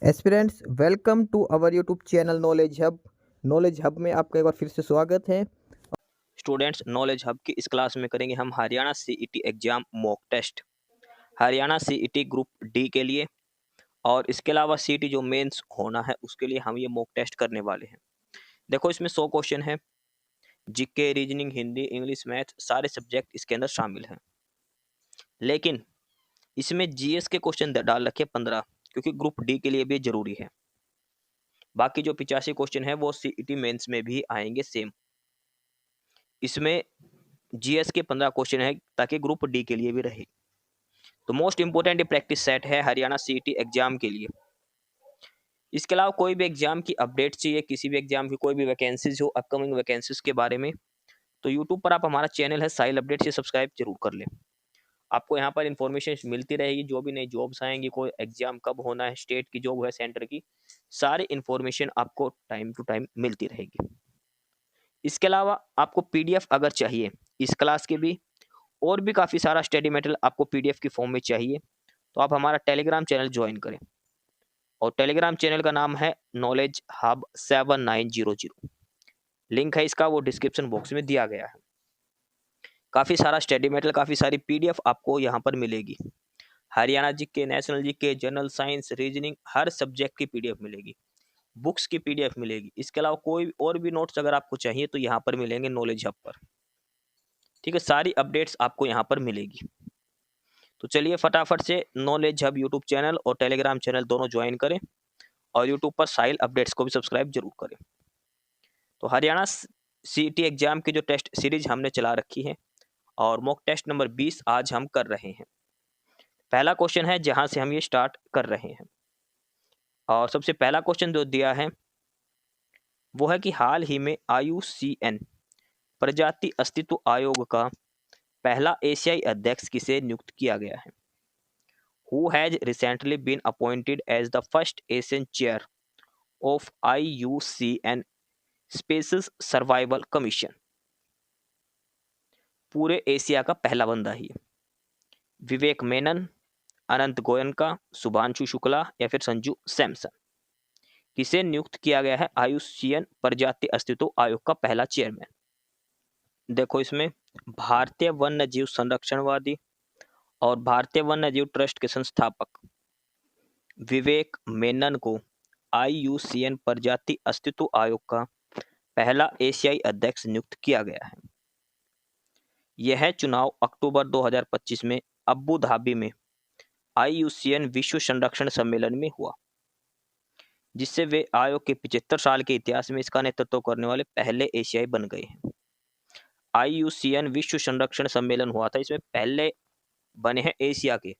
Aspirants welcome to our YouTube channel knowledge hub में आपका एक बार फिर से स्वागत है। स्टूडेंट्स, नॉलेज हब की इस क्लास में करेंगे हम Haryana CET exam mock test. Haryana CET group D के लिए और इसके अलावा सीईटी जो मेंस होना है उसके लिए हम ये मॉक टेस्ट करने वाले हैं। देखो, इसमें 100 क्वेश्चन है। GK, reasoning, Hindi, English, math सारे सब्जेक्ट इसके अंदर शामिल हैं। लेकिन इसमें जीएस के क्वेश्चन डाल रखे 15, क्योंकि ग्रुप डी के लिए भी जरूरी है। बाकी जो 85 क्वेश्चन है वो सीईटी मेंस में भी आएंगे सेम। इसमें जीएस के 15 क्वेश्चन है ताकि ग्रुप डी के लिए भी रहे। तो मोस्ट इंपोर्टेंट प्रैक्टिस सेट है हरियाणा सीईटी एग्जाम के लिए। इसके अलावा कोई भी एग्जाम की अपडेट चाहिए, किसी भी एग्जाम की कोई भी वैकेंसीज हो, अपकमिंग वैकेंसीज के बारे में, तो यूट्यूब पर आप हमारा चैनल है साहिल अपडेट से सब्सक्राइब जरूर कर लें। आपको यहाँ पर इंफॉर्मेशन मिलती रहेगी, जो भी नई जॉब्स आएंगी, कोई एग्जाम कब होना है, स्टेट की जॉब है, सेंटर की, सारी इंफॉर्मेशन आपको टाइम टू टाइम मिलती रहेगी। इसके अलावा आपको पीडीएफ अगर चाहिए इस क्लास के भी, और भी काफ़ी सारा स्टडी मटेरियल आपको पीडीएफ की फॉर्म में चाहिए, तो आप हमारा टेलीग्राम चैनल ज्वाइन करें। और टेलीग्राम चैनल का नाम है नॉलेज हब 7900। लिंक है इसका, वो डिस्क्रिप्शन बॉक्स में दिया गया है। काफ़ी सारा स्टडी मटेरियल, काफ़ी सारी पीडीएफ आपको यहाँ पर मिलेगी। Haryana GK, national GK, general science, reasoning, हर सब्जेक्ट की पीडीएफ मिलेगी। बुक्स की पीडीएफ मिलेगी। इसके अलावा कोई और भी नोट्स अगर आपको चाहिए तो यहाँ पर मिलेंगे नॉलेज हब पर। ठीक है, सारी अपडेट्स आपको यहाँ पर मिलेगी। तो चलिए फटाफट से नॉलेज हब यूट्यूब चैनल और टेलीग्राम चैनल दोनों ज्वाइन करें, और यूट्यूब पर साहिल अपडेट्स को भी सब्सक्राइब जरूर करें। तो हरियाणा सीईटी एग्जाम की जो टेस्ट सीरीज हमने चला रखी है, और मॉक टेस्ट नंबर 20 आज हम कर रहे हैं। पहला क्वेश्चन है जहां से हम ये स्टार्ट कर रहे हैं, और सबसे पहला क्वेश्चन जो दिया है वो है कि हाल ही में IUCN प्रजाति अस्तित्व आयोग का पहला एशियाई अध्यक्ष किसे नियुक्त किया गया है। Who has recently been appointed as the first Asian chair of IUCN Species Survival Commission? पूरे एशिया का पहला बंदा ही है। विवेक मेनन, अनंत गोयनका, शुभांशु शुक्ला या फिर संजू सैमसन। किसे नियुक्त किया गया है आयुष्यन प्रजाति अस्तित्व आयोग का पहला चेयरमैन? देखो, इसमें भारतीय वन्य जीव संरक्षणवादी और भारतीय वन्य जीव ट्रस्ट के संस्थापक विवेक मेनन को IUCN प्रजाति अस्तित्व आयोग का पहला एशियाई अध्यक्ष नियुक्त किया गया है। यह चुनाव अक्टूबर 2025 में अबू धाबी में IUCN विश्व संरक्षण सम्मेलन में हुआ, जिससे वे आयोग के 75 साल के इतिहास में इसका नेतृत्व करने वाले पहले एशियाई बन गए हैं। IUCN विश्व संरक्षण सम्मेलन हुआ था, इसमें पहले बने हैं एशिया के।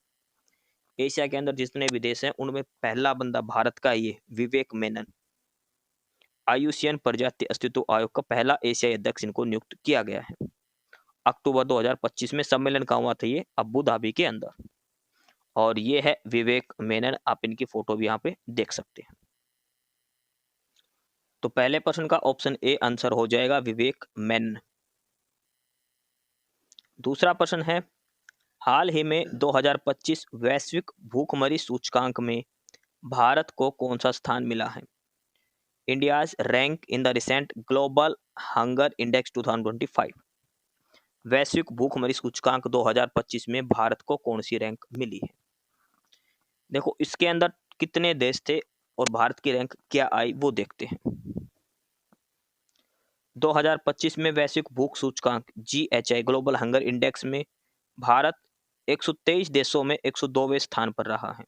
एशिया के अंदर जितने भी देश हैं उनमें पहला बंदा भारत का ही है, विवेक मेनन। IUCN प्रजाति अस्तित्व आयोग का पहला एशियाई अध्यक्ष इनको नियुक्त किया गया है। अक्टूबर 2025 में सम्मेलन का हुआ था ये अबू धाबी के अंदर, और ये है विवेक मेनन। आप इनकी फोटो भी यहाँ पे देख सकते हैं। तो पहले प्रश्न का ऑप्शन ए आंसर हो जाएगा, विवेक मेनन। दूसरा प्रश्न है, हाल ही में 2025 वैश्विक भूखमरी सूचकांक में भारत को कौन सा स्थान मिला है? India's rank in the recent global hunger index 2025। वैश्विक भूखमरी सूचकांक 2025 में भारत को कौन सी रैंक मिली है? देखो, इसके अंदर कितने देश थे और भारत की रैंक क्या आई वो देखते हैं। 2025 में वैश्विक भूख सूचकांक GHI ग्लोबल हंगर इंडेक्स में भारत 123 देशों में 102वें स्थान पर रहा है।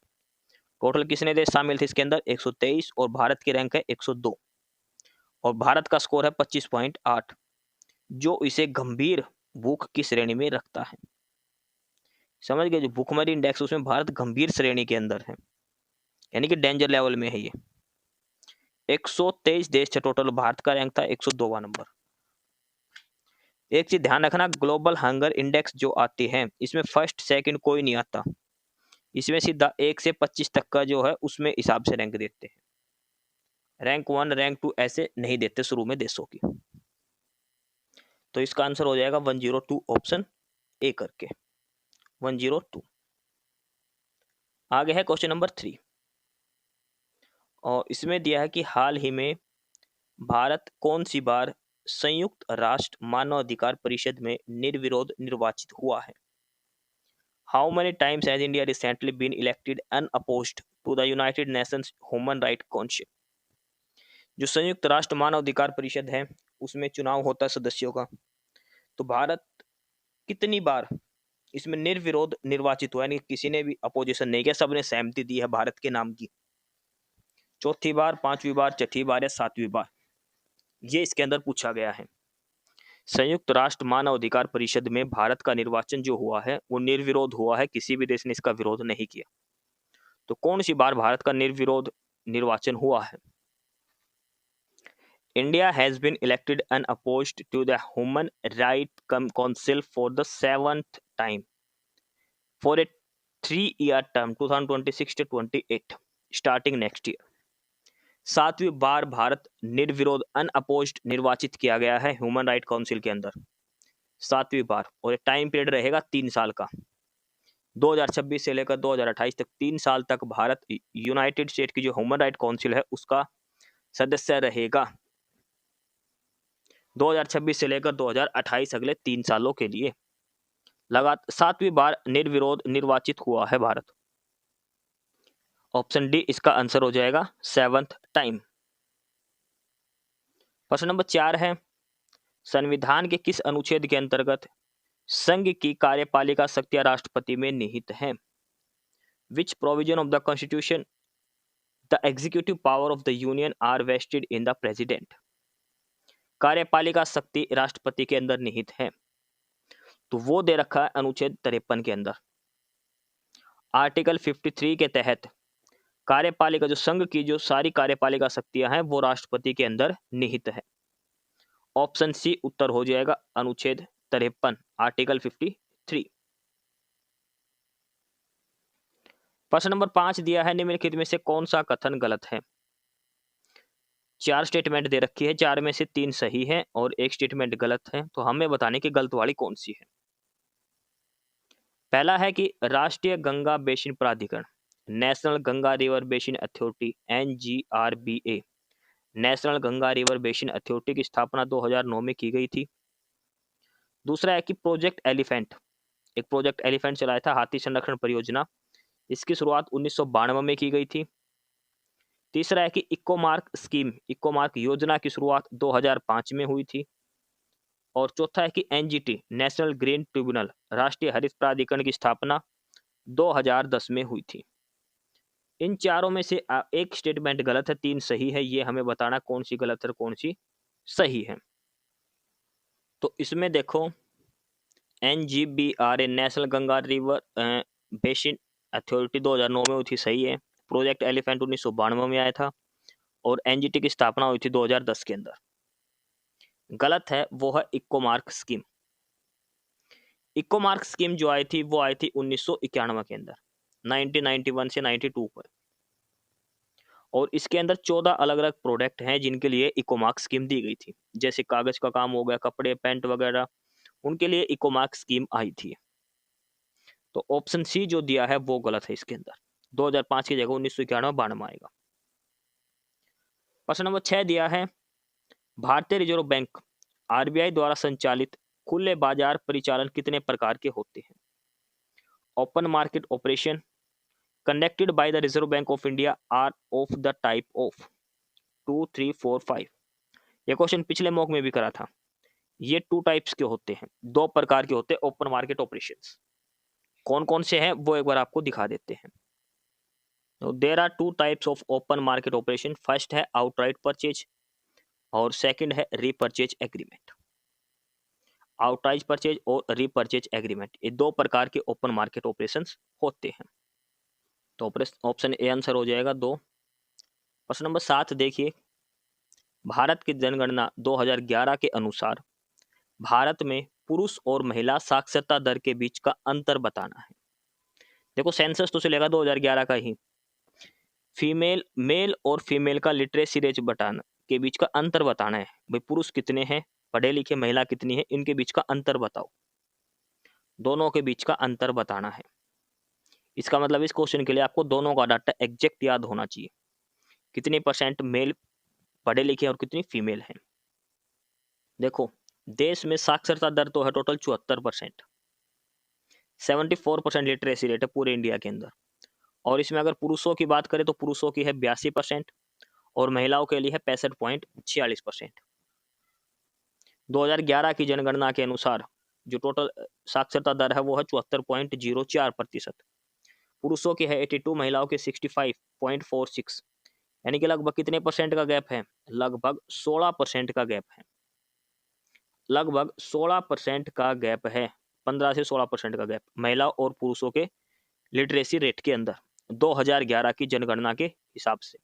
टोटल कितने देश शामिल थे इसके अंदर? 123, और भारत की रैंक है 102, और भारत का स्कोर है 25.8, जो इसे गंभीर भूख की श्रेणी में रखता है। समझ गए? जो भूखमरी इंडेक्स उसमें भारत गंभीर श्रेणी के अंदर है, यानी कि डेंजर लेवल में है ये। 123 देश थे टोटल, भारत का रैंक था 102वां नंबर। एक चीज ध्यान रखना, ग्लोबल हंगर इंडेक्स जो आती है इसमें फर्स्ट सेकंड कोई नहीं आता, इसमें सीधा 1 से 25 तक का जो है उसमें हिसाब से रैंक देते हैं। रैंक 1 रैंक 2 ऐसे नहीं देते शुरू में देशों की। तो इसका आंसर हो जाएगा 102, ऑप्शन ए करके 102। आगे है क्वेश्चन नंबर 3। और इसमें दिया है कि हाल ही में भारत कौन सी बार संयुक्त राष्ट्र मानवाधिकार परिषद में निर्विरोध निर्वाचित हुआ है। How many times has India recently been elected unopposed to the United Nations Human right Council. जो संयुक्त राष्ट्र मानवाधिकार परिषद है उसमें चुनाव होता है सदस्यों का, तो भारत कितनी बार इसमें निर्विरोध निर्वाचित हुआ, यानी किसी ने भी अपोजिशन नहीं किया, सबने सहमति दी है भारत के नाम की। चौथी बार, पांचवी बार, छठी बार या सातवीं बार, ये इसके अंदर पूछा गया है। संयुक्त राष्ट्र मानव अधिकार परिषद में भारत का निर्वाचन जो हुआ है वो निर्विरोध हुआ है, किसी भी देश ने इसका विरोध नहीं किया। तो कौन सी बार भारत का निर्विरोध निर्वाचन हुआ है? India has been elected unopposed to the human right council for the 7th time for a 3-year term 2026 to 28 starting next year. 7वीं बार भारत निर्विरोध अनअपोज्ड निर्वाचित किया गया है ह्यूमन राइट काउंसिल के अंदर, 7वीं बार, और टाइम पीरियड रहेगा 3 साल का। 2026 से लेकर 2028 तक 3 साल तक भारत यूनाइटेड स्टेट की जो ह्यूमन राइट काउंसिल है उसका सदस्य रहेगा। 2026 से लेकर 2028 अगले 3 सालों के लिए लगातार 7वीं बार निर्विरोध निर्वाचित हुआ है भारत। ऑप्शन डी इसका आंसर हो जाएगा 7th टाइम। प्रश्न नंबर 4 है, संविधान के किस अनुच्छेद के अंतर्गत संघ की कार्यपालिका शक्तियां राष्ट्रपति में निहित है? Which provision of the constitution the executive power of the union are vested in the president. कार्यपालिका शक्ति राष्ट्रपति के अंदर निहित है, तो वो दे रखा है अनुच्छेद 53 के अंदर। आर्टिकल 53 के तहत कार्यपालिका, जो संघ की जो सारी कार्यपालिका शक्तियां हैं वो राष्ट्रपति के अंदर निहित है। ऑप्शन सी उत्तर हो जाएगा अनुच्छेद 53, आर्टिकल 53। प्रश्न नंबर 5 दिया है, निम्नलिखित में से कौन सा कथन गलत है? 4 स्टेटमेंट दे रखी है, 4 में से 3 सही है और 1 स्टेटमेंट गलत है, तो हमें बताने की गलत वाली कौन सी है। पहला है कि राष्ट्रीय गंगा बेसिन प्राधिकरण, national Ganga river basin authority, NGRBA, national Ganga river basin authority की स्थापना 2009 में की गई थी। दूसरा है कि प्रोजेक्ट एलिफेंट, एक प्रोजेक्ट एलिफेंट चलाया था, हाथी संरक्षण परियोजना, इसकी शुरुआत 1992 में की गई थी। तीसरा है कि इकोमार्क स्कीम, इकोमार्क योजना की शुरुआत 2005 में हुई थी। और चौथा है कि NGT, नेशनल ग्रीन ट्रिब्यूनल, राष्ट्रीय हरित प्राधिकरण की स्थापना 2010 में हुई थी। इन चारों में से एक स्टेटमेंट गलत है, 3 सही है, ये हमें बताना कौन सी गलत है कौन सी सही है। तो इसमें देखो NGBRA, national Ganga river basin authority 2009 में हुई थी, सही है। प्रोजेक्ट एलिफेंट 1992 में आया था और NGT की स्थापना हुई थी 2010 के अंदर। गलत है वो है इकोमार्क स्कीम। इकोमार्क स्कीम जो आई थी वो आई थी 1991 के अंदर, 1991 से 92 पर, और इसके अंदर 14 अलग अलग प्रोडक्ट हैं जिनके लिए इकोमार्क स्कीम दी गई थी, जैसे कागज का काम हो गया, कपड़े, पैंट वगैरह, उनके लिए इकोमार्क स्कीम आई थी। तो ऑप्शन सी जो दिया है वो गलत है, इसके अंदर 2005 की जगह 1991-92 आएगा। प्रश्न नंबर 6 दिया है, भारतीय रिजर्व बैंक RBI द्वारा संचालित खुले बाजार परिचालन कितने प्रकार के होते हैं? Open market operation conducted by the Reserve Bank of India are of the type of 2, 3, 4, 5। ये क्वेश्चन पिछले मॉक में भी करा था। ये 2 टाइप्स के होते हैं, 2 प्रकार के होते हैं ओपन मार्केट ऑपरेशंस। कौन कौन से हैं वो एक बार आपको दिखा देते हैं। तो there are 2 types of open market operation. First है आउटराइट परचेज और सेकंड है रीपरचेज एग्रीमेंट। आउटराइट परचेज और रीपरचेज एग्रीमेंट, ये 2 प्रकार के ओपन मार्केट ऑपरेशंस होते हैं। तो ऑप्शन ए आंसर हो जाएगा 2। प्रश्न नंबर 7 देखिए, भारत की जनगणना 2011 के अनुसार भारत में पुरुष और महिला साक्षरता दर के बीच का अंतर बताना है। देखो सेंसस तो चलेगा 2011 का ही, मेल और फीमेल का लिटरेसी रेट बताना के बीच का अंतर बताना है। भाई पुरुष कितने हैं पढ़े लिखे, महिला कितनी है, इनके बीच का अंतर बताओ, दोनों के बीच का अंतर बताना है। इसका मतलब इस क्वेश्चन के लिए आपको दोनों का डाटा एग्जैक्ट याद होना चाहिए कितनी परसेंट मेल पढ़े लिखे और कितनी फीमेल हैं। देखो, देश में साक्षरता दर तो है टोटल 74%, 74% लिटरेसी रेट है पूरे इंडिया के अंदर। और इसमें अगर पुरुषों की बात करें तो पुरुषों की है 82% और महिलाओं के लिए है 65.46%। 2011 की जनगणना के अनुसार जो टोटल साक्षरता दर है वो है 74.04%। पुरुषों की है 82, महिलाओं की 65.46, यानी कि लगभग कितने परसेंट का गैप है, लगभग 16% का गैप है, लगभग 16% का गैप है, 15 से 16% का गैप महिलाओं और पुरुषों के लिटरेसी रेट के अंदर 2011 की जनगणना के हिसाब से।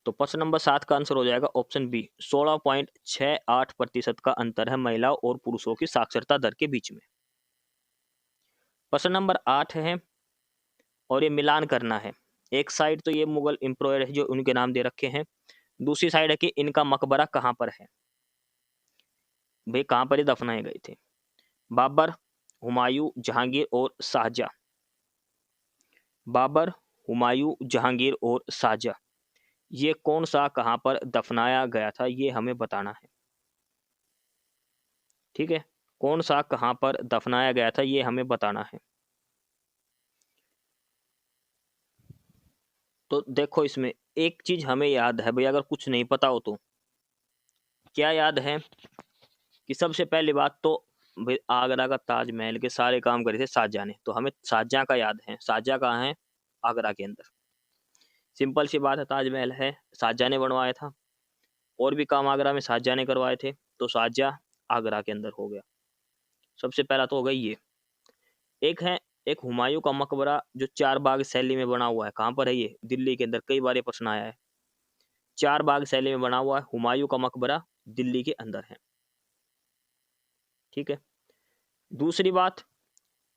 तो प्रश्न नंबर 7 का आंसर हो जाएगा ऑप्शन बी, 16.68% का अंतर है महिलाओं और पुरुषों की साक्षरता दर के बीच में। प्रश्न नंबर 8 है और ये मिलान करना है। एक साइड तो ये मुगल एम्पायर है जो उनके नाम दे रखे हैं, दूसरी साइड है कि इनका मकबरा कहाँ पर है, भाई कहाँ पर ये दफनाए गए थे। बाबर, हुमायूं, जहांगीर और शाहजहां। बाबर, हुमायूं, जहांगीर और शाहजहां, ये कौन सा कहाँ पर दफनाया गया था ये हमें बताना है। ठीक है, कौन सा कहाँ पर दफनाया गया था ये हमें बताना है। तो देखो, इसमें एक चीज हमें याद है भाई, अगर कुछ नहीं पता हो तो क्या याद है कि सबसे पहली बात तो भाई आगरा का ताजमहल के सारे काम करे थे शाहजहां ने, तो हमें शाहजहां का याद है। शाहजहां कहाँ है, आगरा के अंदर। सिंपल सी बात है, ताजमहल है शाहजहां ने बनवाया था, और भी काम आगरा में शाहजहां ने करवाए थे, तो शाहजहां आगरा के अंदर हो गया। सबसे पहला तो हो गई ये। एक है, एक हुमायूं का मकबरा जो चार बाग शैली में बना हुआ है, कहाँ पर है ये, दिल्ली के अंदर, कई बार ये प्रश्न आया है। चार बाग शैली में बना हुआ है हुमायूं का मकबरा, दिल्ली के अंदर है। ठीक है, दूसरी बात,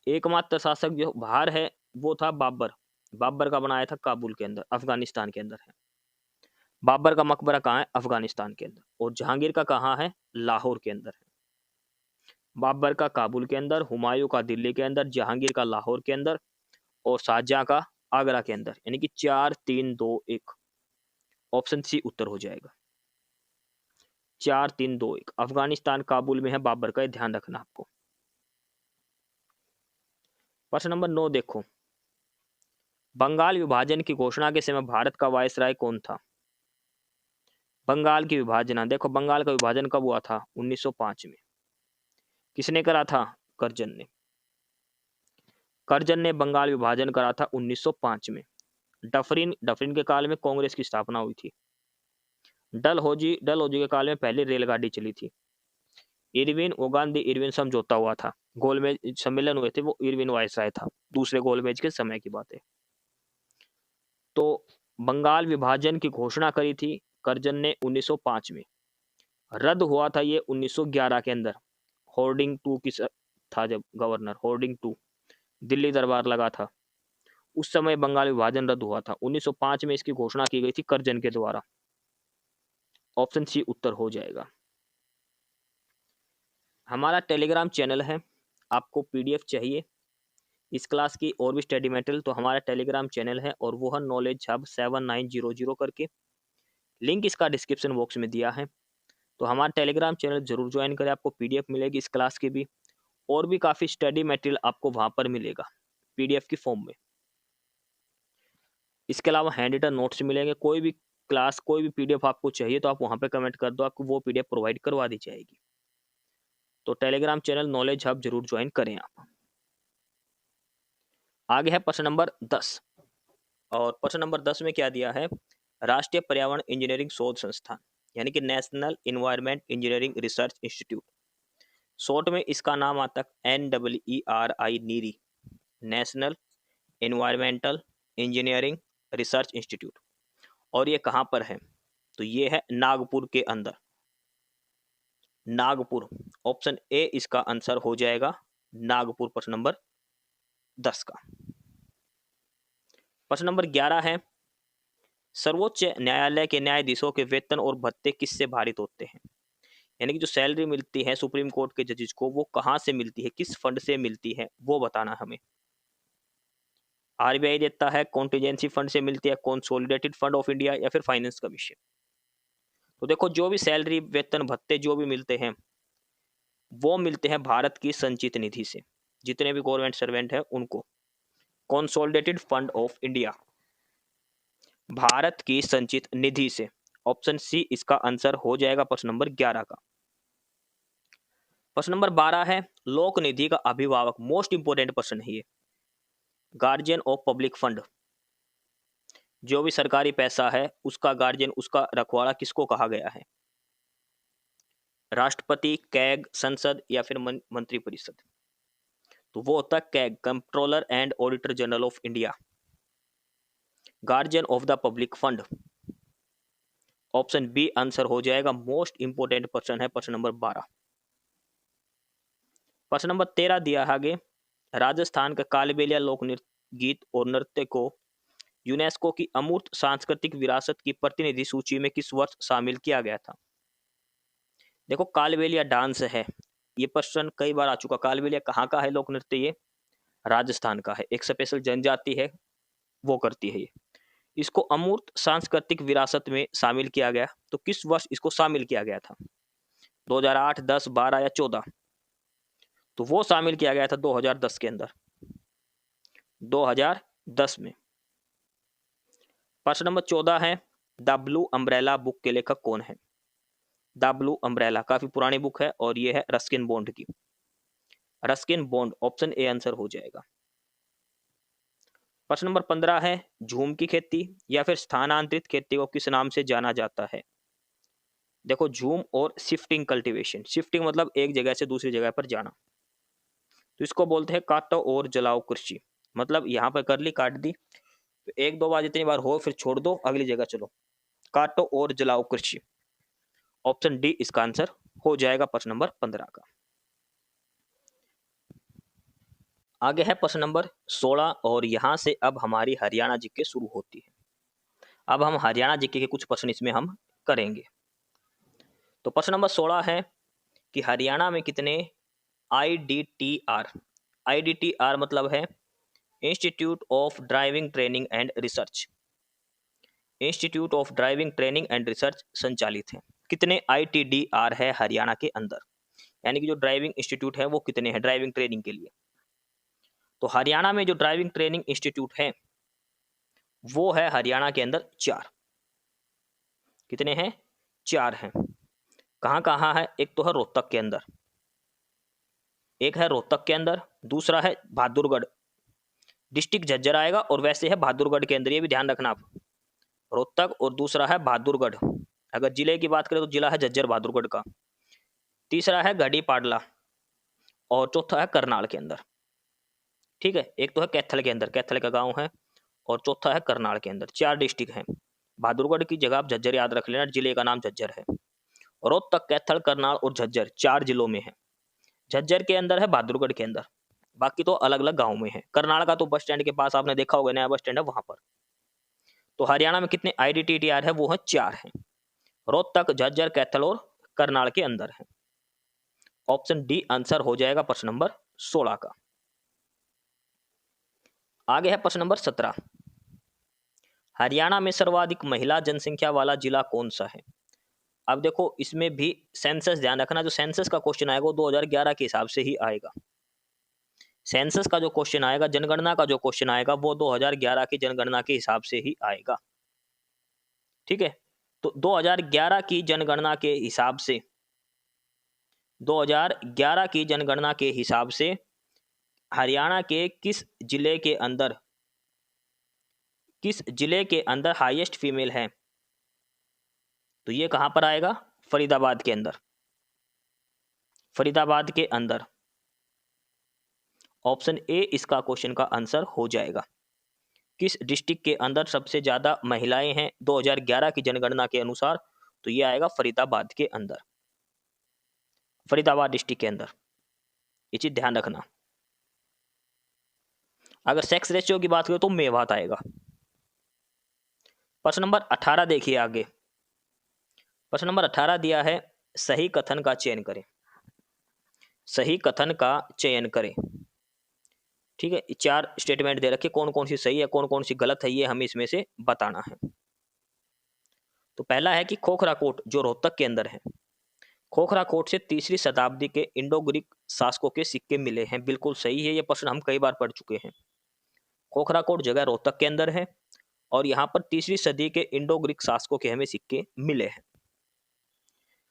एकमात्र शासक जो बाहर है वो था बाबर। बाबर का बनाया था काबुल के अंदर, अफगानिस्तान के अंदर है। बाबर का मकबरा कहाँ है, अफगानिस्तान के अंदर। और जहांगीर का कहाँ है, लाहौर के अंदर है। बाबर का काबुल के अंदर, हुमायूं का दिल्ली के अंदर, जहांगीर का लाहौर के अंदर और शाहजहां का आगरा के अंदर, यानी कि 4 3 2 1, ऑप्शन सी उत्तर हो जाएगा। 4 3 2 1, अफगानिस्तान काबुल में है बाबर का, ध्यान रखना आपको। प्रश्न नंबर 9 देखो, बंगाल विभाजन की घोषणा के समय भारत का वायसराय कौन था। बंगाल की विभाजना, देखो बंगाल का विभाजन कब हुआ था, 1905 में। किसने करा था, करजन ने। करजन ने बंगाल विभाजन करा था 1905 में। डफरिन डफरिन के काल में कांग्रेस की स्थापना हुई थी। डलहौजी के काल में पहली रेलगाड़ी चली थी। इरविन ओ गांधी इरविन समझौता हुआ था, गोलमेज सम्मेलन हुए थे, वो इरविन वायसराय था, दूसरे गोलमेज के समय की बात है। तो बंगाल विभाजन की घोषणा करी थी करजन ने 1905 में। रद्द हुआ था ये 1911 के अंदर, होर्डिंग टू की था जब गवर्नर, होर्डिंग टू दिल्ली दरबार लगा था, उस समय बंगाल विभाजन रद्द हुआ था। 1905 में इसकी घोषणा की गई थी करजन के द्वारा। ऑप्शन सी उत्तर हो जाएगा। हमारा टेलीग्राम चैनल है, आपको पीडीएफ चाहिए इस क्लास की और भी स्टडी मटेरियल, तो हमारा टेलीग्राम चैनल है और वो है नॉलेज हब 7900 करके, लिंक इसका डिस्क्रिप्शन बॉक्स में दिया है। तो हमारा टेलीग्राम चैनल जरूर ज्वाइन करें, आपको पीडीएफ मिलेगी इस क्लास की भी, और भी काफ़ी स्टडी मटेरियल आपको वहाँ पर मिलेगा पीडीएफ की फॉर्म में। इसके अलावा हैंड रिटन नोट्स मिलेंगे। कोई भी क्लास, कोई भी पीडीएफ आपको चाहिए तो आप वहाँ पे कमेंट कर दो, आपको वो पीडीएफ प्रोवाइड करवा दी जाएगी। तो टेलीग्राम चैनल नॉलेज हब जरूर ज्वाइन करें आप। आगे है प्रश्न नंबर 10, और प्रश्न नंबर 10 में क्या दिया है, राष्ट्रीय पर्यावरण इंजीनियरिंग शोध संस्थान, यानी कि national environment engineering research institute, short में इसका नाम आता है NEERI, NEERI, national environmental engineering research institute. और ये कहाँ पर है, तो ये है नागपुर के अंदर, नागपुर। ऑप्शन ए इसका आंसर हो जाएगा, नागपुर, प्रश्न नंबर 10 का। प्रश्न नंबर 11 है, सर्वोच्च न्यायालय के न्यायाधीशों के वेतन और भत्ते किससे भारित होते हैं, यानी कि जो सैलरी मिलती है सुप्रीम कोर्ट के जजेस को, वो कहाँ से मिलती है, किस फंड से मिलती है, वो बताना हमें। आरबीआई देता है, कॉन्टीजेंसी फंड से मिलती है, कंसोलिडेटेड फंड ऑफ इंडिया या फिर फाइनेंस कमीशन। तो देखो जो भी सैलरी वेतन भत्ते जो भी मिलते हैं वो मिलते हैं भारत की संचित निधि से। जितने भी गवर्नमेंट सर्वेंट है उनको consolidated fund of India, Bharat की संचित निधि से। ऑप्शन सी इसका आंसर हो जाएगा प्रश्न नंबर 11 का। प्रश्न नंबर 12 है लोक निधि का अभिभावक, मोस्ट इंपोर्टेंट प्रश्न है ये। गार्जियन ऑफ पब्लिक फंड, जो भी सरकारी पैसा है उसका गार्जियन, उसका रखवाला किसको कहा गया है? राष्ट्रपति, कैग, संसद या फिर मंत्रिपरिषद? तो वो होता है CAG, controller and auditor general of India, guardian of the public fund. Option B answer हो जाएगा। मोस्ट इंपोर्टेंट प्रश्न है प्रश्न नंबर 12। प्रश्न नंबर 13 दिया है आगे, राजस्थान का कालबेलिया लोक गीत और नृत्य को यूनेस्को की अमूर्त सांस्कृतिक विरासत की प्रतिनिधि सूची में किस वर्ष शामिल किया गया था? देखो कालबेलिया डांस है, ये प्रश्न कई बार आ चुका। कालबेलिया कहाँ का है लोक नृत्य? ये राजस्थान का है, एक स्पेशल जनजाति है वो करती है ये। इसको अमूर्त सांस्कृतिक विरासत में शामिल किया गया, तो किस वर्ष इसको शामिल किया गया था? 2008, 10, 12 या 14? तो वो शामिल किया गया था 2010 के अंदर, 2010 में। प्रश्न नंबर 14 है द ब्लू अम्ब्रेला बुक के लेखक कौन है? द ब्लू अम्ब्रेला काफी पुरानी बुक है और ये है रस्किन बॉन्ड की, Ruskin bond. Option A answer हो जाएगा। प्रश्न नंबर 15 है झूम की खेती या फिर स्थानांतरित खेती को किस नाम से जाना जाता है? देखो झूम और शिफ्टिंग कल्टीवेशन, शिफ्टिंग मतलब एक जगह से दूसरी जगह पर जाना, तो इसको बोलते हैं काटो और जलाओ कृषि। मतलब यहाँ पर कर ली, काट दी, एक दो बार जितनी बार हो फिर छोड़ दो, अगली जगह चलो, काटो और जलाओ कृषि। ऑप्शन डी इसका आंसर हो जाएगा प्रश्न नंबर 15 का। आगे है प्रश्न नंबर 16 और यहां से अब हमारी हरियाणा जीके शुरू होती है। अब हम हरियाणा जीके के कुछ प्रश्न इसमें हम करेंगे। तो प्रश्न नंबर 16 है कि हरियाणा में कितने IDTR, IDTR मतलब है institute of driving training and research, institute of driving training and research संचालित है। कितने ITDR है हरियाणा के अंदर, यानी कि जो ड्राइविंग इंस्टीट्यूट है वो कितने हैं ड्राइविंग ट्रेनिंग के लिए? तो हरियाणा में जो ड्राइविंग ट्रेनिंग इंस्टीट्यूट है वो है हरियाणा के अंदर 4। कितने हैं? 4 हैं। कहाँ कहाँ है? एक तो है रोहतक के अंदर, एक है रोहतक के अंदर, दूसरा है बहादुरगढ़, डिस्ट्रिक्ट झज्जर आएगा, और वैसे है बहादुरगढ़ के अंदर, ये भी ध्यान रखना आप। रोहतक और दूसरा है बहादुरगढ़। अगर जिले की बात करें तो जिला है झज्जर बहादुरगढ़ का। तीसरा है गढ़ी पाडला और चौथा है करनाल के अंदर। ठीक है, एक तो है कैथल के अंदर, कैथल का गांव है, और चौथा है करनाल के अंदर। 4 डिस्ट्रिक्ट हैं। बहादुरगढ़ की जगह आप झज्जर याद रख लेना, जिले का नाम झज्जर है। रोहतक, कैथल, करनाल और झज्जर 4 जिलों में है। झज्जर के अंदर है, बहादुरगढ़ के अंदर, बाकी तो अलग अलग गाँव में है। करनाल का तो बस स्टैंड के पास आपने देखा होगा, नया बस स्टैंड है वहां पर। तो हरियाणा में कितने IDTTR है? वो है 4 हैं। रोहतक, झज्जर, कैथल और करनाल के अंदर है। ऑप्शन डी आंसर हो जाएगा प्रश्न नंबर 16 का। आगे है प्रश्न नंबर 17, हरियाणा में सर्वाधिक महिला जनसंख्या वाला जिला कौन सा है? अब देखो इसमें भी सेंसस ध्यान रखना, जो सेंसस का क्वेश्चन आएगा वो 2011 के हिसाब से ही आएगा। सेंसस का जो क्वेश्चन आएगा, जनगणना का जो क्वेश्चन आएगा वो 2011 की जनगणना के हिसाब से ही आएगा। ठीक है, तो 2011 की जनगणना के हिसाब से, 2011 की जनगणना के हिसाब से हरियाणा के किस जिले के अंदर, किस जिले के अंदर हाईएस्ट फीमेल है? तो ये कहां पर आएगा? फरीदाबाद के अंदर, फरीदाबाद के अंदर। ऑप्शन ए इसका क्वेश्चन का आंसर हो जाएगा। किस डिस्ट्रिक्ट के अंदर सबसे ज्यादा महिलाएं हैं 2011 की जनगणना के अनुसार? तो ये आएगा फरीदाबाद के अंदर, फरीदाबाद डिस्ट्रिक्ट के अंदर। ये चीज ध्यान रखना। अगर सेक्स रेशियो की बात करें तो मेवात आएगा। प्रश्न नंबर 18 देखिए आगे। प्रश्न नंबर 18 दिया है सही कथन का चयन करें, सही कथन का चयन करें। ठीक है, 4 स्टेटमेंट दे रखे, कौन कौन सी सही है कौन कौन सी गलत है ये हमें इसमें से बताना है। तो पहला है कि खोखरा कोट जो रोहतक के अंदर है, खोखरा कोट से 3री शताब्दी के इंडो ग्रीक शासकों के सिक्के मिले हैं। बिल्कुल सही है, ये प्रश्न हम कई बार पढ़ चुके हैं। खोखरा कोट जगह रोहतक के अंदर है और यहाँ पर 3री सदी के इंडो ग्रीक शासकों के हमें सिक्के मिले हैं।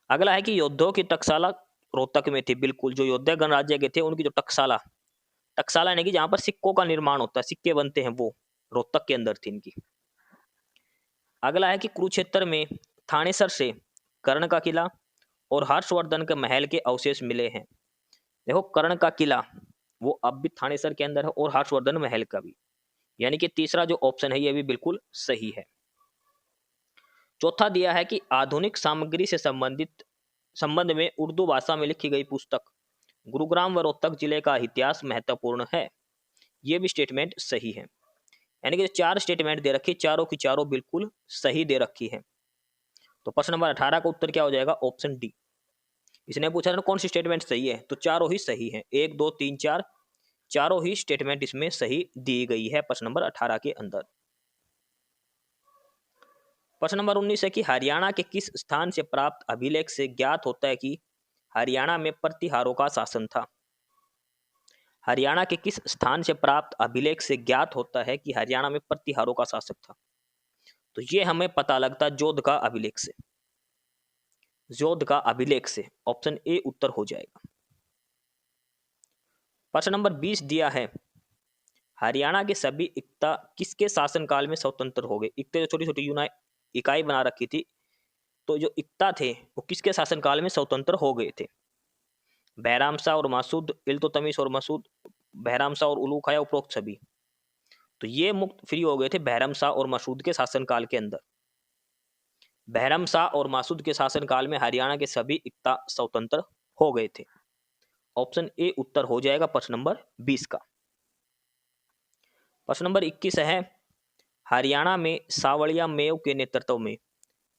अगला है कि योद्धाओं की टकसाला रोहतक में थी। बिल्कुल, जो योद्धा गणराज्य के थे उनकी जो टकसाला, टकसाला यानी कि जहां पर सिक्कों का निर्माण होता है, सिक्के बनते हैं, वो रोहतक के अंदर थी इनकी। अगला है कि कुरुक्षेत्र में थानेसर से कर्ण का किला और हर्षवर्धन के महल के अवशेष मिले हैं। देखो, कर्ण का किला वो अब भी थानेसर के अंदर है और हर्षवर्धन महल का भी, यानी कि तीसरा जो ऑप्शन है ये भी बिल्कुल सही है। चौथा दिया है कि आधुनिक सामग्री से संबंध में उर्दू भाषा में लिखी गई पुस्तक गुरुग्राम व रोहतक जिले का इतिहास महत्वपूर्ण है। ये भी स्टेटमेंट सही है, यानी कि 4 स्टेटमेंट दे रखी, चारों की चारों बिल्कुल सही दे रखी है। तो प्रश्न नंबर 18 का उत्तर क्या हो जाएगा? Option D. इसने पूछा था कौन सी स्टेटमेंट सही है, तो चारों ही सही है, 1 2 3 4 चारों ही स्टेटमेंट इसमें सही दी गई है प्रश्न नंबर 18 के अंदर। प्रश्न नंबर 19 है कि हरियाणा के किस स्थान से प्राप्त अभिलेख से ज्ञात होता है कि हरियाणा में प्रतिहारों का शासन था। हरियाणा के किस स्थान से प्राप्त अभिलेख से ज्ञात होता है कि हरियाणा में प्रतिहारों का शासक था? तो ये हमें पता लगता है जोध का अभिलेख से, जोध का अभिलेख से। ऑप्शन ए उत्तर हो जाएगा। प्रश्न नंबर 20 दिया है हरियाणा के सभी इक्ता किसके शासनकाल में स्वतंत्र हो गए? इक्ते जो छोटी छोटी इकाई बना रखी थी, तो जो इक्ता थे वो किसके शासनकाल में स्वतंत्र हो गए थे? बहराम शाह और मासूद, इल्तुतमिश और मसूद, बहराम शाह और उलूग खां, उपरोक्त सभी। तो ये मुक्त फ्री हो गए थे बहराम शाह और मसूद के शासनकाल के अंदर। बहराम शाह और मासूद के शासनकाल में हरियाणा के सभी इक्ता स्वतंत्र हो गए थे। ऑप्शन ए उत्तर हो जाएगा प्रश्न नंबर 20 का। प्रश्न नंबर 21 है हरियाणा में सावड़िया मेव के नेतृत्व में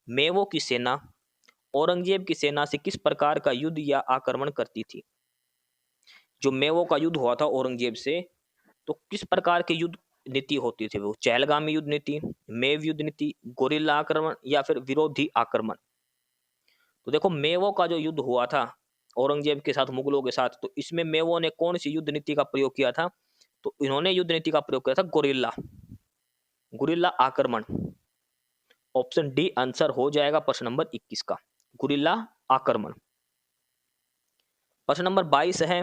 मेवों की सेना औरंगजेब की सेना से किस प्रकार का युद्ध या आक्रमण करती थी? जो मेवों का युद्ध हुआ था औरंगजेब से, तो किस प्रकार की युद्ध नीति होती थी? वो चहलगामी युद्ध नीति, मेव युद्ध नीति, गोरिल्ला आक्रमण या फिर विरोधी आक्रमण? तो देखो, मेवों का जो युद्ध हुआ था औरंगजेब के साथ, मुगलों के साथ, तो इसमें मेवों ने कौन सी युद्ध नीति का प्रयोग किया था? तो इन्होंने युद्ध नीति का प्रयोग किया था गोरिल्ला, गुरिल्ला आक्रमण। ऑप्शन डी आंसर हो जाएगा प्रश्न नंबर 21 का, गुरिल्ला आक्रमण। प्रश्न नंबर 22 है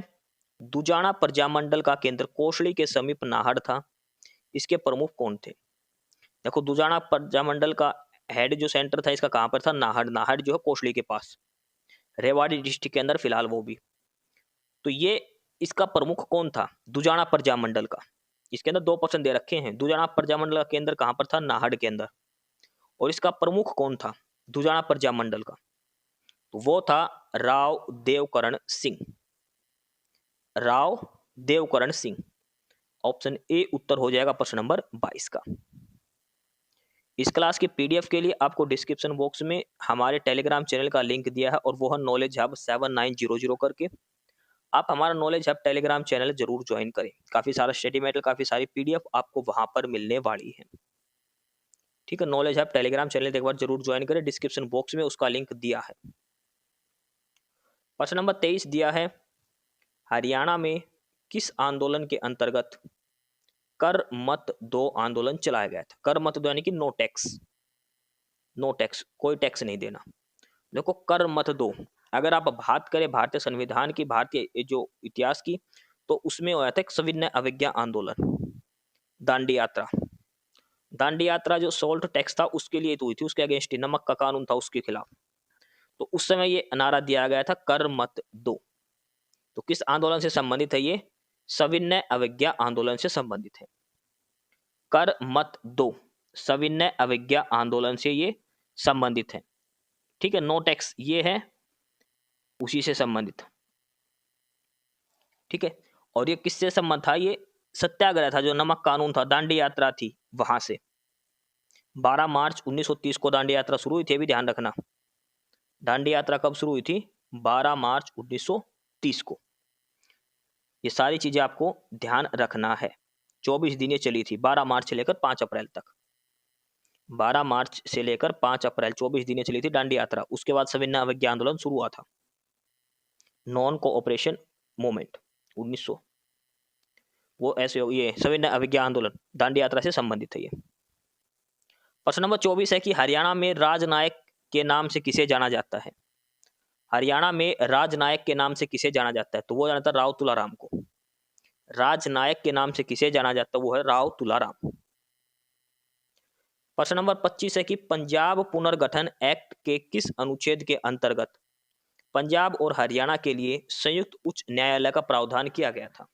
दुजाना प्रजामंडल का केंद्र कोसली के समीप नाहड़ था, इसके प्रमुख कौन थे? देखो, दुजाना प्रजामंडल का हेड जो सेंटर था इसका कहां पर था? नाहड़। नाहड़ जो है कोसली के पास, रेवाड़ी डिस्ट्रिक्ट के अंदर फिलहाल वो भी। तो ये इसका प्रमुख कौन था दुजाना प्रजामंडल का? इसके अंदर 2 प्रश्न दे रखे हैं। दुजाना प्रजामंडल का केंद्र कहां पर था? नाहड़ के अंदर। और इसका प्रमुख कौन था दुजाना प्रजामंडल का? तो वो था राव देवकरण सिंह, राव देवकरण सिंह। ऑप्शन ए उत्तर हो जाएगा प्रश्न नंबर 22 का। इस क्लास की पीडीएफ के लिए आपको डिस्क्रिप्शन बॉक्स में हमारे टेलीग्राम चैनल का लिंक दिया है और वो है नॉलेज हब 7900 करके। आप हमारा नॉलेज हब टेलीग्राम चैनल जरूर ज्वाइन करें, काफी सारा स्टडी मटेरियल, काफी सारी पीडीएफ आपको वहां पर मिलने वाली है। ठीक है, नॉलेज हब टेलीग्राम चैनल एक बार जरूर ज्वाइन करें, डिस्क्रिप्शन बॉक्स में उसका लिंक दिया है। प्रश्न नंबर 23 दिया है हरियाणा में किस आंदोलन के अंतर्गत कर मत दो आंदोलन चलाया गया था? कर मत दो यानी कि नो टैक्स, नो टैक्स, कोई टैक्स नहीं देना। देखो, कर मत दो, अगर आप बात करें भारतीय संविधान की, भारतीय जो इतिहास की, तो उसमें हुआ था एक सविनय अवज्ञा आंदोलन, दांडी यात्रा। दांडी यात्रा जो सोल्ट टैक्स था उसके लिए तो हुई थी, उसके अगेंस्ट, नमक का कानून था उसके खिलाफ। तो उस समय ये नारा दिया गया था कर मत दो। तो किस आंदोलन से संबंधित है ये? सविनय अवज्ञा आंदोलन से संबंधित है। कर मत दो सविनय अवज्ञा आंदोलन से ये संबंधित है। ठीक है, नो टैक्स ये है उसी से संबंधित। ठीक है, और ये किससे संबंध था? ये सत्याग्रह था, जो नमक कानून था, दांडी यात्रा थी, वहां से 12 मार्च 1930 को दांडी यात्रा शुरू हुई थी। अभी ध्यान रखना, दांडी यात्रा कब शुरू हुई थी? 12 मार्च 1930 को। ये सारी चीजें आपको ध्यान रखना है। 24 दिन ये चली थी, 12 मार्च से लेकर 5 अप्रैल तक। 12 मार्च से लेकर 5 अप्रैल 24 दिन ये चली थी दांडी यात्रा। उसके बाद सविनय अवज्ञा आंदोलन शुरू हुआ था, नॉन कोऑपरेशन मूवमेंट 1900, वो ऐसे ये सविनय अवज्ञा आंदोलन दांडी यात्रा से संबंधित है ये। प्रश्न नंबर 24 है कि हरियाणा में राजनायक के नाम से किसे जाना जाता है? हरियाणा में राजनायक के नाम से किसे जाना जाता है? तो वो जाना था राव तुलाराम को। राजनायक के नाम से किसे जाना जाता है? वो है राव तुलाराम। प्रश्न नंबर 25 है कि पंजाब पुनर्गठन एक्ट के किस अनुच्छेद के अंतर्गत पंजाब और हरियाणा के लिए संयुक्त उच्च न्यायालय का प्रावधान किया गया था?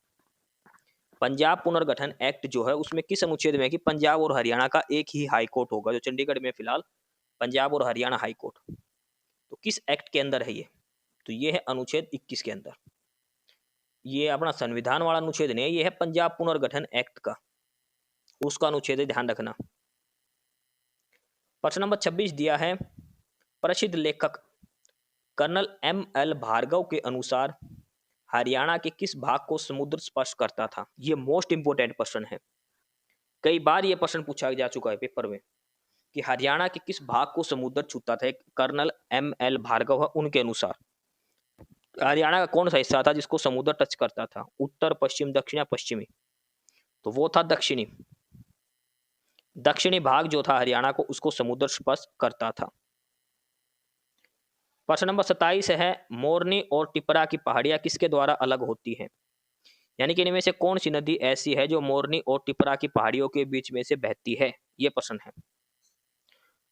पंजाब पुनर्गठन एक्ट जो है उसमें किस अनुच्छेद में है कि पंजाब और हरियाणा का एक ही हाई कोर्ट होगा, जो चंडीगढ़ में फिलहाल पंजाब और हरियाणा हाई कोर्ट। तो किस एक्ट के अंदर है ये? तो ये है अनुच्छेद 21 के अंदर। ये अपना संविधान वाला अनुच्छेद नहीं है, ये है पंजाब पुनर्गठन एक्ट का, उसका अनुच्छेद है, ध्यान रखना। प्रश्न नंबर 26 दिया है, प्रसिद्ध लेखक कर्नल M.L. भार्गव के अनुसार हरियाणा के किस भाग को समुद्र स्पर्श करता था? ये मोस्ट इंपोर्टेंट प्रश्न है, कई बार ये प्रश्न पूछा जा चुका है पेपर में कि हरियाणा के किस भाग को समुद्र छूता था। Colonel M.L. भार्गव है, उनके अनुसार हरियाणा का कौन सा हिस्सा था जिसको समुद्र टच करता था? उत्तर, पश्चिम, दक्षिण या पश्चिमी? तो वो था दक्षिणी। दक्षिणी भाग जो था हरियाणा को, उसको समुद्र स्पर्श करता था। प्रश्न नंबर 27 है, मोरनी और टिपरा की पहाड़ियां किसके द्वारा अलग होती हैं? यानी कि इनमें से कौन सी नदी ऐसी है जो मोरनी और टिपरा की पहाड़ियों के बीच में से बहती है? ये प्रश्न है।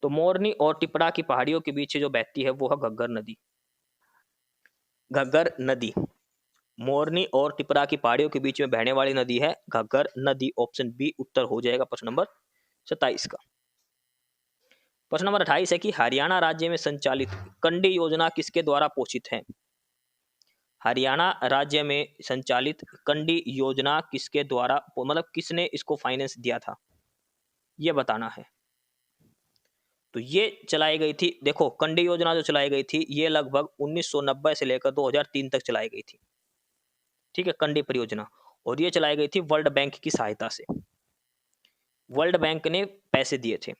तो मोरनी और टिपरा की पहाड़ियों के बीच से जो बहती है वो है घग्गर नदी। घग्गर नदी मोरनी और टिपरा की पहाड़ियों के बीच में बहने वाली नदी है घग्गर नदी। ऑप्शन बी उत्तर हो जाएगा प्रश्न नंबर 27 का। प्रश्न नंबर 28 है कि हरियाणा राज्य में संचालित कंडी योजना किसके द्वारा पोषित है? हरियाणा राज्य में संचालित कंडी योजना किसके द्वारा, मतलब किसने इसको फाइनेंस दिया था, ये बताना है। तो ये चलाई गई थी, देखो कंडी योजना जो चलाई गई थी ये लगभग 1990 से लेकर 2003 तक चलाई गई थी, ठीक है, कंडी परियोजना। और ये चलाई गई थी वर्ल्ड बैंक की सहायता से। वर्ल्ड बैंक ने पैसे दिए थे,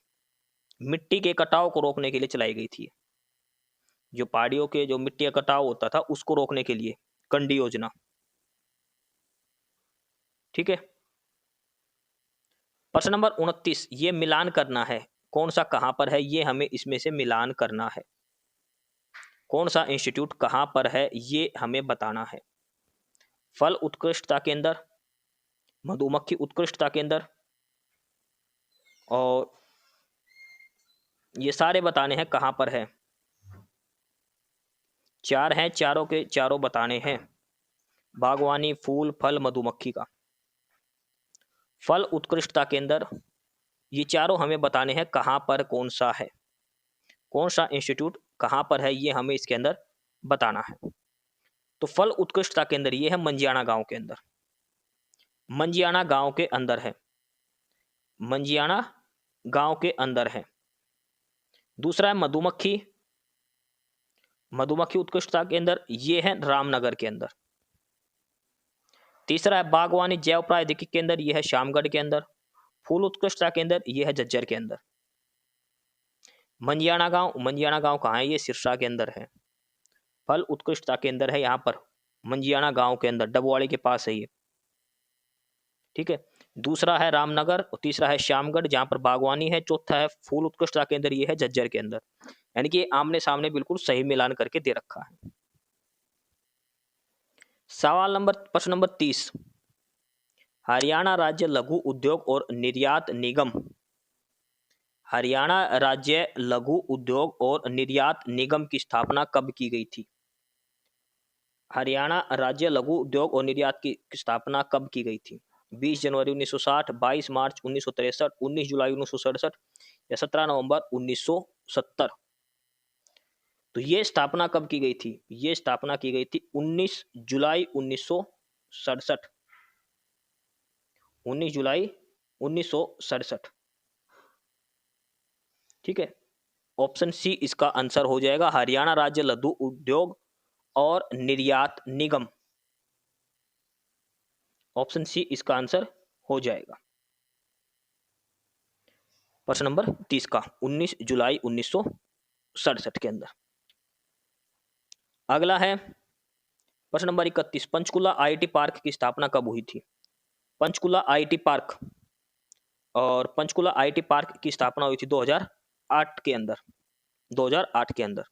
मिट्टी के कटाव को रोकने के लिए चलाई गई थी। जो पहाड़ियों के जो मिट्टी का कटाव होता था उसको रोकने के लिए कंडी योजना, ठीक है। प्रश्न नंबर 29, ये मिलान करना है, कौन सा कहां पर है, ये हमें इसमें से मिलान करना है। कौन सा इंस्टीट्यूट कहां पर है ये हमें बताना है। फल उत्कृष्टता केंद्र, मधुमक्खी उत्कृष्टता केंद्र, और ये सारे बताने हैं कहां पर है। चार हैं, चारों के चारों बताने हैं, बागवानी, फूल, फल, मधुमक्खी का। फल उत्कृष्टता केंद्र, ये चारों हमें बताने हैं कहां पर कौन सा है, कौन सा इंस्टीट्यूट कहां पर है ये हमें इसके अंदर बताना है। तो फल उत्कृष्टता केंद्र ये है मंजियाना गांव के अंदर, मंजियाना गांव के अंदर है, मंजियाना गांव के अंदर है। दूसरा है मधुमक्खी, मधुमक्खी उत्कृष्टता केंद्र ये है रामनगर के अंदर। तीसरा है बागवानी जैव प्रावैधिकी केंद्र, यह है शामगढ़ के अंदर। फूल उत्कृष्टता केंद्र यह है झज्जर के अंदर। मंजियाना गांव कहाँ है, ये सिरसा के अंदर है। फल उत्कृष्टता केंद्र है यहाँ पर मंजियाना गांव के अंदर, डबवाड़ी के पास है ये, ठीक है। दूसरा है रामनगर और तीसरा है श्यामगढ़ जहां पर बागवानी है। चौथा है फूल उत्कृष्टता केंद्र, ये है झज्जर के अंदर। यानी कि आमने सामने बिल्कुल सही मिलान करके दे रखा है। सवाल नंबर प्रश्न नंबर 30, हरियाणा राज्य लघु उद्योग और निर्यात निगम, हरियाणा राज्य लघु उद्योग और निर्यात निगम की स्थापना कब की गई थी? हरियाणा राज्य लघु उद्योग और निर्यात की स्थापना कब की गई थी? 20 जनवरी 1960, 22 मार्च 1963, 19 जुलाई 1967 या 17 नवंबर 1970? तो ये स्थापना कब की गई थी? ये स्थापना की गई थी 19 जुलाई 1967, 19 जुलाई 1967, ठीक है। ऑप्शन सी इसका आंसर हो जाएगा, हरियाणा राज्य लघु उद्योग और निर्यात निगम। ऑप्शन सी इसका आंसर हो जाएगा। प्रश्न नंबर 30 का 19 जुलाई 1967 के अंदर। अगला है प्रश्न नंबर 31, पंचकुला आईटी पार्क की स्थापना कब हुई थी? पंचकुला आईटी पार्क, और पंचकुला आईटी पार्क की स्थापना हुई थी 2008 के अंदर। 2008 के अंदर।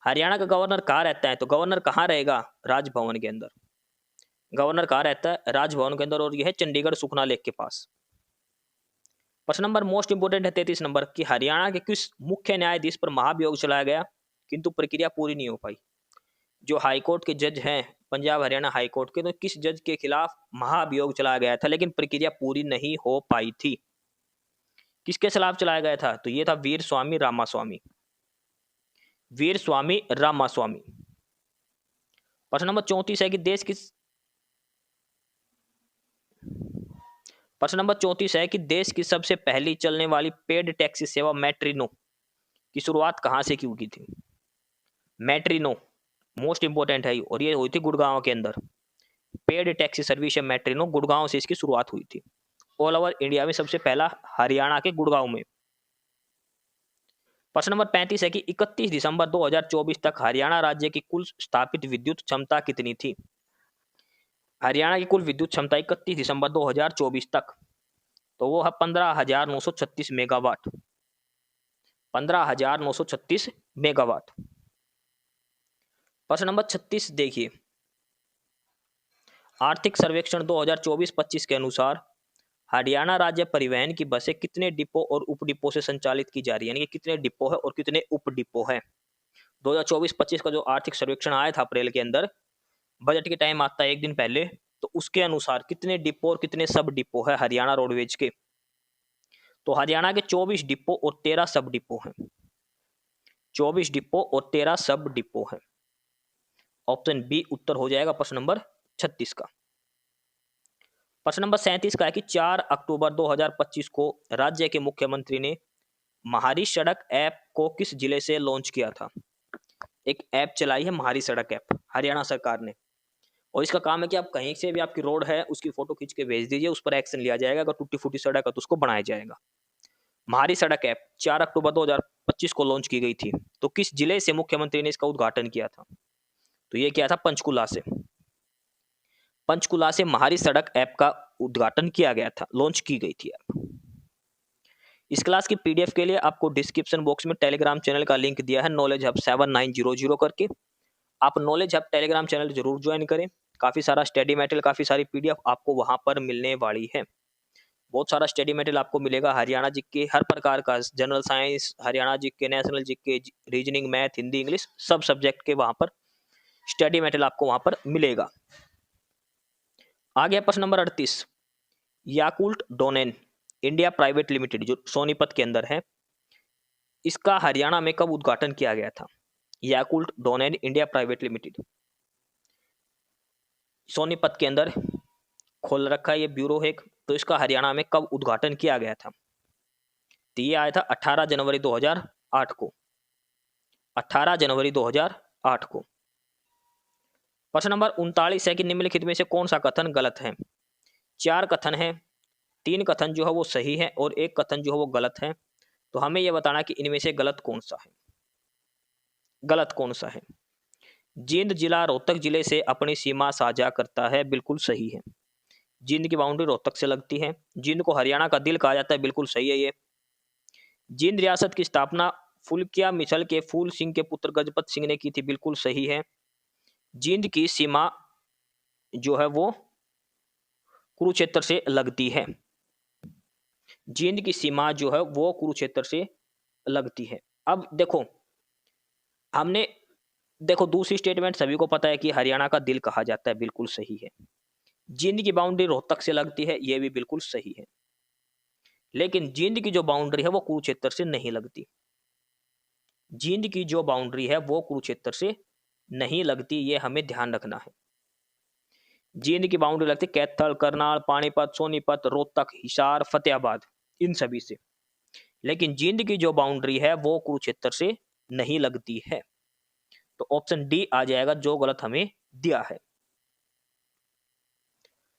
हरियाणा का गवर्नर कहाँ रहता है? तो गवर्नर कहाँ रहेगा? राजभवन के अंदर। गवर्नर कहाँ रहता है? राजभवन के अंदर, और यह है चंडीगढ़ सुखना लेक के पास। प्रश्न नंबर मोस्ट इंपोर्टेंट है 33 नंबर कि हरियाणा के किस मुख्य न्यायाधीश पर महाभियोग चलाया गया किंतु प्रक्रिया पूरी नहीं हो पाई? जो हाईकोर्ट के जज हैं, पंजाब हरियाणा हाईकोर्ट के, तो किस जज के खिलाफ महाभियोग चलाया गया था लेकिन प्रक्रिया पूरी नहीं हो पाई थी? किसके खिलाफ चलाया गया था? तो ये था वीर स्वामी रामास्वामी। वीर स्वामी रामास्वामी। प्रश्न नंबर 34 है कि प्रश्न नंबर 34 है कि देश की सबसे पहली चलने वाली पेड टैक्सी सेवा मेट्रिनो की शुरुआत कहां से की थी? मेट्रिनो मोस्ट इंपोर्टेंट है और ये हुई थी गुड़गांव के अंदर। पेड टैक्सी सर्विस है मेट्रिनो, गुड़गांव से इसकी शुरुआत हुई थी। ऑल ओवर इंडिया में सबसे पहला हरियाणा के गुड़गांव में। प्रश्न नंबर 35 है कि 31 दिसंबर 2024 तक हरियाणा राज्य की कुल स्थापित विद्युत क्षमता कितनी थी? हरियाणा की कुल विद्युत क्षमता 31 दिसंबर 2024 तक, तो वो है 15,936 मेगावाट। 15,936 मेगावाट। प्रश्न नंबर 36 देखिए, आर्थिक सर्वेक्षण 2024-25 के अनुसार हरियाणा राज्य परिवहन की बसें कितने डिपो और उप डिपो से संचालित की जा रही है, यानी कि कितने डिपो है और कितने उप डिपो है? 2024-25 का जो आर्थिक सर्वेक्षण आया था अप्रैल के अंदर, बजट के टाइम आता है एक दिन पहले, तो उसके अनुसार कितने डिपो और कितने सब डिपो है हरियाणा रोडवेज के? तो हरियाणा के 24 डिपो और 13 सब डिपो हैं। 24 डिपो और 13 सब डिपो हैं। ऑप्शन बी उत्तर हो जाएगा प्रश्न नंबर 36 का। प्रश्न नंबर 37 का है कि 4 अक्टूबर 2025 को राज्य के मुख्यमंत्री ने महारी सड़क ऐप को किस जिले से लॉन्च किया था? एक ऐप चलाई है महारी सड़क ऐप, हरियाणा सरकार ने, और इसका काम है कि आप कहीं से भी आपकी रोड है उसकी फोटो खींच के भेज दीजिए, उस पर एक्शन लिया जाएगा। अगर टूटी फूटी सड़क है तो उसको बनाया जाएगा। महारी सड़क ऐप 4 अक्टूबर 2025 को लॉन्च की गई थी। तो किस जिले से मुख्यमंत्री ने इसका उद्घाटन किया था? तो ये किया था पंचकुला से। पंचकुला से महारी सड़क ऐप का उद्घाटन किया गया था, लॉन्च की गई थी ऐप। इस क्लास की पीडीएफ के लिए आपको डिस्क्रिप्शन बॉक्स में टेलीग्राम चैनल का लिंक दिया है, नॉलेज हब 7900 करके। आप नॉलेज हब टेलीग्राम चैनल जरूर ज्वाइन करें। काफी सारा स्टडी मटेरियल, काफी सारी पीडीएफ आपको वहां पर मिलने वाली है। बहुत सारा स्टडी मटेरियल आपको मिलेगा, हरियाणा जीके हर प्रकार का, general science, Haryana GK, national GK, reasoning, math, Hindi, English, सब सब्जेक्ट के वहां पर स्टडी मटेरियल आपको वहां पर मिलेगा। आ गया प्रश्न number 38, Yakult Danone India private limited जो सोनीपत के अंदर है, इसका हरियाणा में कब उद्घाटन किया गया था? Yakult Danone India private limited Sonipat के अंदर खोल रखा है ये ब्यूरो है, तो इसका हरियाणा में कब उद्घाटन किया गया था? तो ये आया था 18 जनवरी 2008 को। 18 जनवरी 2008 को। प्रश्न नंबर 39 है कि निम्नलिखित में से कौन सा कथन गलत है? 4 कथन है, 3 कथन जो है वो सही है और 1 कथन जो है वो गलत है। तो हमें यह बताना कि इनमें से गलत कौन सा है। गलत कौन सा है? जींद जिला रोहतक जिले से अपनी सीमा साझा करता है, बिल्कुल सही है। जींद की बाउंड्री रोहतक से लगती है। जींद को हरियाणा का दिल कहा जाता है, बिल्कुल सही है ये। जींद रियासत की स्थापना फुलकिया मिसल के फूल सिंह के पुत्र गजपत सिंह ने की थी, बिल्कुल सही है। जींद की सीमा जो है वो कुरुक्षेत्र से लगती है। जींद की सीमा जो है वो कुरुक्षेत्र से लगती है। अब देखो, हमने देखो दूसरी स्टेटमेंट सभी को पता है कि हरियाणा का दिल कहा जाता है, बिल्कुल सही है। जींद की बाउंड्री रोहतक से लगती है, यह भी बिल्कुल सही है। लेकिन जींद की जो बाउंड्री है वो कुरुक्षेत्र से नहीं लगती। जींद की जो बाउंड्री है वो कुरुक्षेत्र से नहीं लगती, ये हमें ध्यान रखना है। जींद की बाउंड्री लगती है कैथल, करनाल, पानीपत, सोनीपत, रोहतक, हिसार, फतेहाबाद, इन सभी से। लेकिन जींद की जो बाउंड्री है वो कुरुक्षेत्र से नहीं लगती है। तो ऑप्शन डी आ जाएगा जो गलत हमें दिया है।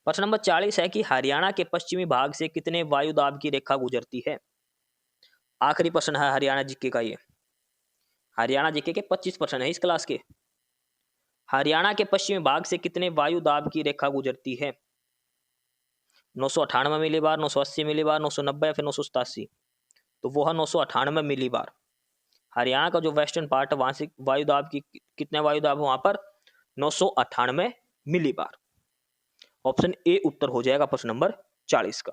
प्रश्न नंबर 40 है कि हरियाणा के पश्चिमी भाग से कितने वायु दाब की रेखा गुजरती है। आखिरी प्रश्न है हरियाणा जीके का ये। हरियाणा जीके के 25 प्रश्न है इस क्लास के। हरियाणा के पश्चिमी भाग से कितने वायु दाब की रेखा गुजरती है। 998 मिलीबार, 980 मिलीबार, 990 या फिर 987। तो वो है 998 मिलीबार। हरियाणा का जो वेस्टर्न पार्ट है वहां से वायु दाब की कितने वायु दाब है वहां पर 998 मिलीबार। ऑप्शन ए उत्तर हो जाएगा प्रश्न नंबर 40 का।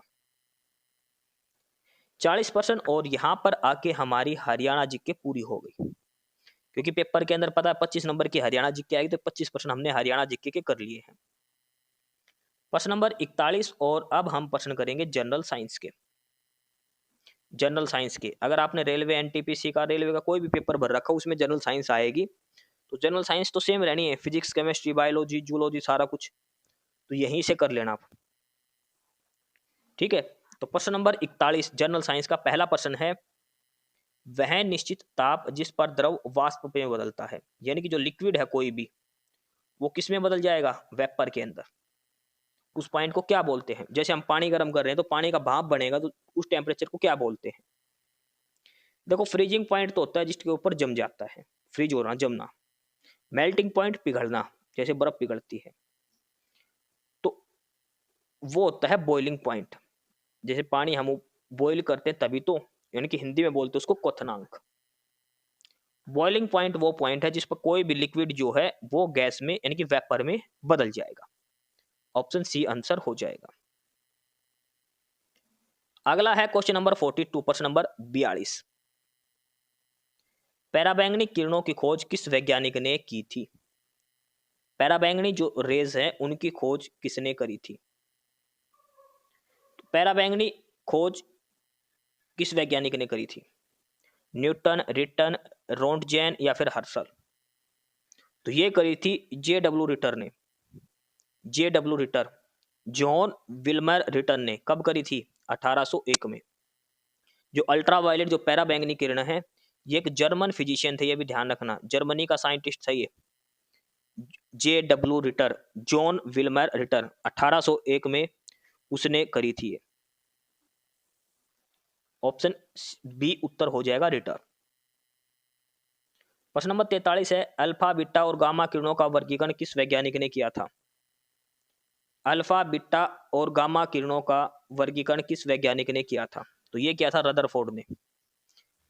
40% और यहां पर आके हमारी हरियाणा जीके पूरी हो गई, क्योंकि पेपर के अंदर पता है 25 नंबर की हरियाणा जीके आएगी, तो 25% हमने हरियाणा जीके के कर लिए हैं। प्रश्न नंबर 41 और अब हम प्रश्न करेंगे जनरल साइंस के। जनरल साइंस के अगर आपने रेलवे एनटीपीसी का रेलवे का कोई भी पेपर भर रखा उसमें जनरल साइंस आएगी, तो जनरल साइंस तो सेम रहनी है, फिजिक्स केमिस्ट्री बायोलॉजी जूलॉजी सारा कुछ, तो यहीं से कर लेना आप। ठीक है, तो प्रश्न नंबर 41 जनरल साइंस का पहला प्रश्न है, वह निश्चित ताप जिस पर द्रव वाष्प में बदलता है, यानी कि जो लिक्विड है कोई भी वो किस में बदल जाएगा, वेपर के अंदर। उस पॉइंट को क्या बोलते हैं। जैसे हम पानी गर्म कर रहे हैं तो पानी का भाप बनेगा, तो उस टेम्परेचर को क्या बोलते हैं। देखो फ्रीजिंग पॉइंट तो होता है जिसके ऊपर जम जाता है, फ्रीज होना जमना। मेल्टिंग पॉइंट पिघलना, जैसे बर्फ पिघलती है, तो वो होता है बॉइलिंग पॉइंट। जैसे पानी हम बॉइल करते हैं तभी तो, यानी कि हिंदी में बोलते हैं उसको क्वथनांक। बॉइलिंग पॉइंट वो पॉइंट है जिस पर कोई भी लिक्विड जो है वो गैस में यानी कि वेपर में बदल जाएगा। ऑप्शन सी आंसर हो जाएगा। अगला है क्वेश्चन नंबर 42, प्रश्न नंबर 42। पैराबैंगनी किरणों की खोज किस वैज्ञानिक ने की थी। पैराबैंगनी जो रेज है उनकी खोज किसने करी थी। तो पैराबैंगनी खोज किस वैज्ञानिक ने करी थी, न्यूटन, रिटन, रोंटगेन या फिर हर्शल। तो ये करी थी जे.डब्ल्यू. रिटर ने। जे.डब्ल्यू. रिटर, जॉन विल्मर रिटर ने कब करी थी, 1801 में। जो अल्ट्रावायलेट जो पैराबैंगनी किरण है, ये एक जर्मन फिजिशियन थे, ये भी ध्यान रखना, जर्मनी का साइंटिस्ट था ये, जे.डब्ल्यू. रिटर, जॉन विल्मर रिटर, 1801 में उसने करी थी ये। ऑप्शन बी उत्तर हो जाएगा रिटर। प्रश्न नंबर 43 है, अल्फा बीटा और गामा किरणों का वर्गीकरण किस वैज्ञानिक ने किया था। अल्फा बीटा और गामा किरणों का वर्गीकरण किस वैज्ञानिक ने किया था। तो ये किया था रदरफोर्ड ने।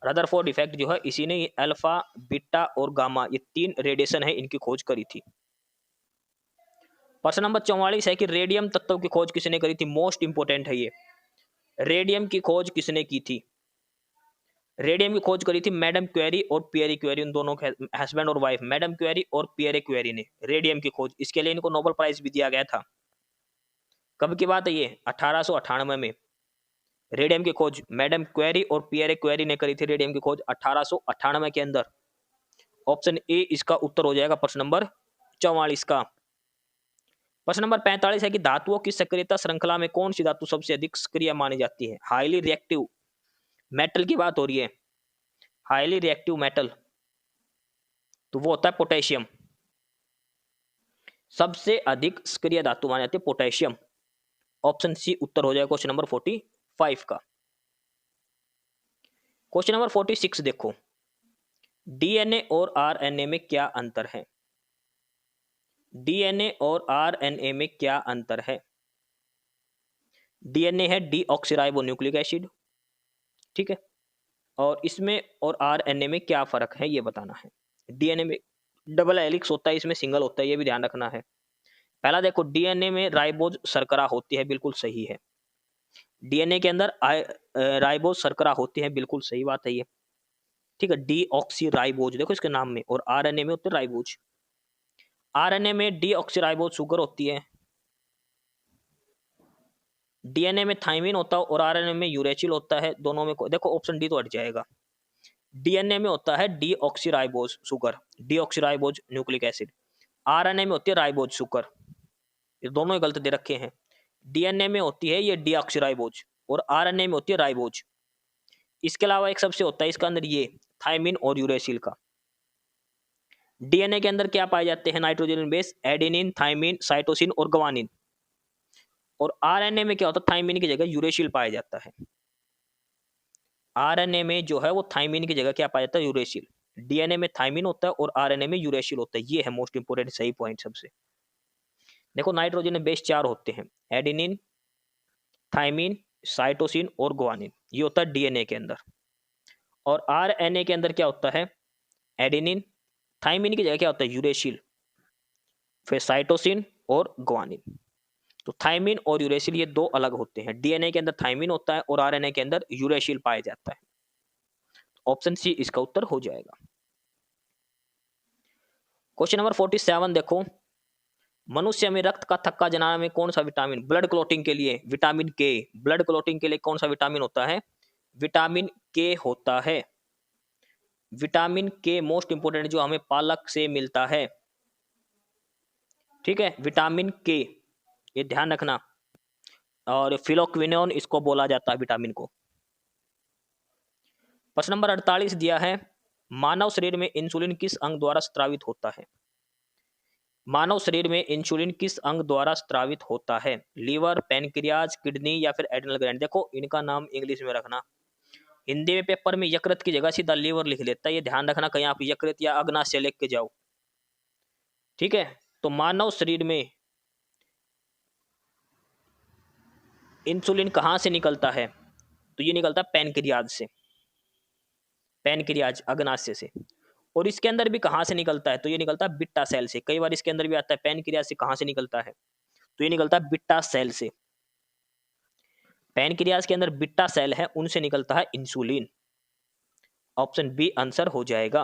रदरफोर्ड इफेक्ट जो है इसी ने अल्फा बीटा और गामा ये 3 रेडिएशन है इनकी खोज करी थी। प्रश्न नंबर 44 है कि रेडियम तत्व की खोज किसने करी थी। मोस्ट इंपोर्टेंट है ये, रेडियम की खोज किसने की थी। रेडियम की खोज करी थी मैडम क्वेरी और पियरे क्वेरी, उन दोनों के हस्बैंड और वाइफ, मैडम क्वेरी और पियरे क्वेरी ने रेडियम की खोज, इसके लिए इनको नोबेल प्राइज भी दिया गया था। कब की बात है ये, 1898 में। रेडियम की खोज मैडम क्वेरी और पियरे क्वेरी ने करी थी, रेडियम की खोज 1898 के अंदर। ऑप्शन ए इसका उत्तर हो जाएगा प्रश्न नंबर 44 का। प्रश्न नंबर 45 है कि धातुओं की सक्रियता श्रृंखला में कौन सी धातु सबसे अधिक सक्रिय मानी जाती है। हाईली रिएक्टिव मेटल की बात हो रही है, हाईली रिएक्टिव मेटल, तो वो होता है पोटेशियम। सबसे अधिक सक्रिय धातु मानी जाती है पोटेशियम। ऑप्शन सी उत्तर हो जाएगा क्वेश्चन नंबर 45 का। क्वेश्चन नंबर 46 देखो, डीएनए और आरएनए में क्या अंतर है। डीएनए और आरएनए में क्या अंतर है। डीएनए है डीऑक्सीराइबो न्यूक्लिक एसिड, ठीक है, और इसमें और आरएनए में क्या फर्क है ये बताना है। डीएनए में डबल हेलिक्स होता है, इसमें सिंगल होता है, ये भी ध्यान रखना है। पहला देखो, डीएनए में राइबोज शर्करा होती है, बिल्कुल सही है। डीएनए के अंदर राइबोज शर्करा होती है, बिल्कुल सही बात है ये, ठीक है। डीऑक्सीराइबोज देखो इसके नाम में, और आरएनए में होते हैं राइबोज। आरएनए में डीऑक्सीराइबोज शुगर होती है, डीएनए में थाइमिन होता है और आरएनए में यूरेचिल होता है। दोनों में देखो ऑप्शन डी तो हट जाएगा। डीएनए में होता है deoxyribose sugar, deoxyribose nucleic acid. RNA में होती है राइबोज शुगर, ये दोनों ही गलत दे रखे हैं। डीएनए में होती है ये डीऑक्सीराइबोज और आरएनए में होती है राइबोज। इसके अलावा एक सबसे होता है इसका अंदर ये थाइमिन और यूरेसिल का। डीएनए के अंदर क्या पाए जाते हैं nitrogen base, adenine, thymine, cytosine और ग्वानिन। और आरएनए में क्या होता है, थायमिन की जगह यूरेसिल पाया जाता है। आरएनए में जो है वो थायमिन की जगह क्या पाया जाता है, यूरेसिल। डीएनए में थायमिन होता है और आरएनए में यूरेसिल होता है। ये है मोस्ट इंपोर्टेंट सही पॉइंट सबसे। देखो नाइट्रोजन में बेस 4 होते हैं, एडेनिन, थायमिन, साइटोसिन और ग्वानिन। ये होता है डीएनए के अंदर। और आरएनए के अंदर क्या होता है, एडेनिन, थायमिन की जगह क्या होता है, यूरेसिल, फिर साइटोसिन और ग्वानिन। तो थायमिन और यूरेसिल ये दो अलग होते हैं। डीएनए के अंदर थायमिन होता है और आरएनए के अंदर यूरेसिल पाया जाता है। ऑप्शन सी इसका उत्तर हो जाएगा। क्वेश्चन नंबर 47 देखो, मनुष्य में रक्त का थक्का जलाने में कौन सा विटामिन, ब्लड क्लॉटिंग के लिए विटामिन के, ब्लड क्लॉटिंग के लिए कौन सा विटामिन होता है, विटामिन के होता है। विटामिन के मोस्ट इंपोर्टेंट जो हमें पालक से मिलता है, ठीक है, विटामिन के, ये ध्यान रखना। और फिलोक्विनोन इसको बोला जाता है विटामिन को। प्रश्न नंबर 48 दिया है, मानव शरीर में इंसुलिन किस अंग द्वारा स्त्रावित होता है। मानव शरीर में इंसुलिन किस अंग द्वारा स्त्रावित होता है, लीवर, पैनक्रियाज, किडनी या फिर एड्रिनल ग्लैंड। देखो इनका नाम इंग्लिश में रखना, हिंदी में पेपर में यकृत की जगह सीधा लीवर लिख लेता है, ये ध्यान रखना कहीं आप यकृत या अग्नाशय लिख के जाओ, ठीक है। तो मानव शरीर में इंसुलिन कहां से निकलता है, तो ये निकलता है पैनक्रियाज से, पैनक्रियाज अग्नाशय से। और इसके अंदर भी कहां से निकलता है, तो ये निकलता है बिट्टा सेल से। कई बार इसके अंदर भी आता है पैनक्रियाज से कहां से निकलता है, तो ये निकलता है बिट्टा सेल से। पैनक्रियाज के अंदर बिट्टा सेल है, उनसे निकलता है इंसुलिन। ऑप्शन बी आंसर हो जाएगा।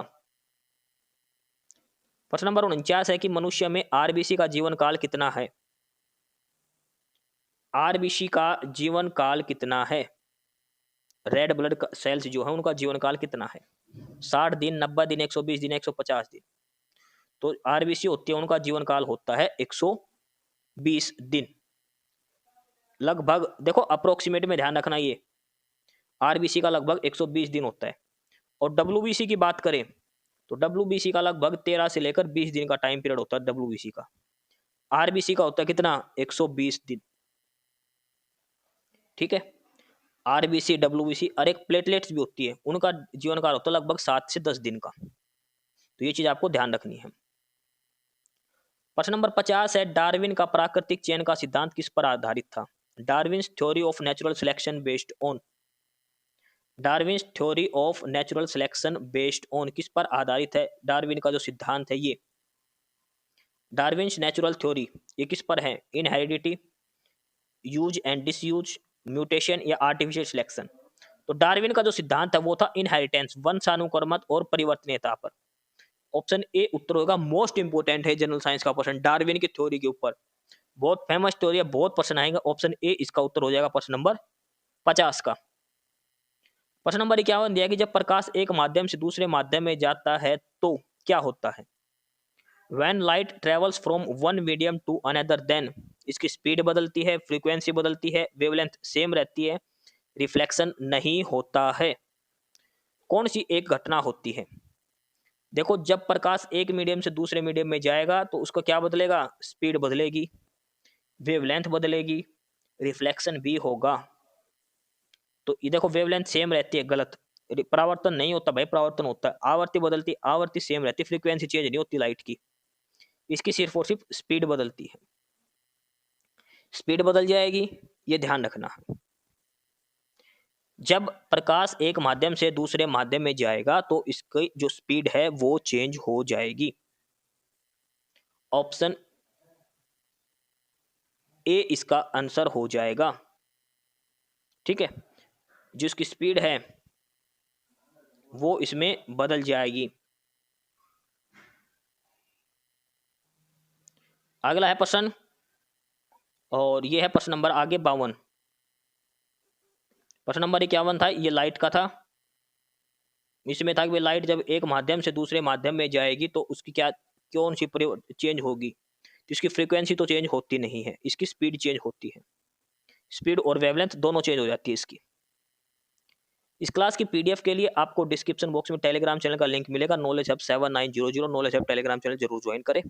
प्रश्न नंबर 49 है कि मनुष्य में आरबीसी का जीवन काल कितना है। आरबीसी का जीवन काल कितना है, रेड ब्लड सेल्स जो है उनका जीवन काल कितना है, 60 दिन, 90 दिन, 120 दिन, 150 दिन। तो आरबीसी होती है उनका जीवन काल होता है 120 दिन लगभग। देखो अप्रोक्सीमेट में ध्यान रखना, ये आरबीसी का लगभग 120 दिन होता है। और डब्ल्यूबीसी की बात करें तो डब्ल्यूबीसी का लगभग 13 से लेकर 20 दिन का टाइम पीरियड होता है डब्ल्यूबीसी का। आरबीसी का होता है कितना, 120 दिन, ठीक है। आरबीसी, डब्ल्यूबीसी और एक प्लेटलेट्स भी होती है, उनका जीवन काल होता है लगभग 7 से 10 दिन का। तो ये चीज आपको ध्यान रखनी है। प्रश्न नंबर 50 है, डार्विन का प्राकृतिक चयन का सिद्धांत किस पर आधारित था। Darwin's theory of natural selection based on, Darwin's theory of natural selection based on किस पर आधारित है, डार्विन का जो सिद्धांत है ये, डार्विन्स नेचुरल थ्योरी ये किस पर है, इनहेरिडिटी, यूज एंड डिसयूज, म्यूटेशन या आर्टिफिशियल सिलेक्शन। तो डार्विन का जो सिद्धांत है वो था इनहेरिटेंस, वंशानुक्रमत और परिवर्तनीयता पर। ऑप्शन ए उत्तर होगा। मोस्ट इंपोर्टेंट है जनरल साइंस का क्वेश्चन डार्विन की थ्योरी के ऊपर, बहुत फेमस थ्योरी है, बहुत प्रश्न आएंगे। ऑप्शन ए इसका उत्तर हो जाएगा प्रश्न नंबर 50 का। प्रश्न नंबर 51 दिया कि जब प्रकाश एक माध्यम से दूसरे माध्यम में जाता है तो क्या होता है। When light travels from one medium to another, then इसकी स्पीड बदलती है, फ्रीक्वेंसी बदलती है, वेवलेंथ सेम रहती है, रिफ्लेक्शन नहीं होता है। कौन सी एक घटना होती है। देखो जब प्रकाश एक मीडियम से दूसरे मीडियम में जाएगा तो उसका क्या बदलेगा, स्पीड बदलेगी, वेवलेंथ बदलेगी, रिफ्लेक्शन भी होगा। तो ये देखो वेवलेंथ सेम रहती है, गलत, परावर्तन नहीं होता भाई, परावर्तन होता है। आवर्ती बदलती, आवर्ती सेम रहती, फ्रीक्वेंसी चेंज नहीं होती लाइट की, इसकी सिर्फ और सिर्फ स्पीड बदलती है, स्पीड बदल जाएगी, ये ध्यान रखना है। जब प्रकाश एक माध्यम से दूसरे माध्यम में जाएगा तो इसकी जो स्पीड है वो चेंज हो जाएगी। ऑप्शन ए इसका आंसर हो जाएगा, ठीक है, जिसकी स्पीड है वो इसमें बदल जाएगी। अगला है प्रश्न, और ये है प्रश्न नंबर आगे 52। प्रश्न नंबर 51 था, ये लाइट का था। इसमें था कि लाइट जब एक माध्यम से दूसरे माध्यम में जाएगी तो उसकी क्या कौन सी चेंज होगी। तो इसकी फ्रीक्वेंसी तो चेंज होती नहीं है, इसकी स्पीड चेंज होती है, स्पीड और वेवलेंथ दोनों चेंज हो जाती है इसकी। इस क्लास की पीडीएफ के लिए आपको डिस्क्रिप्शन बॉक्स में टेलीग्राम चैनल का लिंक मिलेगा, knowledge hub 7900 knowledge hub Telegram channel जरूर ज्वाइन करें।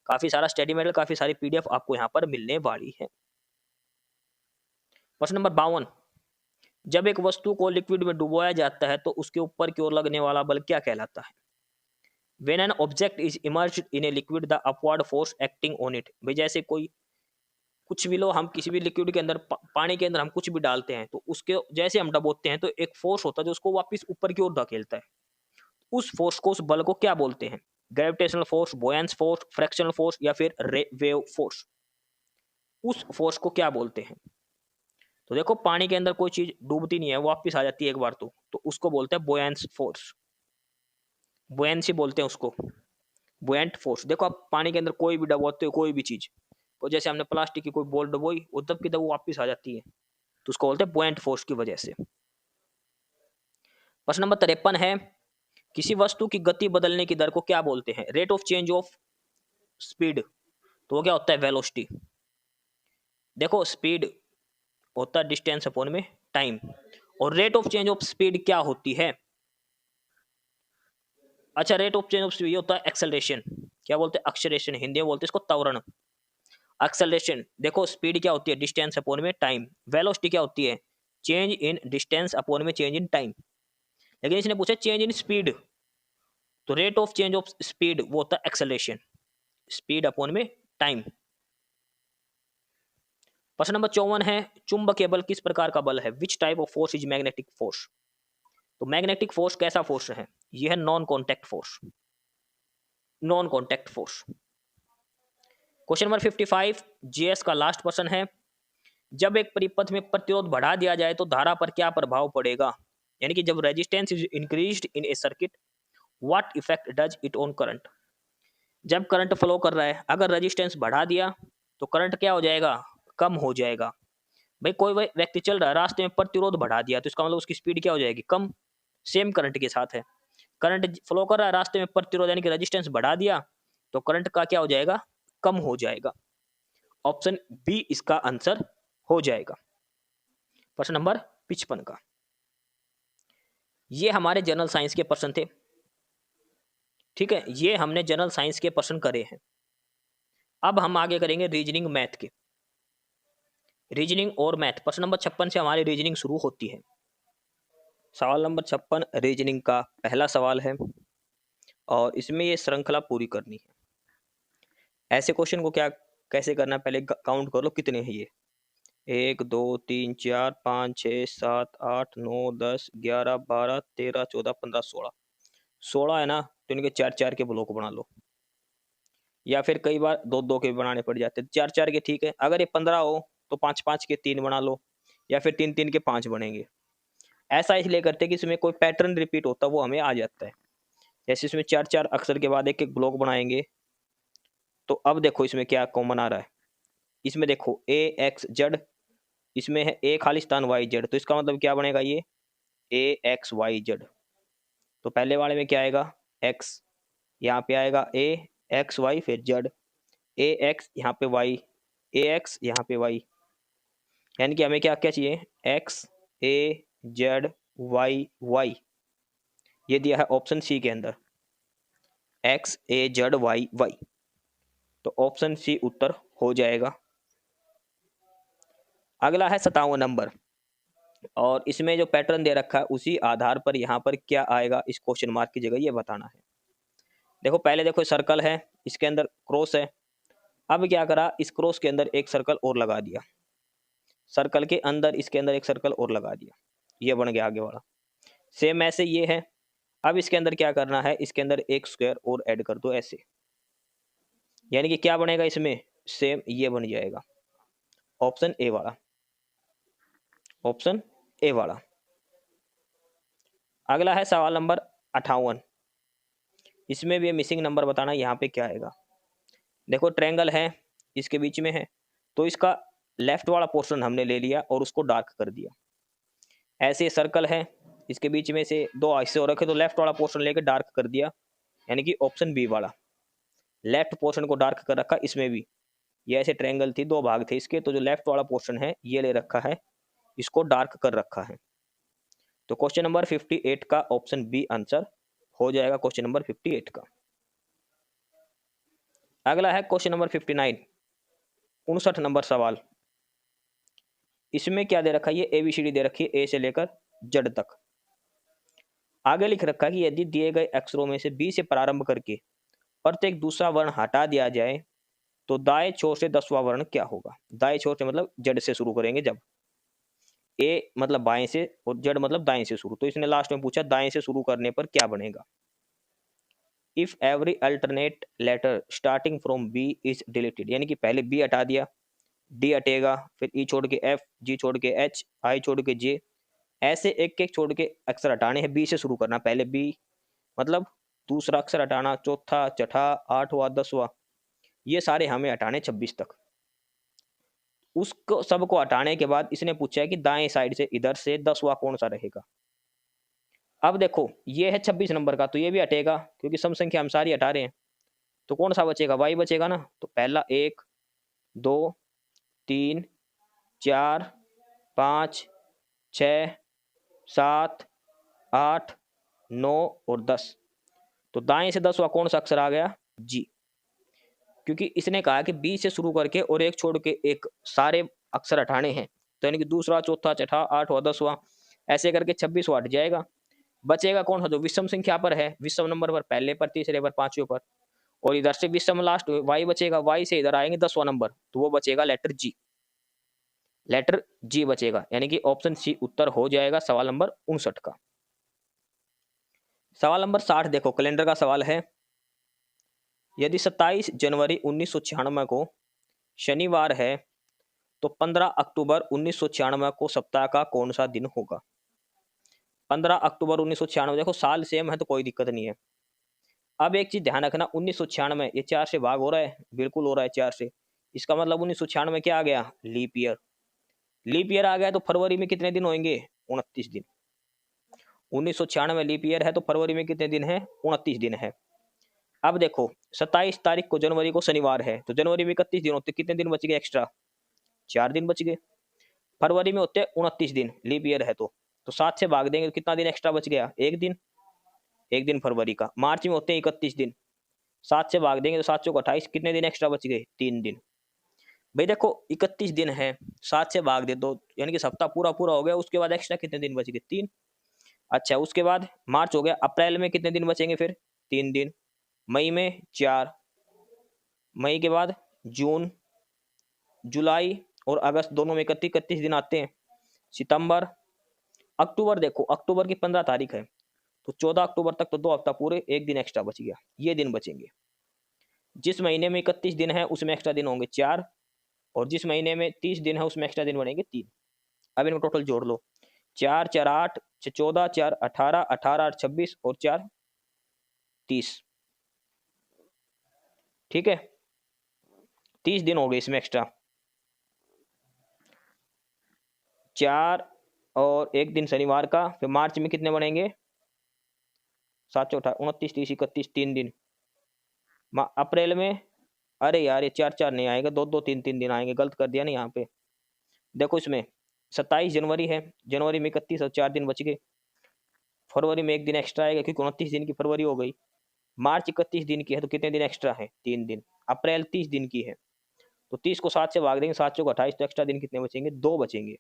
काफी सारा स्टडी मटेरियल, काफी सारी पीडीएफ आपको यहाँ पर मिलने वाली है। प्रश्न नंबर 52, जब एक वस्तु को लिक्विड में डुबोया जाता है तो उसके ऊपर की ओर लगने वाला बल क्या कहलाता है? When an object is immersed in a liquid, the upward force acting on it। भाई जैसे कोई कुछ भी लो, हम किसी भी लिक्विड के अंदर पानी के अंदर हम कुछ भी डालते हैं तो उसके जैसे हम डबोते हैं तो एक फोर्स होता है जो उसको वापस ऊपर की ओर धकेलता है। उस फोर्स को, उस बल को क्या बोलते हैं? Gravitational force, buoyancy force, frictional force या फिर वेव फोर्स? उस फोर्स को क्या बोलते हैं? तो देखो पानी के अंदर कोई चीज डूबती नहीं है, वापस आ जाती है एक बार तो उसको बोलते हैं बोयंस फोर्स, बोयंसी बोलते हैं उसको, बुएंट फोर्स। देखो आप पानी के अंदर कोई भी डबोते हो, कोई भी चीज को, जैसे हमने प्लास्टिक की कोई बॉल डबोई, वो तब की तब वो वापस आ जाती है, तो उसको बोलते हैं बुएंट फोर्स की वजह से। प्रश्न नंबर 53 है, किसी वस्तु की गति बदलने की दर को क्या बोलते हैं? Rate of change of speed, तो वो क्या होता है? वेलोसिटी। देखो स्पीड होता है डिस्टेंस अपॉन में टाइम, और rate of change of speed क्या होती है? अच्छा, rate of change of speed ये होता है एक्सेलरेशन। क्या बोलते हैं? एक्सेलरेशन, हिंदी में बोलते हैं इसको त्वरण। एक्सेलरेशन, देखो स्पीड क्या होती है? डिस्टेंस अपॉन में टाइम। वेलोसिटी क्या होती है? चेंज इन डिस्टेंस अपॉन में चेंज इन टाइम। लेकिन इसने पूछा चेंज इन स्पीड, तो rate of change of speed वो होता है एक्सेलरेशन, स्पीड अपॉन में टाइम। प्रश्न नंबर 54 है, चुंबकीय बल किस प्रकार का बल है? Which type of force is magnetic force? तो मैग्नेटिक फोर्स कैसा फोर्स है? यह है non contact force, non contact force. Question number 55 GS का लास्ट क्वेश्चन है, जब एक परिपथ में प्रतिरोध बढ़ा दिया जाए तो धारा पर क्या प्रभाव पड़ेगा? यानी कि जब resistance is increased in A circuit, what effect does it on current? जब करंट फ्लो कर रहा है, अगर रेजिस्टेंस बढ़ा दिया तो करंट क्या हो जाएगा? कम हो जाएगा। भाई कोई व्यक्ति चल रहा है, रास्ते में प्रतिरोध बढ़ा दिया तो इसका मतलब उसकी स्पीड क्या हो जाएगी? कम। सेम करंट के साथ है, करंट फ्लो कर रहा है, रास्ते में प्रतिरोध यानी कि रेजिस्टेंस बढ़ा दिया तो करंट का क्या हो जाएगा? कम हो जाएगा। ऑप्शन बी इसका आंसर हो जाएगा। प्रश्न नंबर 55 का, ये हमारे जनरल साइंस के प्रश्न थे। ठीक है, ये हमने जनरल साइंस के प्रश्न करे हैं। अब हम आगे करेंगे रीजनिंग मैथ के। रीजनिंग और मैथ, प्रश्न नंबर 56 से हमारी रीजनिंग शुरू होती है। सवाल नंबर 56 रीजनिंग का पहला सवाल है और इसमें ये श्रृंखला पूरी करनी है। ऐसे क्वेश्चन को क्या कैसे करना है, पहले काउंट कर लो कितने हैं ये। 1 2 3 4 5 6 7 8 9 10 11 12 13 14 15 16, 16 है ना, तो इनके 4-4 के ब्लॉक बना लो, या फिर कई बार 2-2 के भी बनाने पड़ जाते हैं। 4-4 के ठीक है, अगर ये 15 हो तो 5-5 के 3 बना लो, या फिर 3-3 के 5 बनेंगे। ऐसा इसलिए करते हैं कि इसमें कोई पैटर्न रिपीट होता है वो हमें आ जाता है। जैसे इसमें 4-4 अक्षर के बाद एक एक ब्लॉक बनाएंगे, तो अब देखो इसमें क्या कॉमन आ रहा है। इसमें देखो ए एक्स जेड, इसमें है ए खालिस्तान वाई जेड, तो इसका मतलब क्या बनेगा? ये ए एक्स वाई जेड। तो पहले वाले में क्या आएगा? एक्स, यहाँ पे आएगा ए एक्स वाई, फिर जेड, ए एक्स यहाँ पे वाई, ए एक्स यहाँ पे वाई, यानी कि हमें क्या क्या चाहिए? एक्स ए जेड वाई वाई, ये दिया है ऑप्शन सी के अंदर, एक्स ए जेड वाई वाई, तो ऑप्शन सी उत्तर हो जाएगा। अगला है 57 नंबर, और इसमें जो पैटर्न दे रखा है उसी आधार पर यहाँ पर क्या आएगा इस क्वेश्चन मार्क की जगह, ये बताना है। देखो पहले देखो सर्कल है, इसके अंदर क्रॉस है, अब क्या करा, इस क्रॉस के अंदर एक सर्कल और लगा दिया, सर्कल के अंदर इसके अंदर एक सर्कल और लगा दिया, ये बन गया आगे वाला। सेम ऐसे ये है, अब इसके अंदर क्या करना है, इसके अंदर एक स्क्वायर और ऐड कर दो ऐसे, यानी कि क्या बनेगा इसमें? सेम ये बन जाएगा, ऑप्शन ए वाला, ऑप्शन ए वाला। अगला है सवाल नंबर 58, इसमें भी मिसिंग नंबर बताना यहाँ पे क्या आएगा। देखो ट्रायंगल है, इसके बीच में है, तो इसका लेफ्ट वाला पोर्शन हमने ले लिया और उसको डार्क कर दिया। ऐसे सर्कल है, इसके बीच में से दो हिस्से हो रखे, तो लेफ्ट वाला पोर्शन लेके डार्क कर दिया, यानी कि ऑप्शन बी वाला, लेफ्ट पोर्शन को डार्क कर रखा। इसमें भी ये ऐसे ट्रायंगल थी, दो भाग थे इसके, तो जो लेफ्ट वाला पोर्शन है ये ले रखा है, इसको डार्क कर रखा है। तो क्वेश्चन नंबर 58 का ऑप्शन बी आंसर हो जाएगा, क्वेश्चन नंबर 58 का। अगला है क्वेश्चन नंबर 59, 59 नंबर सवाल। इसमें क्या दे रखा है, ये ABCD दे रखी है, A से लेकर Z तक। आगे लिख रखा है कि यदि दिए गए अक्षरों में से B से प्रारंभ करके प्रत्येक दूसरा वर्ण हटा दिया जाए तो दाएं छोर से 10वां वर्ण क्या होगा। दाएं छोर से मतलब Z से शुरू करेंगे, जब A मतलब बाएं से और Z मतलब दाएं से शुरू, तो इसने लास्ट में पूछा दाएं से शुरू करने पर क्या बनेगा। If every alternate letter starting from B is deleted, यानी कि पहले B हटा दिया, D हटेगा, फिर E छोड़ के F, G छोड़ के H, I छोड़ के J, ऐसे एक एक छोड़ के अक्षर हटाने हैं। B से शुरू करना, पहले B मतलब दूसरा अक्षर हटाना, चौथा, छठा, आठवां, 10वां, ये सारे हमें हटाने 26 तक। उसको सबको हटाने के बाद इसने पूछा है कि दाएं साइड से इधर से 10वां कौन सा रहेगा। अब देखो ये है 26 नंबर का, तो ये भी हटेगा क्योंकि सम संख्या हम सारी हटा रहे हैं। तो कौन सा बचेगा, वाई बचेगा ना। तो पहला 1, 2, 3, 4, 5, 6, 7, 8, 9 और 10। तो दाएं से 10वां कौन सा अक्षर आ गया, जी। क्योंकि इसने कहा कि बी से शुरू करके और एक छोड़ के एक सारे अक्षर हटाने हैं, तो यानी कि दूसरा, चौथा, छठा, आठवां, 10वां, ऐसे करके 26वां हट जाएगा। बचेगा कौन सा, जो विषम संख्या पर है, विषम नंबर पर, पहले पर, तीसरे पर, पांचवें पर, और इधर से विषम लास्ट वाई बचेगा। वाई से इधर आएंगे 10वां नंबर, तो वो बचेगा लेटर जी। लेटर जी बचेगा, यानी कि ऑप्शन सी उत्तर हो जाएगा सवाल नंबर 59 का। सवाल नंबर 60 देखो, कैलेंडर का सवाल है। यदि 27 जनवरी 1996 को शनिवार है तो 15 अक्टूबर 1996 को सप्ताह का कौन सा दिन होगा। 15 अक्टूबर 1996, देखो साल सेम है तो कोई दिक्कत नहीं है। अब एक चीज ध्यान रखना, 1996 ये 4 से भाग हो रहा है, बिल्कुल हो रहा है 4 से। इसका मतलब 1996 क्या आ गया, लीप ईयर। लीप ईयर आ गया तो फरवरी में कितने दिन होंगे, 29 दिन। 1996 लीप ईयर है तो फरवरी में कितने दिन है, 29 दिन है। अब देखो 27 तारीख को जनवरी को शनिवार है, तो जनवरी में 31 दिन होते, कितने दिन बच गए एक्स्ट्रा, 4 दिन बच गए। फरवरी में होते 29 दिन, लीप ईयर है तो 7 से भाग देंगे तो कितना दिन एक्स्ट्रा बच गया, एक दिन। एक दिन फरवरी का। मार्च में होते हैं 31 दिन, 7 से भाग देंगे तो 7 चौक 28, कितने दिन एक्स्ट्रा बच गए, 3 दिन। भाई देखो 31 दिन है, 7 से भाग दे दो, यानी कि सप्ताह पूरा पूरा हो गया। उसके बाद एक्स्ट्रा कितने दिन बच गए, 3। अच्छा उसके बाद मार्च हो गया, अप्रैल में कितने दिन बचेंगे फिर, 3 दिन। मई में 4, मई के बाद जून, जुलाई और अगस्त दोनों में 31 दिन आते हैं। सितंबर, अक्टूबर, देखो अक्टूबर की 15 तारीख है तो 14 अक्टूबर तक तो 2 हफ्ता पूरे, एक दिन एक्स्ट्रा बच गया, ये दिन बचेंगे। जिस महीने में 31 दिन है उसमें एक्स्ट्रा दिन होंगे 4, और जिस महीने में 30 दिन है उसमें एक्स्ट्रा दिन बनेंगे 3। अब इनको टोटल जोड़ लो, 4 4 8 14, 4 18, 18 8 26 और 4 30। ठीक है, 30 दिन हो गए इसमें एक्स्ट्रा। 4 और एक दिन शनिवार का, फिर मार्च में कितने बनेंगे, 7 चौथा 29, 30, 31, 3 दिन। अप्रैल में, अरे यार ये 4 4 नहीं आएगा, 2 2 3 3 दिन आएंगे, गलत कर दिया ना यहाँ पे। देखो इसमें 27 जनवरी है, जनवरी में 31 और 4 दिन बच गए। फरवरी में एक दिन एक्स्ट्रा आएगा क्योंकि 29 दिन की फरवरी हो गई। मार्च 31 दिन की है तो कितने दिन एक्स्ट्रा है, 3 दिन। अप्रैल 30 दिन की है तो 30 को 7 से भाग देंगे, 7 चौक 28, तो एक्स्ट्रा दिन कितने बचेंगे, 2 बचेंगे।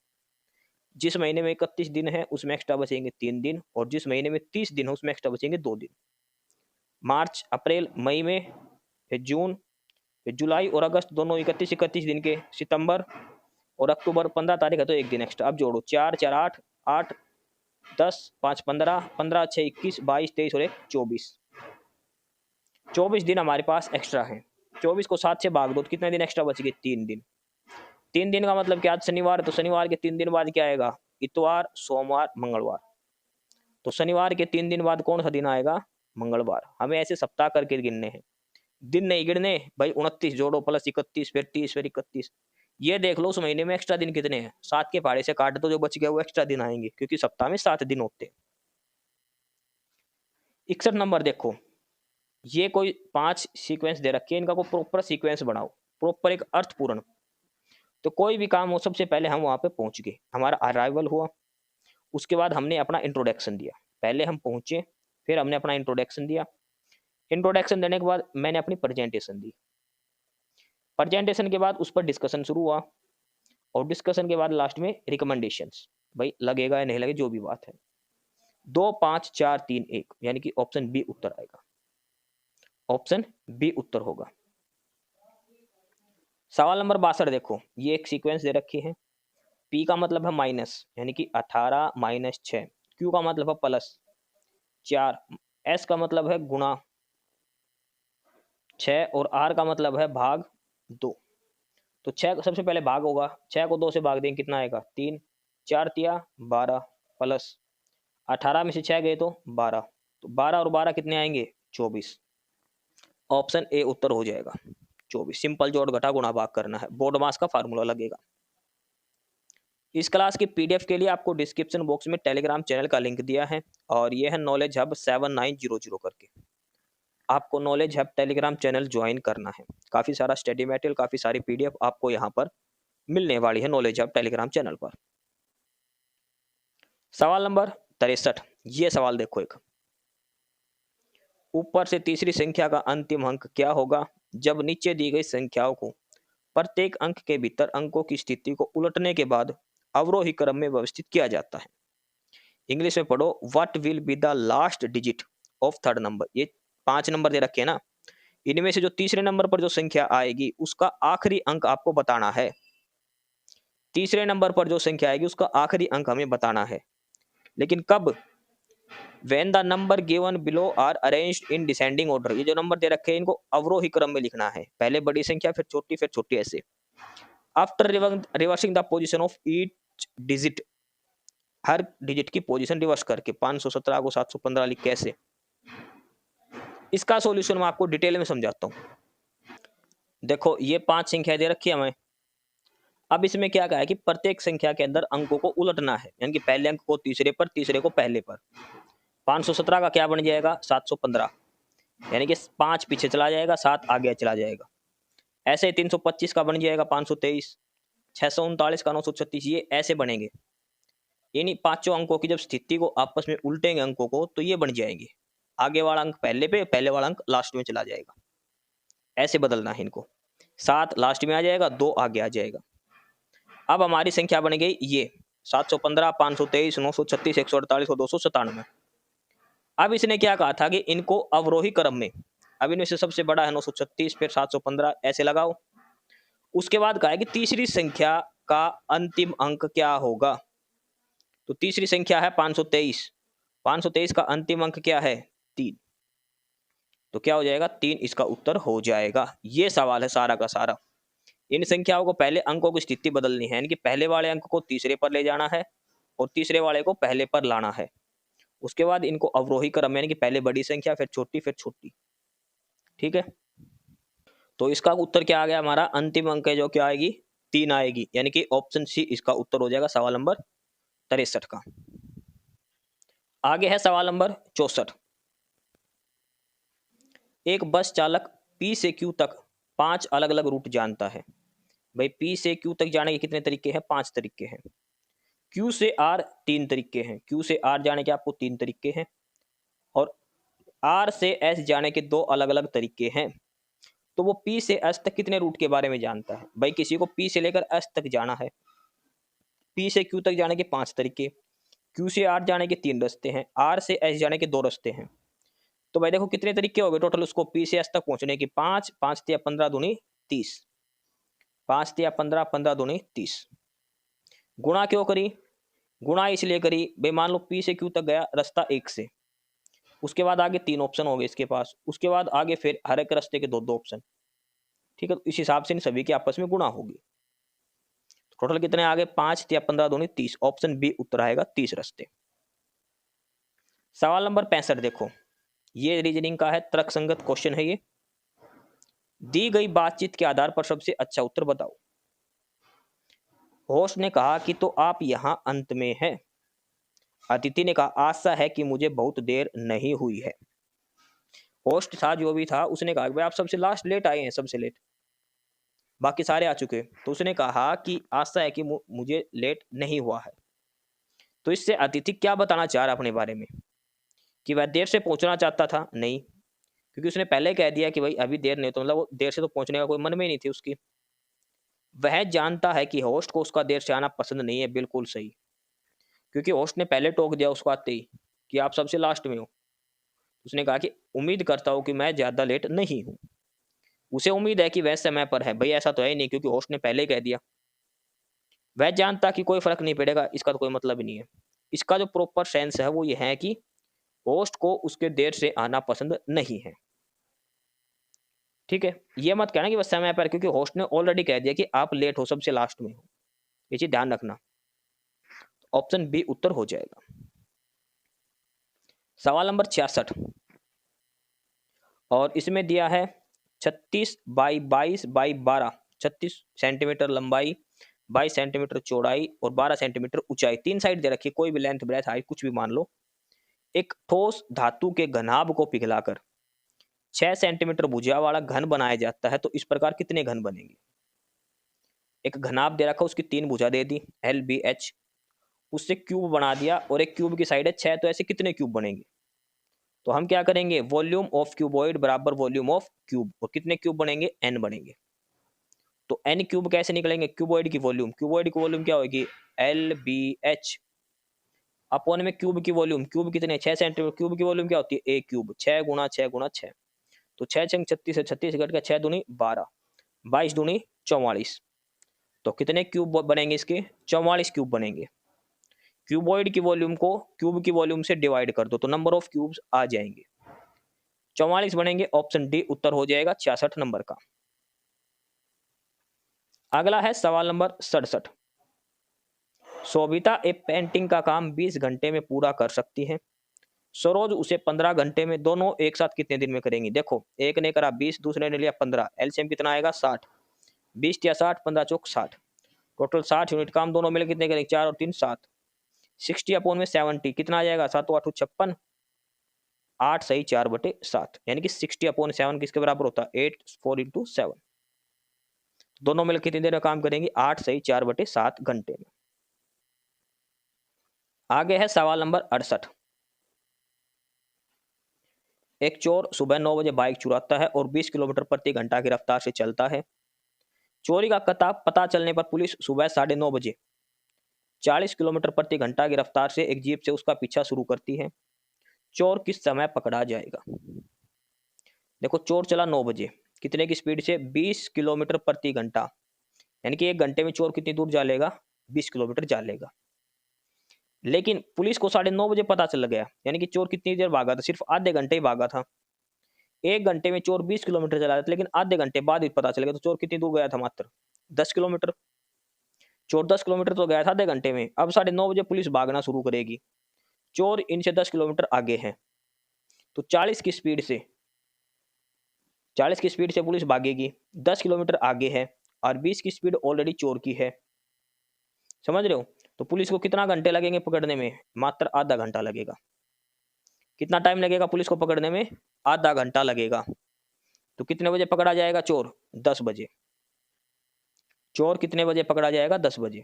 जिस महीने में 31 दिन है उसमें एक्स्ट्रा बचेंगे 3 दिन, और जिस महीने में 30 दिन है उसमें एक्स्ट्रा बचेंगे 2 दिन। मार्च, अप्रैल, मई में, फिर जून, फिर जुलाई और अगस्त दोनों 31 31 दिन के। सितंबर और अक्टूबर 15 तारीख है तो एक दिन एक्स्ट्रा। अब जोड़ो, 4 4 8 8 10 5 15, 15 6 21 22 23 और 1 24। 24 दिन हमारे पास एक्स्ट्रा है। 24 को 7 से भाग दो तो कितने दिन एक्स्ट्रा बच गए, 3 दिन। 3 दिन का मतलब क्या, आज शनिवार है तो शनिवार के 3 दिन बाद क्या आएगा, इतवार, सोमवार, मंगलवार। तो शनिवार के 3 दिन बाद कौन सा दिन आएगा, मंगलवार। हमें ऐसे सप्ताह करके गिनने हैं, दिन नहीं गिनने भाई। 29 जोड़ो प्लस 31, फिर 30, फिर 31। ये देख लो उस महीने में एक्स्ट्रा दिन कितने हैं, 7 के पहाड़े से काट दो, जो बच गया वो एक्स्ट्रा दिन आएंगे, क्योंकि सप्ताह में 7 दिन होते हैं। 61 नंबर देखो, ये कोई 5 सीक्वेंस दे रखे हैं, इनका कोई प्रॉपर सीक्वेंस बनाओ, प्रॉपर एक अर्थपूर्ण। तो कोई भी काम हो, सबसे पहले हम वहां पे पहुंच गए, हमारा अराइवल हुआ, उसके बाद हमने अपना इंट्रोडक्शन दिया। पहले हम पहुंचे, फिर हमने अपना इंट्रोडक्शन दिया। इंट्रोडक्शन देने के बाद मैंने अपनी प्रेजेंटेशन दी। प्रेजेंटेशन के बाद उस पर डिस्कशन शुरू हुआ, और डिस्कशन के बाद लास्ट में रिकमेंडेशंस, भाई लगेगा या नहीं लगेगा जो भी बात है। 2 5 4 3 1 यानी कि ऑप्शन बी उत्तर आएगा, ऑप्शन बी उत्तर होगा। सवाल नंबर 62 देखो, ये एक सीक्वेंस दे रखी है। पी का मतलब है माइनस यानी कि 18 माइनस 6, क्यू का मतलब है प्लस 4, एस का मतलब है गुणा 6 और आर का मतलब है भाग 2। तो 6 सबसे पहले भाग होगा, 6 को 2 से भाग देंगे कितना आएगा 3, 4 तिया 12 प्लस 18 में से 6 गए तो 12, तो 12 और 12 कितने आएंगे 24, ऑप्शन ए उत्तर हो जाएगा 24। सिंपल जोड़ घटा गुणा भाग करना है, बोर्ड मास का फार्मूला लगेगा। इस क्लास की पीडीएफ के लिए आपको डिस्क्रिप्शन बॉक्स में टेलीग्राम चैनल का लिंक दिया है और यह है नॉलेज हब 7900 करके। आपको knowledge hub Telegram channel join करना है, काफ़ी सारा स्टडी मटेरियल, काफ़ी सारी पीडीएफ आपको यहाँ पर मिलने वाली है नॉलेज हब टेलीग्राम चैनल पर। सवाल नंबर 63, ये सवाल देखो, एक ऊपर से तीसरी संख्या का अंतिम अंक क्या होगा जब नीचे दी गई संख्याओं को प्रत्येक अंक के भीतर अंकों की स्थिति को उलटने के बाद अवरोही क्रम में व्यवस्थित किया जाता है। इंग्लिश में पढ़ो, what will be the last digit of third number. ये 5 नंबर दे रखे हैं ना, इनमें से जो तीसरे नंबर पर जो संख्या आएगी उसका आखिरी अंक आपको बताना है। तीसरे नंबर पर जो संख्या आएगी उसका आखिरी अंक हमें बताना है, लेकिन कब? When the number given below are arranged in descending order. ये जो नंबर दे रखे हैं इनको अवरोही क्रम में लिखना है, पहले बड़ी संख्या फिर छोटी ऐसे। After reversing the position of each digit, her digit की पोजीशन रिवर्स करके 517 को 715 लिख कैसे। इसका सॉल्यूशन मैं आपको डिटेल में समझाता हूं। देखो ये 5 संख्या दे रखी है हमें, अब इसमें क्या कहा है कि प्रत्येक संख्या के अंदर अंकों को उलटना है, यानी कि पहले अंक को तीसरे पर, तीसरे को पहले पर। 517 का क्या बन जाएगा 715, यानी कि 5 पीछे चला जाएगा 7 आगे चला जाएगा। ऐसे 325 का बन जाएगा 523, 639 का 936, ये ऐसे बनेंगे। यानी पांचों अंकों की जब स्थिति को आपस में उल्टेंगे अंकों को तो ये बन जाएंगे, आगे वाला अंक पहले पे, पहले वाला अंक लास्ट में चला जाएगा। ऐसे बदलना है इनको, 7 लास्ट में आ जाएगा, 2 आगे आ जाएगा। अब हमारी संख्या बन गई ये 715, 523, 936, 148 और 297। अब इसने क्या कहा था कि इनको अवरोही क्रम में, अब इनमें से सबसे बड़ा है 936, फिर 715 ऐसे लगाओ। उसके बाद कहा है कि तीसरी संख्या का अंतिम अंक क्या होगा। तो तीसरी संख्या है 523, 523 का अंतिम अंक क्या है 3, तो क्या हो जाएगा 3 इसका उत्तर हो जाएगा। ये सवाल है सारा का सारा। इन संख्याओं को पहले अंकों की स्थिति बदलनी है, यानी कि पहले वाले अंक को तीसरे पर ले जाना है और तीसरे वाले को पहले पर लाना है। उसके बाद इनको अवरोही क्रम, यानी कि पहले बड़ी संख्या फिर छोटी। ठीक है, तो इसका उत्तर क्या आ गया हमारा, अंतिम अंक है जो क्या आएगी 3 आएगी, यानी कि ऑप्शन सी इसका उत्तर हो जाएगा सवाल नंबर 63 का। आगे है सवाल नंबर 64। एक बस चालक पी से क्यू तक 5 अलग अलग रूट जानता है। भाई पी से क्यू तक जाने के कितने तरीके हैं, 5 तरीके हैं। क्यू से आर 3 तरीके हैं, क्यू से आर जाने के आपको 3 तरीके हैं, और आर से एस जाने के 2 अलग अलग तरीके हैं। तो वो पी से एस तक कितने रूट के बारे में जानता है। भाई किसी को पी से लेकर एस तक जाना है, पी से क्यू तक जाने के 5 तरीके, क्यू से आर जाने के 3 रास्ते हैं, आर से एस जाने के 2 रास्ते हैं। तो भाई देखो कितने तरीके हो गए टोटल उसको पी से एस तक पहुंचने की, 5 5 तिया 15 दूनी 30, 5 तिया 15 15 दूनी 30। गुणा क्यों करी, गुणा इसलिए करी भाई मान लो पी से क्यू तक गया रास्ता 1 से, उसके बाद आगे 3 ऑप्शन हो गए इसके पास, उसके बाद आगे फिर हर एक रास्ते के 2 ऑप्शन। ठीक है, तो इस हिसाब से इन सभी की आपस में गुणा होगी। टोटल कितने आ गए 5 तिया 15 दूनी 30, ऑप्शन बी उत्तर आएगा 30 रास्ते। सवाल नंबर 65 देखो, ये रीजनिंग का है, तर्कसंगत क्वेश्चन है ये। दी गई बातचीत के आधार पर सबसे अच्छा उत्तर बताओ। होस्ट ने कहा कि तो आप यहां अंत में हैं। अतिथि ने कहा आशा है कि मुझे बहुत देर नहीं हुई है। होस्ट था जो भी था उसने कहा भाई आप सबसे लास्ट लेट आए हैं, सबसे लेट, बाकी सारे आ चुके। तो उसने कहा कि आशा है कि मुझे लेट नहीं हुआ है। तो इससे अतिथि क्या बताना चाह रहा अपने बारे में, कि वह देर से पहुंचना चाहता था, नहीं, क्योंकि उसने पहले कह दिया कि भाई अभी देर नहीं, तो मतलब वो देर से तो पहुंचने का कोई मन में नहीं थी उसकी। वह जानता है कि होस्ट को उसका देर से आना पसंद नहीं है। बिल्कुल सही, क्योंकि होस्ट ने पहले टोक दिया उसको आते ही कि आप सबसे लास्ट में हो। उसने कहा कि उम्मीद करता हूँ कि मैं ज़्यादा लेट नहीं हूँ। उसे उम्मीद है कि वह समय पर है। भाई ऐसा तो है ही नहीं, क्योंकि होस्ट ने पहले ही कह दिया। वह जानता कि कोई फर्क नहीं पड़ेगा, इसका तो कोई मतलब ही नहीं है। इसका जो प्रॉपर सेंस है वो ये है कि होस्ट को उसके देर से आना पसंद नहीं है। ठीक है, ये मत कहना कि बस समय पर, क्योंकि होस्ट ने ऑलरेडी कह दिया कि आप लेट हो, सबसे लास्ट में हो। ये चीज ध्यान रखना। ऑप्शन बी उत्तर हो जाएगा। सवाल नंबर 66 और इसमें दिया है 36 बाई 22 बाई 12, 36 सेंटीमीटर लंबाई, 22 सेंटीमीटर चौड़ाई और 12 सेंटीमीटर ऊंचाई। तीन साइड दे रखी, कोई भी लेंथ ब्रेथ हाइट कुछ भी मान लो। एक ठोस धातु के घनाभ को पिघलाकर 6 सेंटीमीटर भुजा वाला घन बनाया जाता है, तो इस प्रकार कितने घन बनेंगे। एक घनाभ दे रखा, उसकी 3 भुजा दे दी LBH, उससे क्यूब बना दिया और एक क्यूब की साइड है 6, तो ऐसे कितने क्यूब बनेंगे। तो हम क्या करेंगे, वॉल्यूम ऑफ क्यूबॉइड बराबर वॉल्यूम ऑफ क्यूब, और कितने क्यूब बनेंगे, n बनेंगे। तो n क्यूब कैसे निकलेंगे, क्यूबॉइड की वॉल्यूम, क्यूबॉइड की वॉल्यूम क्या होगी, LBH अपॉन में क्यूब की वॉल्यूम, क्यूब कितने 6 सेंटीमीटर, क्यूब की वॉल्यूम क्या होती है, a क्यूब, 6 गुणा 6 गुणा 6, तो 6 छंग 36 है, 36 घट गया 6 दूनी 12, 22 दूनी 44, तो कितने क्यूब बनेंगे इसके, 44 क्यूब बनेंगे। क्यूबॉइड की वॉल्यूम को क्यूब की वॉल्यूम से डिवाइड कर दो तो नंबर ऑफ क्यूब्स आ जाएंगे, 44 बनेंगे। ऑप्शन डी उत्तर हो जाएगा 66 नंबर का। अगला है सवाल नंबर 67। शोभिता एक पेंटिंग का काम 20 घंटे में पूरा कर सकती है, सरोज उसे 15 घंटे में, दोनों एक साथ कितने दिन में करेंगी। देखो, एक ने करा 20, दूसरे ने लिया 15, एलसीएम कितना आएगा 60, 20 या 60, 15 चौक 60, टोटल 60 यूनिट काम, दोनों मिले कितने करेंगे, 4 और 3 7, 60 अपॉन में 70 कितना आ जाएगा, 7 8 56, 8 सही 4/7, यानी कि 60 अपॉन 7 किसके बराबर होता है, 8 4 इंटू 7, दोनों मिलकर कितनी देर में काम करेंगे, 8 सही 4/7 घंटे में। आगे है सवाल नंबर 68। एक चोर सुबह 9 बजे बाइक चुराता है और 20 किलोमीटर प्रति घंटा की रफ्तार से चलता है। चोरी का पता चलने पर पुलिस सुबह 9:30 बजे 40 किलोमीटर प्रति घंटा की रफ्तार से एक जीप से उसका पीछा शुरू करती है। चोर किस समय पकड़ा जाएगा। देखो, चोर चला 9 बजे, कितने की स्पीड से, 20 किलोमीटर प्रति घंटा, यानी कि 1 घंटे में चोर कितनी दूर जा लेगा, 20 किलोमीटर जा लेगा। लेकिन पुलिस को 9:30 बजे पता चल गया, यानी कि चोर कितनी देर भागा था, सिर्फ आधे घंटे ही भागा था। 1 घंटे में चोर 20 किलोमीटर चला था, लेकिन आधे घंटे बाद ही पता चल गया, तो चोर कितनी दूर गया था, मात्र 10 किलोमीटर। चोर 10 किलोमीटर तो गया था आधे घंटे में। अब 9:30 बजे पुलिस भागना शुरू करेगी, चोर इनसे 10 किलोमीटर आगे है, तो 40 की स्पीड से पुलिस भागेगी, 10 किलोमीटर आगे है और 20 की स्पीड ऑलरेडी चोर की है, समझ रहे हो। तो पुलिस को कितना घंटे लगेंगे पकड़ने में, मात्र आधा घंटा लगेगा। कितना टाइम लगेगा पुलिस को पकड़ने में, आधा घंटा लगेगा। तो कितने बजे पकड़ा जाएगा चोर, 10 बजे। चोर कितने बजे पकड़ा जाएगा, 10 बजे।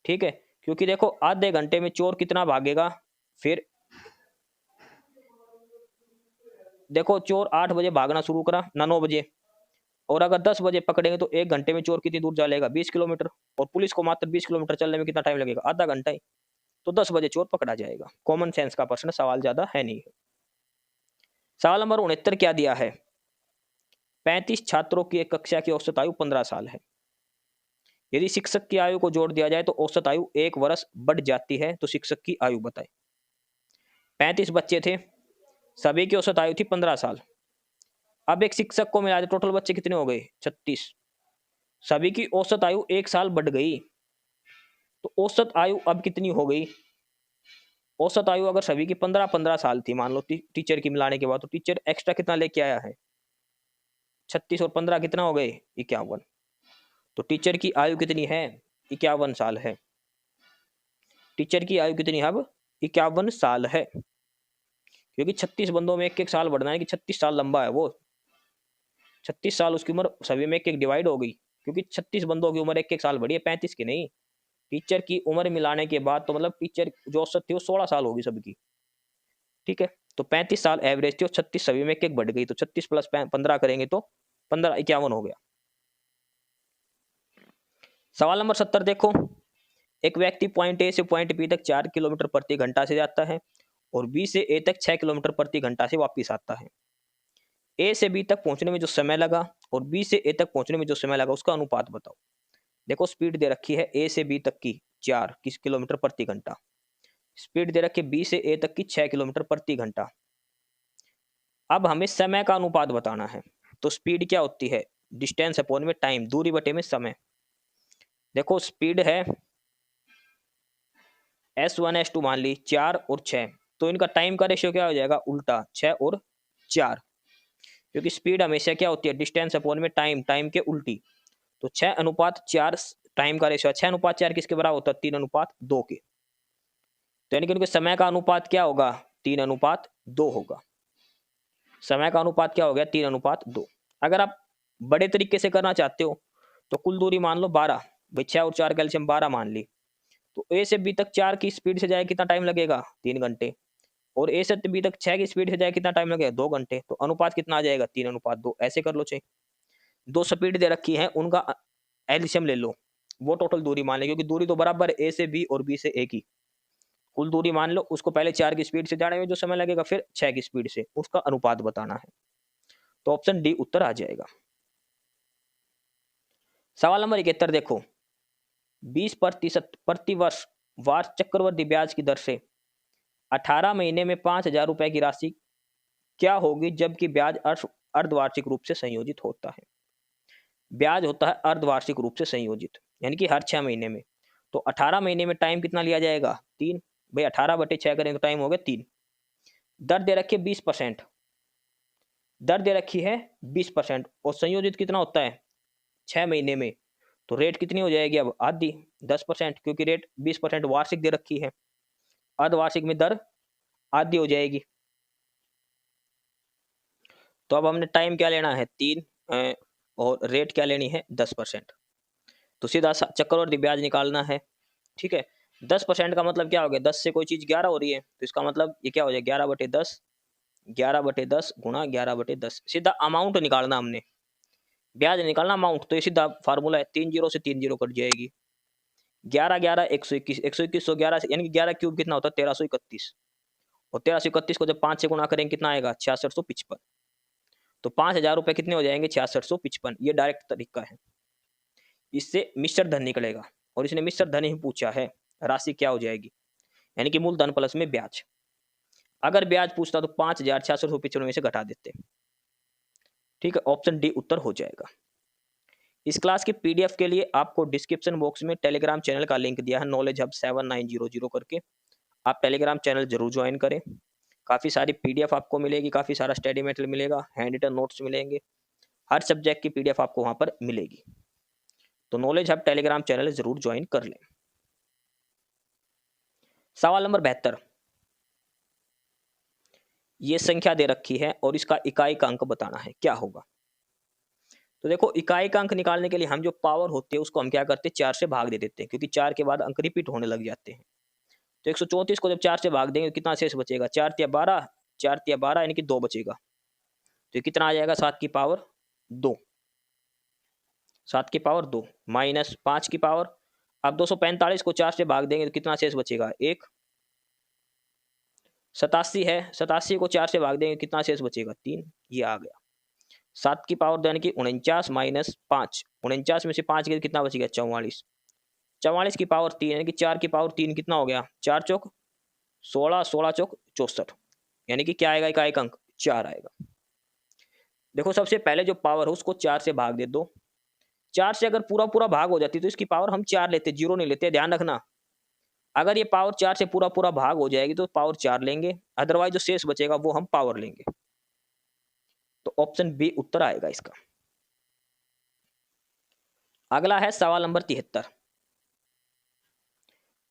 ठीक है, क्योंकि देखो आधे घंटे में चोर कितना भागेगा, फिर देखो चोर 8 बजे भागना शुरू करा ना 9 बजे, और अगर 10 बजे पकड़ेंगे तो 1 घंटे में चोर कितनी दूर जा लेगा, 20 किलोमीटर, और पुलिस को मात्र 20 किलोमीटर चलने में कितना टाइम लगेगा, आधा घंटा ही। तो 10 बजे चोर पकड़ा जाएगा। कॉमन सेंस का प्रश्न, सवाल ज्यादा है नहीं। सवाल नंबर 69 क्या दिया है, 35 छात्रों की एक कक्षा की औसत आयु 15 साल है। यदि शिक्षक की आयु को जोड़ दिया जाए तो औसत आयु 1 वर्ष बढ़ जाती है, तो शिक्षक की आयु बताए। 35 बच्चे थे, सभी की औसत आयु थी 15 साल। अब एक शिक्षक को मिला दे, टोटल बच्चे कितने हो गए, 36, सभी की औसत आयु 1 साल बढ़ गई, तो औसत आयु अब कितनी हो गई। औसत आयु अगर सभी की 15-15 साल थी, मान लो टीचर की मिलाने के बाद, तो टीचर एक्स्ट्रा कितना लेके आया है, 36 और 15 कितना हो गए, 51। तो टीचर की आयु कितनी है, 51 साल है। टीचर की आयु कितनी है अब, 51 साल है, क्योंकि 36 बंदों में 1-1 साल बढ़ना है, कि 36 साल लंबा है वो, 36 साल उसकी उम्र सभी में 1-1 डिवाइड हो गई, क्योंकि 36 बंदों की उम्र 1-1 साल बढ़ी है, 35 की नहीं। टीचर की उम्र मिलाने के बाद तो मतलब टीचर जो औसत थी वो 16 साल होगी सबकी। ठीक है, तो 35 साल एवरेज थी और 36 सभी में 1-1 बढ़ गई, तो 36 प्लस 15 करेंगे तो 15 51 हो गया। सवाल नंबर 70 देखो, एक व्यक्ति पॉइंट ए से पॉइंट बी तक 4 किलोमीटर प्रति घंटा से जाता है और बी से ए तक 6 किलोमीटर प्रति घंटा से वापस आता है। ए से बी तक पहुंचने में जो समय लगा और बी से ए तक पहुंचने में जो समय लगा उसका अनुपात बताओ। देखो स्पीड दे रखी है ए से बी तक की 4 किलोमीटर प्रति घंटा, स्पीड दे रखी है बी से ए तक की 6 किलोमीटर प्रति घंटा। अब हमें समय का अनुपात बताना है। तो स्पीड क्या होती है, डिस्टेंस अपॉन में टाइम, दूरी बटे में समय। देखो स्पीड है S1 S2 मान ली 4 और 6, तो इनका टाइम का रेशियो क्या हो जाएगा, उल्टा 6 और 4, क्योंकि स्पीड हमेशा क्या होती है, डिस्टेंस अपॉन में टाइम, टाइम के उल्टी। तो 6:4 टाइम का रेशियो, 6:4 किसके बराबर होता है, 3:2 के। तो यानी कि उनके समय का अनुपात क्या होगा, 3:2 होगा। समय का अनुपात क्या हो गया, 3:2। अगर आप बड़े तरीके से करना चाहते हो तो कुल दूरी मान लो 12, भाई 6 और 4 कैल्शियम 12 मान ली, तो ए से बी तक 4 की स्पीड से जाए कितना टाइम लगेगा, 3 घंटे, और ए से बी तक 6 की स्पीड से जाए कितना टाइम लगेगा, 2 घंटे। तो अनुपात कितना आ जाएगा, 3:2। ऐसे कर लो चाहिए, दो स्पीड दे रखी है उनका एलसीएम ले लो, वो टोटल दूरी मान ले, क्योंकि दूरी तो बराबर ए से बी और बी से ए की, कुल दूरी मान लो, उसको पहले 4 की स्पीड से जाने में जो समय लगेगा, फिर 6 की स्पीड से, उसका अनुपात बताना है। तो ऑप्शन डी उत्तर आ जाएगा। सवाल नंबर 71 देखो, 20% प्रति वर्ष वार्षिक चक्रवृद्धि ब्याज की दर से 18 महीने में 5,000 रुपए की राशि क्या होगी जबकि ब्याज अर्धवार्षिक रूप से संयोजित होता है। ब्याज होता है अर्धवार्षिक रूप से संयोजित, यानी कि हर 6 महीने में। तो 18 महीने में टाइम कितना लिया जाएगा, 3, भाई 18/6 करें तो टाइम हो गया 3। दर दे रखी है 20%, दर दे रखी है 20%, और संयोजित कितना होता है 6 महीने में, तो रेट कितनी हो जाएगी अब, आधी, 10%, क्योंकि रेट 20% वार्षिक दे रखी है, अर्धवार्षिक में दर आधी हो जाएगी। तो अब हमने टाइम क्या लेना है 3, और रेट क्या लेनी है 10%। तो सीधा चक्रवृद्धि ब्याज निकालना है, ठीक है। 10% का मतलब क्या हो गया, 10 से कोई चीज 11 हो रही है, तो इसका मतलब ये क्या हो जाएगा, 11/10, 11/10 गुणा 11/10। सीधा अमाउंट निकालना हमने, ब्याज निकालना अमाउंट, तो ये सीधा फार्मूला है, 3 जीरो से 3 जीरो कट जाएगी, 11 11 121, 121 111 से, यानी कि 11 क्यूब कितना होता है 1331, और 1331 को जब 5 से गुणा करेंगे कितना आएगा 6655। तो 5,000 रुपए कितने हो जाएंगे 6655। ये डायरेक्ट तरीका है, इससे मिश्र धन निकलेगा, और इसने मिश्र धन ही पूछा है, राशि क्या हो जाएगी, यानी कि मूलधन प्लस में ब्याज। अगर ब्याज पूछता तो 5,655 में से घटा देते, ठीक है। ऑप्शन डी उत्तर हो जाएगा। इस क्लास के पीडीएफ के लिए आपको डिस्क्रिप्शन बॉक्स में टेलीग्राम चैनल का लिंक दिया है, नॉलेज हब 7900 करके, आप टेलीग्राम चैनल जरूर ज्वाइन करें। काफ़ी सारी पीडीएफ आपको मिलेगी, काफ़ी सारा स्टडी मटेरियल मिलेगा, हैंड रिटन नोट्स मिलेंगे, हर सब्जेक्ट की पीडीएफ आपको वहां पर मिलेगी। तो नॉलेज हब टेलीग्राम चैनल जरूर ज्वाइन कर लें। सवाल नंबर 72, ये संख्या दे रखी है और इसका इकाई का अंक बताना है, क्या होगा। तो देखो इकाई का अंक निकालने के लिए हम जो पावर होती है उसको हम क्या करते हैं 4 से भाग दे देते हैं, क्योंकि 4 के बाद अंक रिपीट होने लग जाते हैं। तो 134 को जब 4 से भाग देंगे कितना शेष बचेगा, 4 तिया 12, 4 तिया 12 यानी कि 2 बचेगा। तो कितना आ जाएगा 7 की पावर 2, 7 की पावर 2 माइनस 5 की पावर, अब 245 को 4 से भाग देंगे तो कितना शेष बचेगा 1। 87 है, 87 को 4 से भाग देंगे कितना शेष बचेगा 3, ये आ गया। 7 की पावर यानी कि 49 माइनस 5, 49 में से 5 गए कितना बचेगा 44, 44 की पावर 3 यानी कि 4 की पावर 3 कितना हो गया 4 चौक 16, 16 चौक 64, यानी कि क्या आएगा इकाई अंक 4 आएगा। देखो सबसे पहले जो पावर है उसको 4 से भाग दे दो, 4 से अगर पूरा पूरा भाग हो जाती तो इसकी पावर हम 4 लेते, 0 नहीं लेते, ध्यान रखना। अगर ये पावर 4 से पूरा पूरा भाग हो जाएगी तो पावर 4 लेंगे, अदरवाइज जो शेष बचेगा वो हम पावर लेंगे। तो ऑप्शन बी उत्तर आएगा इसका। अगला है सवाल नंबर 73,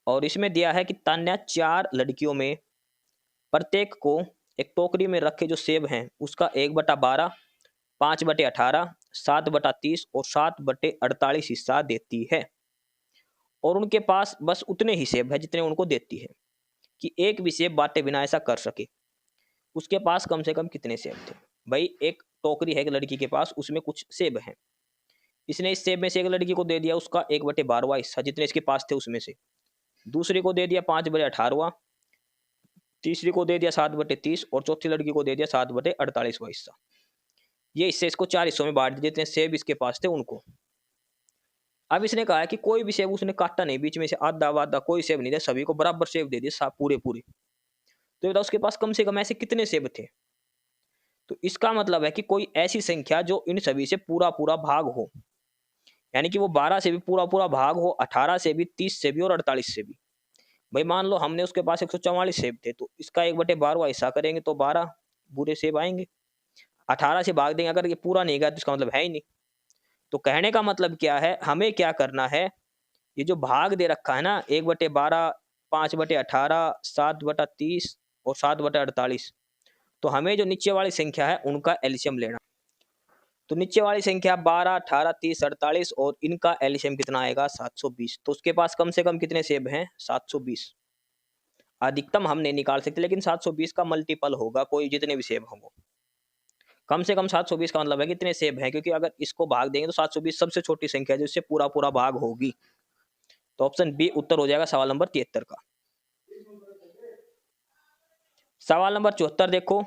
और इसमें दिया है कि तान्या 4 लड़कियों में प्रत्येक को एक टोकरी में रखे जो सेब हैं उसका 1/12, 5/18, 7/30 और 7/48 हिस्सा देती है, और उनके पास बस उतने ही सेब है जितने उनको देती है, कि एक भी सेब बांटे बिना ऐसा कर सके, उसके पास कम से कम कितने सेब थे। भाई एक टोकरी है एक लड़की के पास, उसमें कुछ सेब हैं, इसने इस सेब में से एक लड़की को दे दिया उसका 1/12वां हिस्सा, जितने इसके पास थे उसमें से। दूसरी को दे दिया 5/18वां, तीसरी को दे दिया 7/30 और चौथी लड़की को दे दिया 7/48वां हिस्सा। ये हिस्से इसको 4 हिस्सों में बांट दिए, जितने सेब इसके पास थे उनको। अब इसने कहा है कि कोई भी सेब उसने काटा नहीं, बीच में से आधा वाधा कोई सेब नहीं दिया, सभी को बराबर सेब दे दिए, पूरे पूरे। तो ये बताओ उसके पास कम से कम ऐसे कितने सेब थे? तो इसका मतलब है कि कोई ऐसी संख्या जो इन सभी से पूरा पूरा भाग हो, यानी कि वो 12 से भी पूरा पूरा भाग हो, 18 से भी, 30 से भी और 48 से भी। भाई मान लो हमने उसके पास 144 सेब थे, तो इसका 1/12वां हिस्सा करेंगे तो 12 पूरे सेब आएंगे। 18 से भाग देंगे, अगर ये पूरा नहीं गया तो इसका मतलब है ही नहीं। तो कहने का मतलब क्या है, हमें क्या करना है, ये जो भाग दे रखा है ना 1/12, 5/18, 7/30 और 7/48, तो हमें जो नीचे वाली संख्या है उनका एलसीएम लेना। तो नीचे वाली संख्या 12, 18, 30, 48 और इनका एलसीएम कितना आएगा 720। तो उसके पास कम से कम कितने सेब हैं 720। अधिकतम हम नहीं निकाल सकते, लेकिन 720 का मल्टीपल होगा कोई, जितने भी सेब होंगे। कम से कम 720 का मतलब है कितने सेब हैं, क्योंकि अगर इसको भाग देंगे तो 720 सबसे छोटी संख्या है जिससे पूरा पूरा भाग होगी। तो ऑप्शन बी उत्तर हो जाएगा सवाल नंबर 73 का। सवाल नंबर 74 देखो,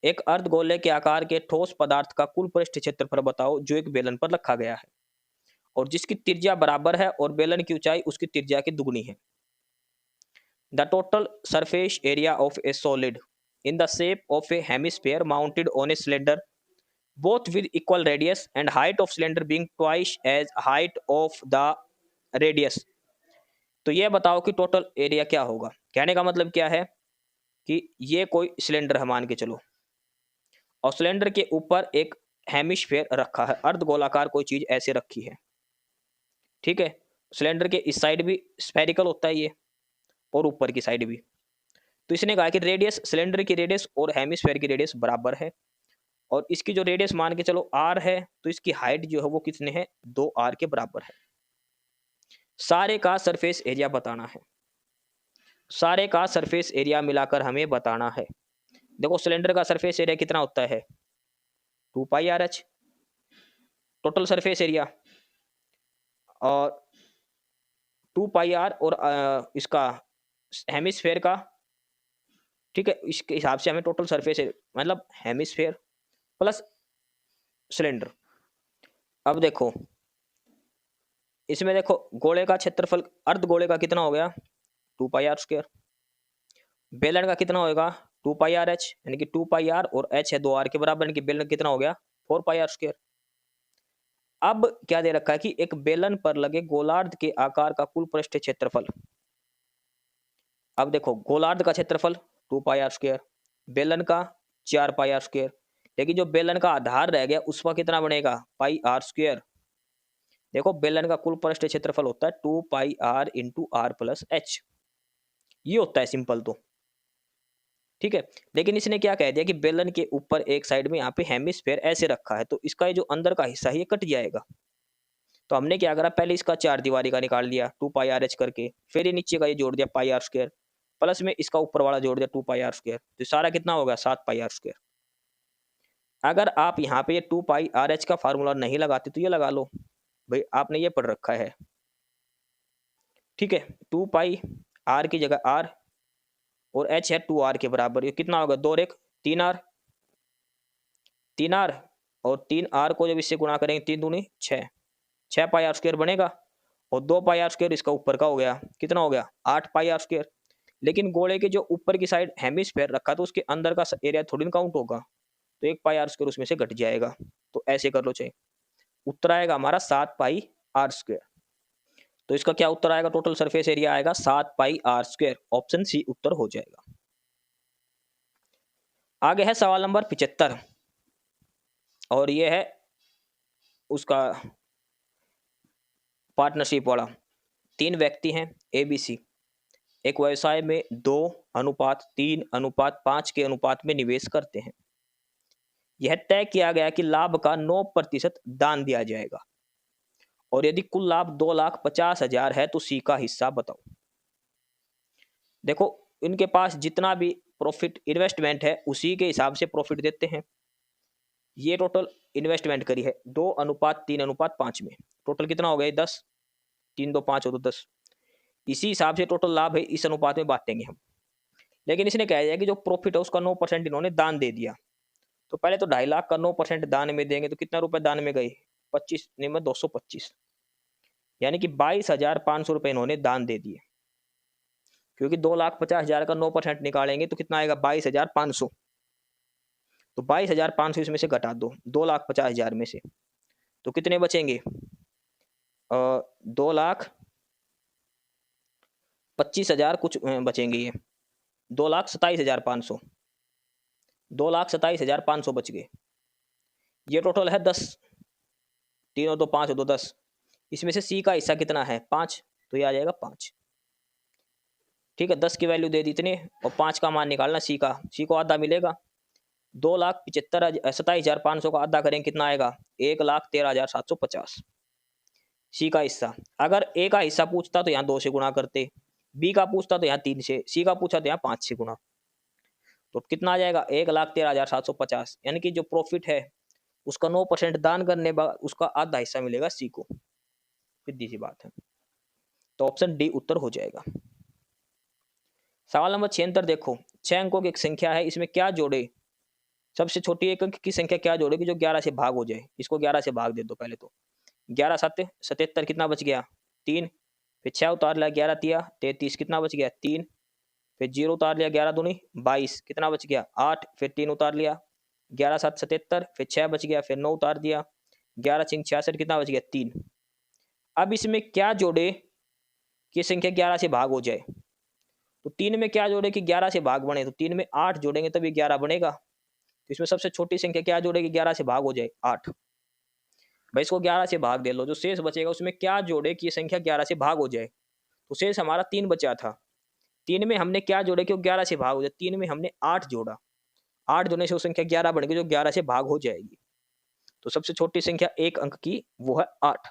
एक अर्धगोले के आकार के ठोस पदार्थ का कुल पृष्ठ क्षेत्रफल बताओ जो एक बेलन पर रखा गया है और जिसकी त्रिज्या बराबर है और बेलन की ऊंचाई उसकी त्रिज्या की दुगनी है। The total surface area of A solid in the shape of A hemisphere mounted on a cylinder both with equal radius and height of cylinder being twice as height of the radius। तो ये बताओ कि total area क्या होगा। कहने का मतलब क्या है कि ये कोई सिलेंडर है मान के चलो, और सिलेंडर के ऊपर एक हेमिस्फीयर रखा है, अर्धगोलाकार कोई चीज ऐसे रखी है, ठीक है। सिलेंडर के इस साइड भी स्फेरिकल होता है ये, और ऊपर की साइड भी। तो इसने कहा कि रेडियस, सिलेंडर की रेडियस और हेमिस्फीयर की रेडियस बराबर है, और इसकी जो रेडियस मान के चलो r है, तो इसकी हाइट जो है वो कितने है 2r के बराबर है। सारे का सरफेस एरिया बताना है, सारे का सरफेस एरिया मिलाकर हमें बताना है। देखो सिलेंडर का सरफेस एरिया कितना होता है 2πRh टोटल सरफेस एरिया, और 2πr और इसका हेमिस्फेयर का, ठीक है, इसके हिसाब से हमें टोटल सरफेस एरिया मतलब हेमिस्फेयर प्लस सिलेंडर। अब देखो इसमें देखो गोले का क्षेत्रफल अर्धगोले का कितना हो गया 2πr², बेलन का कितना होगा 2πRh, यानी कि 2πr और h है 2r के बराबर, यानी कि बेलन कितना हो गया 4πr²। अब क्या दे रखा है कि एक बेलन पर लगे गोलार्ध के आकार का कुल पृष्ठ क्षेत्रफल। अब देखो गोलार्ध का क्षेत्रफल 2πr², बेलन का 4πr², लेकिन जो बेलन का आधार रह गया उसका कितना बनेगा πr²। देखो बेलन का कुल पृष्ठ क्षेत्रफल होता है 2πr into r plus h, ये होता है सिंपल तो, ठीक है। लेकिन इसने क्या कह दिया कि बेलन के ऊपर एक साइड में यहाँ पे हेमिस्फीयर ऐसे रखा है, तो इसका ये जो अंदर का हिस्सा है ये कट जाएगा। तो हमने क्या करा, पहले इसका 4 दीवारी का निकाल लिया 2πrh करके, फिर ये नीचे का ये जोड़ दिया πr², प्लस में इसका ऊपर वाला जोड़ दिया 2πr², तो सारा कितना होगा 7πr²। अगर आप यहाँ पे ये 2πrh का फार्मूला नहीं लगाते तो ये लगा लो, भाई आपने ये पढ़ रखा है, ठीक है। 2πr की जगह r और h है 2r के बराबर, ये कितना होगा 2 और 1 3r, 3r और 3r को जब इससे गुणा करेंगे 3 दूनी 6, 6πr² बनेगा, और 2πr² इसका ऊपर का हो गया, कितना हो गया 8πr²। लेकिन गोले के जो ऊपर की साइड हेमिस्फीयर रखा तो उसके अंदर का एरिया थोड़ी काउंट होगा, तो 1πr² उसमें से घट जाएगा। तो ऐसे कर लो चाहिए, उत्तर आएगा हमारा 7πr²। तो इसका क्या उत्तर आएगा, टोटल सरफेस एरिया आएगा 7πr², ऑप्शन सी उत्तर हो जाएगा। आगे है सवाल नंबर 75, और ये है उसका पार्टनरशिप वाला। 3 व्यक्ति हैं ABC, एक व्यवसाय में 2:3:5 के अनुपात में निवेश करते हैं। यह तय किया गया कि लाभ का 9% दान दिया जाएगा, और यदि कुल लाभ 2,50,000 है तो सी का हिस्सा बताओ। देखो इनके पास जितना भी प्रॉफिट इन्वेस्टमेंट है उसी के हिसाब से प्रॉफिट देते हैं। ये टोटल इन्वेस्टमेंट करी है 2:3:5 में। टोटल कितना हो गया 10, 3 2 5 हो तो 10। इसी हिसाब से टोटल लाभ है इस अनुपात में बांटेंगे हम। लेकिन इसने कहा है कि जो प्रॉफिट है उसका 9% इन्होंने दान दे दिया। तो पहले तो 2.5 लाख का 9% दान में देंगे तो कितना रुपए दान में गए, 25 नहीं में 225, यानी कि 22,500 रुपए इन्होंने दान दे दिए। क्योंकि 2,50,000 का 9% निकालेंगे तो कितना आएगा 22,500। तो 22,500 इसमें से घटा दो 2,50,000 में से, तो कितने बचेंगे 2,25,000 कुछ बचेंगे, ये 2,27,500, 2,27,500 बच गए। ये टोटल है 10, 3 और 2 5 और 2 10। इसमें से सी का हिस्सा कितना है 5, तो ये आ जाएगा 5। ठीक है, 10 की वैल्यू दे दी इतने और 5 का मान निकालना सी का, सी को आधा मिलेगा। 2,27,500 का आधा करेंगे कितना आएगा 1,13,750 सी का हिस्सा। अगर ए का हिस्सा पूछता तो यहाँ 2 से गुणा करते, बी का पूछता तो यहाँ 3 से, सी का पूछा तो यहाँ 5 से गुणा। तो कितना आ जाएगा 1,13,750, यानी कि जो प्रॉफिट है उसका 9% दान करने बाद उसका आधा हिस्सा मिलेगा सी को। सीधी सी बात है, तो ऑप्शन डी उत्तर हो जाएगा। सवाल नंबर 76 देखो, 6 अंकों की एक संख्या है, इसमें क्या जोड़े, सबसे छोटी एक अंक की संख्या क्या जोड़ेगी जो 11 से भाग हो जाए। इसको 11 से भाग दे दो पहले तो, 11 7 77 कितना बच गया 3, फिर 6 उतार लिया 11 तिया 33 कितना बच गया 3, फिर 0 उतार लिया 11 दूनी 22 कितना बच गया 8, फिर 3 उतार लिया 11 7 77, फिर 6 बच गया, फिर 9 उतार दिया 11 6 66 कितना बच गया 3। अब इसमें क्या जोड़े कि संख्या 11 से भाग हो जाए, तो 3 में क्या जोड़े कि 11 से भाग बने, तो 3 में 8 जोड़ेंगे तभी 11 बनेगा। तो इसमें सबसे छोटी संख्या क्या जोड़ेगी 11 से भाग हो जाए 8। भाई इसको 11 से भाग दे लो, जो शेष बचेगा उसमें क्या जोड़े कि ये संख्या 11 से भाग हो जाए। तो शेष हमारा 3 बचा था, 3 में हमने क्या जोड़े कि वो 11 से भाग हो जाए, 3 में हमने 8 जोड़ा, 8 जोड़ने से वो संख्या 11 बन गई जो 11 से भाग हो जाएगी। तो सबसे छोटी संख्या एक अंक की वो है 8।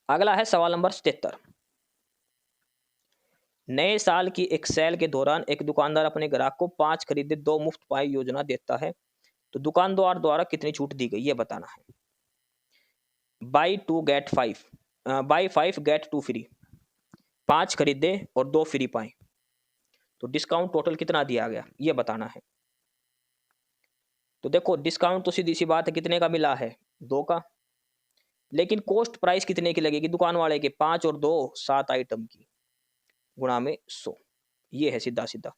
अगला है सवाल नंबर 77। नए साल की एक सेल के दौरान एक दुकानदार अपने ग्राहक को 5 खरीदे 2 मुफ्त पाए योजना देता है, तो दुकानदार द्वारा कितनी छूट दी गई ये बताना है। बाई 5 गेट 2 फ्री, 5 खरीदे और 2 फ्री पाए, तो डिस्काउंट टोटल कितना दिया गया ये बताना है। तो देखो डिस्काउंट तो सीधी सी बात है कितने का मिला है 2 का, लेकिन कॉस्ट प्राइस कितने की लगेगी दुकान वाले के 5 और 2 7 आइटम की गुणा में 100, ये है सीधा सीधा,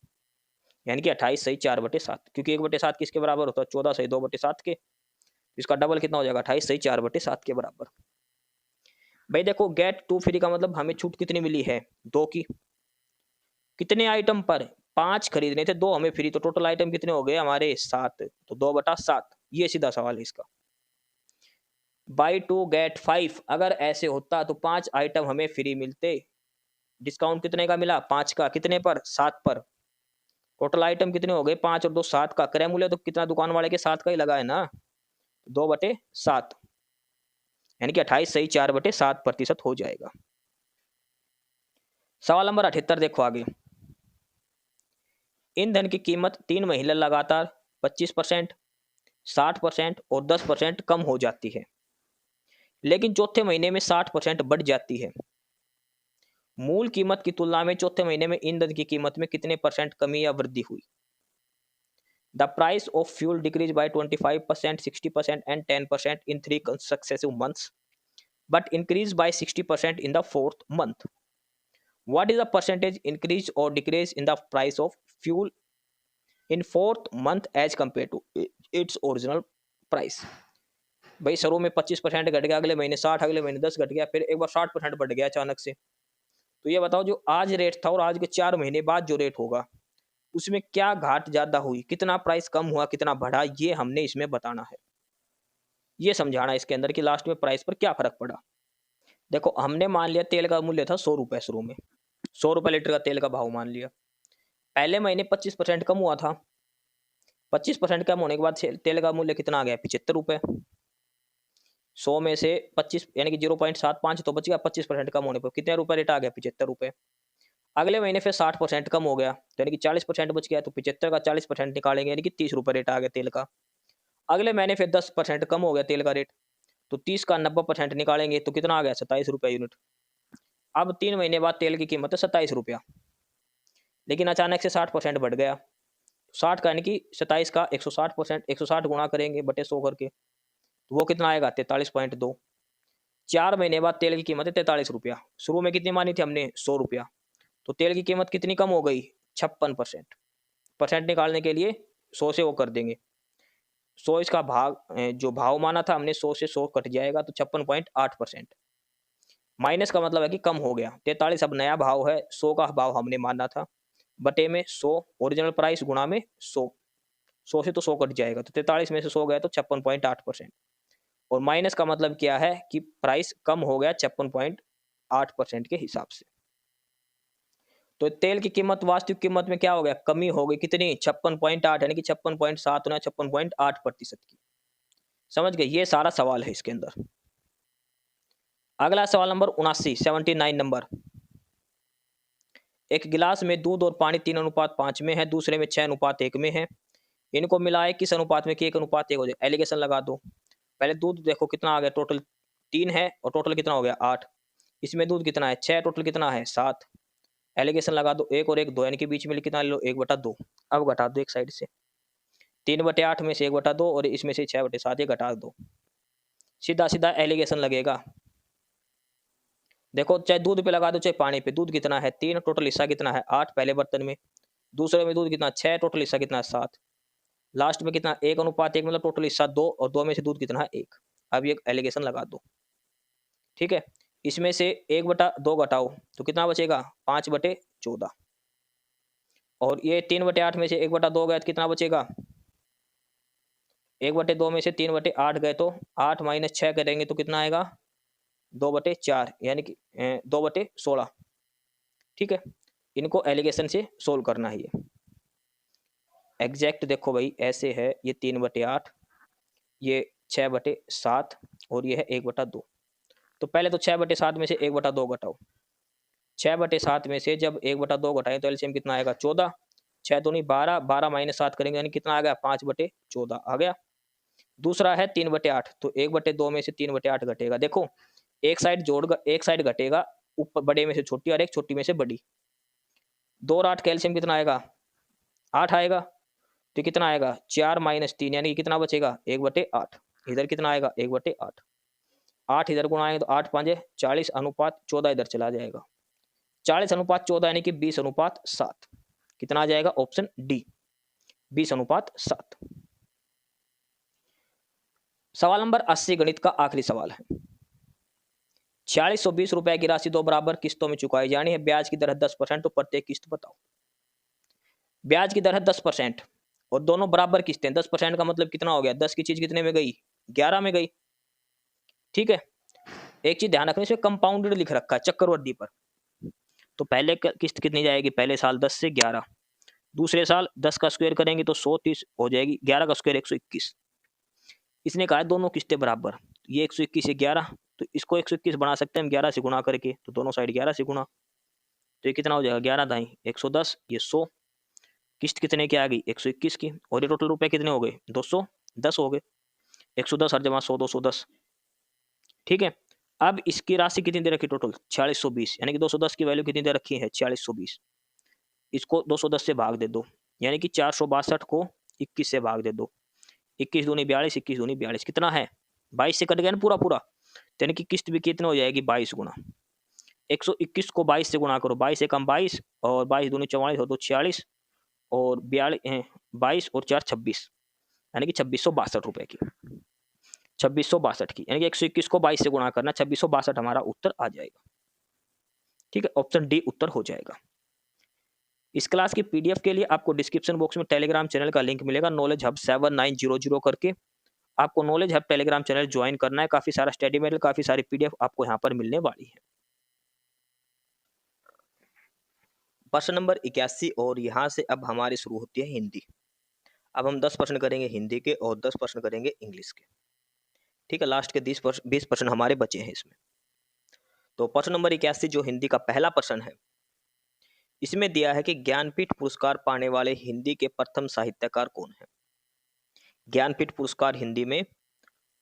यानी कि 28 सही 4/7, क्योंकि 1/7 किसके बराबर होता है 14 सही 2/7 के, इसका डबल कितना हो जाएगा 28 सही 4/7 के बराबर। भाई देखो गेट 2 फ्री का मतलब हमें छूट कितनी मिली है 2 की, कितने आइटम पर 5 खरीदने थे 2 हमें फ्री, तो टोटल आइटम कितने हो गए हमारे 7, तो 2/7, ये सीधा सवाल है इसका। बाई 2 गेट 5, अगर ऐसे होता तो 5 आइटम हमें फ्री मिलते, डिस्काउंट कितने का मिला 5 का, कितने पर 7 पर, टोटल आइटम कितने हो गए 5 और 2 7 का, क्रय मूल्य तो कितना दुकान वाले के 7 का ही लगा है ना, 2/7, यानी कि 28 सही 4/7% हो जाएगा। सवाल नंबर 78 देखो आगे, ईंधन की कीमत 3 महीने लगातार 25%, 60% और 10% कम हो जाती है, लेकिन चौथे महीने में 60% बढ़ जाती है। मूल कीमत की तुलना में चौथे महीने में ईंधन की कीमत में कितने परसेंट कमी या वृद्धि हुई। The price of fuel decrease by 25%, 60% and 10% in 3 successive months, but increase by 60% in the 4th month. What is the percentage increase or decrease in the price of fuel in 4th month as compared to its original price? भाई शुरू में 25% घट गया, अगले महीने 60, अगले महीने 10 घट गया, फिर एक बार 60% बढ़ गया अचानक से। तो ये बताओ जो आज रेट था और आज के 4 महीने बाद जो रेट होगा उसमें क्या घाट ज्यादा हुई, कितना प्राइस कम हुआ कितना बढ़ा, ये हमने इसमें बताना है, ये समझाना इसके अंदर कि लास्ट में प्राइस पर क्या फर्क पड़ा। देखो हमने मान लिया तेल का मूल्य था 100 रुपए, शुरू में 100 रुपए लीटर का तेल का भाव मान लिया, पहले महीने 25% कम हुआ था, 25% कम होने के बाद तेल का मूल्य कितना आ गया 75 रुपए, 100 में से 25 यानी कि 0.75 तो बच गया, 25% कम होने पर कितने रुपए रेट आ गया 75 रुपए। अगले महीने फिर 60% कम हो गया, तो यानी कि 40% बच गया, तो 75 का 40% निकालेंगे, यानी कि 30 रुपये रेट आ गया तेल का। अगले महीने फिर 10% कम हो गया तेल का रेट, तो 30 का 90% निकालेंगे, तो कितना आ गया? 27 रुपये यूनिट। अब 3 महीने बाद तेल की कीमत है 27 रुपया, लेकिन अचानक से 60% बढ़ गया। 60 का यानी कि 27 का 160%, 160 गुणा करेंगे बटे 100 करके, तो वो कितना आएगा? 43.2। 4 महीने बाद तेल की कीमत है 43 रुपया। शुरू में कितनी मानी थी हमने? 100 रुपया। तो तेल की कीमत कितनी कम हो गई? 56%। परसेंट निकालने के लिए 100 से वो कर देंगे, 100 इसका भाग, जो भाव माना था हमने 100 से 100 कट जाएगा, तो 56.8%। माइनस का मतलब है कि कम हो गया। 43 अब नया भाव है, 100 का भाव हमने माना था, बटे में 100 ओरिजिनल प्राइस गुणा में 100, 100 से तो 100 कट जाएगा, तो 43 में से 100 गया तो 56.8%। और माइनस का मतलब क्या है कि प्राइस कम हो गया 56.8% के हिसाब से। तो तेल की कीमत वास्तविक कीमत में क्या हो गया? कमी हो गई। कितनी? 56.8, यानी कि 56.7 ना 56.8% की। समझ गए? ये सारा सवाल है इसके अंदर। अगला सवाल नंबर 79 नंबर। एक गिलास में दूध और पानी 3:5 में है, दूसरे में 6:1 में है। इनको मिलाए किस अनुपात में कि 1:1 हो जाए? एलिगेशन लगा दो। पहले दूध देखो कितना आ गया, टोटल 3 है और टोटल कितना हो गया? 8। इसमें दूध कितना है? 6, टोटल कितना है? 7। एलिगेशन लगा दो, 1 और 1 2, यानी कि बीच में कितना ले लो? 1/2। अब घटा दो एक साइड से, 3/8 में से 1/2 और इसमें से 6/7 ये घटा दो, सीधा सीधा एलिगेशन लगेगा। देखो चाहे दूध पे लगा दो चाहे पानी पे, दूध कितना है? 3, टोटल हिस्सा कितना है? 8 पहले बर्तन में, दूसरे में दूध कितना? 6, टोटल हिस्सा कितना है? 7, लास्ट में कितना? 1:1, मतलब टोटल हिस्सा 2 और 2 में से दूध कितना है? 1। अब ये एलिगेशन लगा दो, ठीक है। इसमें से 1/2 घटाओ तो कितना बचेगा? 5/14। और ये 3/8 में से 1/2 गया तो कितना बचेगा? 1/2 में से 3/8 गए तो 8 माइनस 6 करेंगे तो कितना आएगा? 2/4, यानी कि 2/16। ठीक है, इनको एलिगेशन से सोल्व करना है। ये एग्जैक्ट देखो भाई ऐसे है, ये 3/8, ये 6/7 और ये है 1/2। तो पहले तो 6/7 में से 1/2 घटाओ। 6/7 में से जब 1/2 घटाएं तो एलसीएम कितना आएगा? 14। 6 दूनी 12, 12 माइनस 7 करेंगे यानी कितना आ गया? 5/14 आ गया। दूसरा है 3/8, तो 1/2 में से 3/8 घटेगा। देखो एक साइड एक साइड घटेगा, ऊपर बड़े में से छोटी और एक छोटी में से बड़ी। 2 और 8 कैल्शियम कितना आएगा? 8 आएगा। तो कितना आएगा? 4 माइनस 3, यानी कि कितना बचेगा? 1/8। इधर कितना आएगा? 1/8। 8 इधर गुणाएंगे तो 8 5 40:14 इधर चला जाएगा। 40:14 यानी कि 20:7। कितना आ जाएगा? Option D, 20:7। सवाल नंबर 80 गणित का आखिरी सवाल है। 4620 रुपए की राशि 2 बराबर किस्तों में चुकाई जानी है। ब्याज की दर है 10%, तो प्रत्येक किस्त बताओ। ब्याज की दर है 10% और दोनों बराबर किस्तें। 10% का मतलब कितना हो गया? 10 की चीज कितने में गई? 11 में गई। ठीक है, एक चीज ध्यान रखना, इसमें कंपाउंडेड लिख रखा है चक्रवृद्धि पर। तो पहले किस्त कितनी जाएगी? पहले साल 10 से 11, दूसरे साल 10 का स्क्वायर करेंगे तो 130 हो जाएगी, 11 का स्क्वायर 121। इसने कहा है दोनों किस्तें बराबर, ये 121 ये 11, तो इसको 121 बना सकते हैं हम 11 से गुणा करके, तो दोनों साइड 11 से गुणा, तो ये कितना हो जाएगा? 11 दाई 110, ये 100। किस्त कितने की आ गई? 121 की। और ये टोटल रुपए कितने हो गए? 210 हो गए। 110 हर जमा 100, 210। ठीक है, अब इसकी राशि कितनी दे रखी? टोटल 4620, यानी कि 210 की वैल्यू कितनी दे रखी है? 4620। इसको 210 से भाग दे दो, यानी कि 462 को 21 से भाग दे दो। 21 दूनी 42, 21 दूनी 42, कितना है? 22 से कट गया ना पूरा पूरा, यानी कि किस्त भी कितनी हो जाएगी? 22 गुना। 121 को 22 से गुणा करो, 22 से कम 22 और 22 दूनी 44 हो तो 46 और 42, 22 और 4 26, यानी कि 2662 रुपए की। 2662 की, यानी कि 121 को 22 से गुणा करना, 2662 हमारा उत्तर आ जाएगा। ठीक है, ऑप्शन डी उत्तर हो जाएगा। इस क्लास की पीडीएफ के लिए आपको डिस्क्रिप्शन बॉक्स में टेलीग्राम चैनल का लिंक मिलेगा, नॉलेज हब 7900 करके। आपको knowledge hub Telegram channel join करना है। काफी सारा स्टडी मटेरियल, काफी सारी पीडीएफ आपको यहाँ पर मिलने वाली है। प्रश्न नंबर 81, और यहाँ से अब हमारी शुरू होती है हिंदी। अब हम 10 प्रश्न करेंगे हिंदी के और 10 प्रश्न करेंगे इंग्लिश के। ठीक है, लास्ट के 20 प्रश्न हमारे बचे हैं इसमें। तो प्रश्न नंबर 81 जो हिंदी का पहला प्रश्न है, इसमें दिया है कि ज्ञानपीठ पुरस्कार पाने वाले हिंदी के प्रथम साहित्यकार कौन है। ज्ञानपीठ पुरस्कार हिंदी में,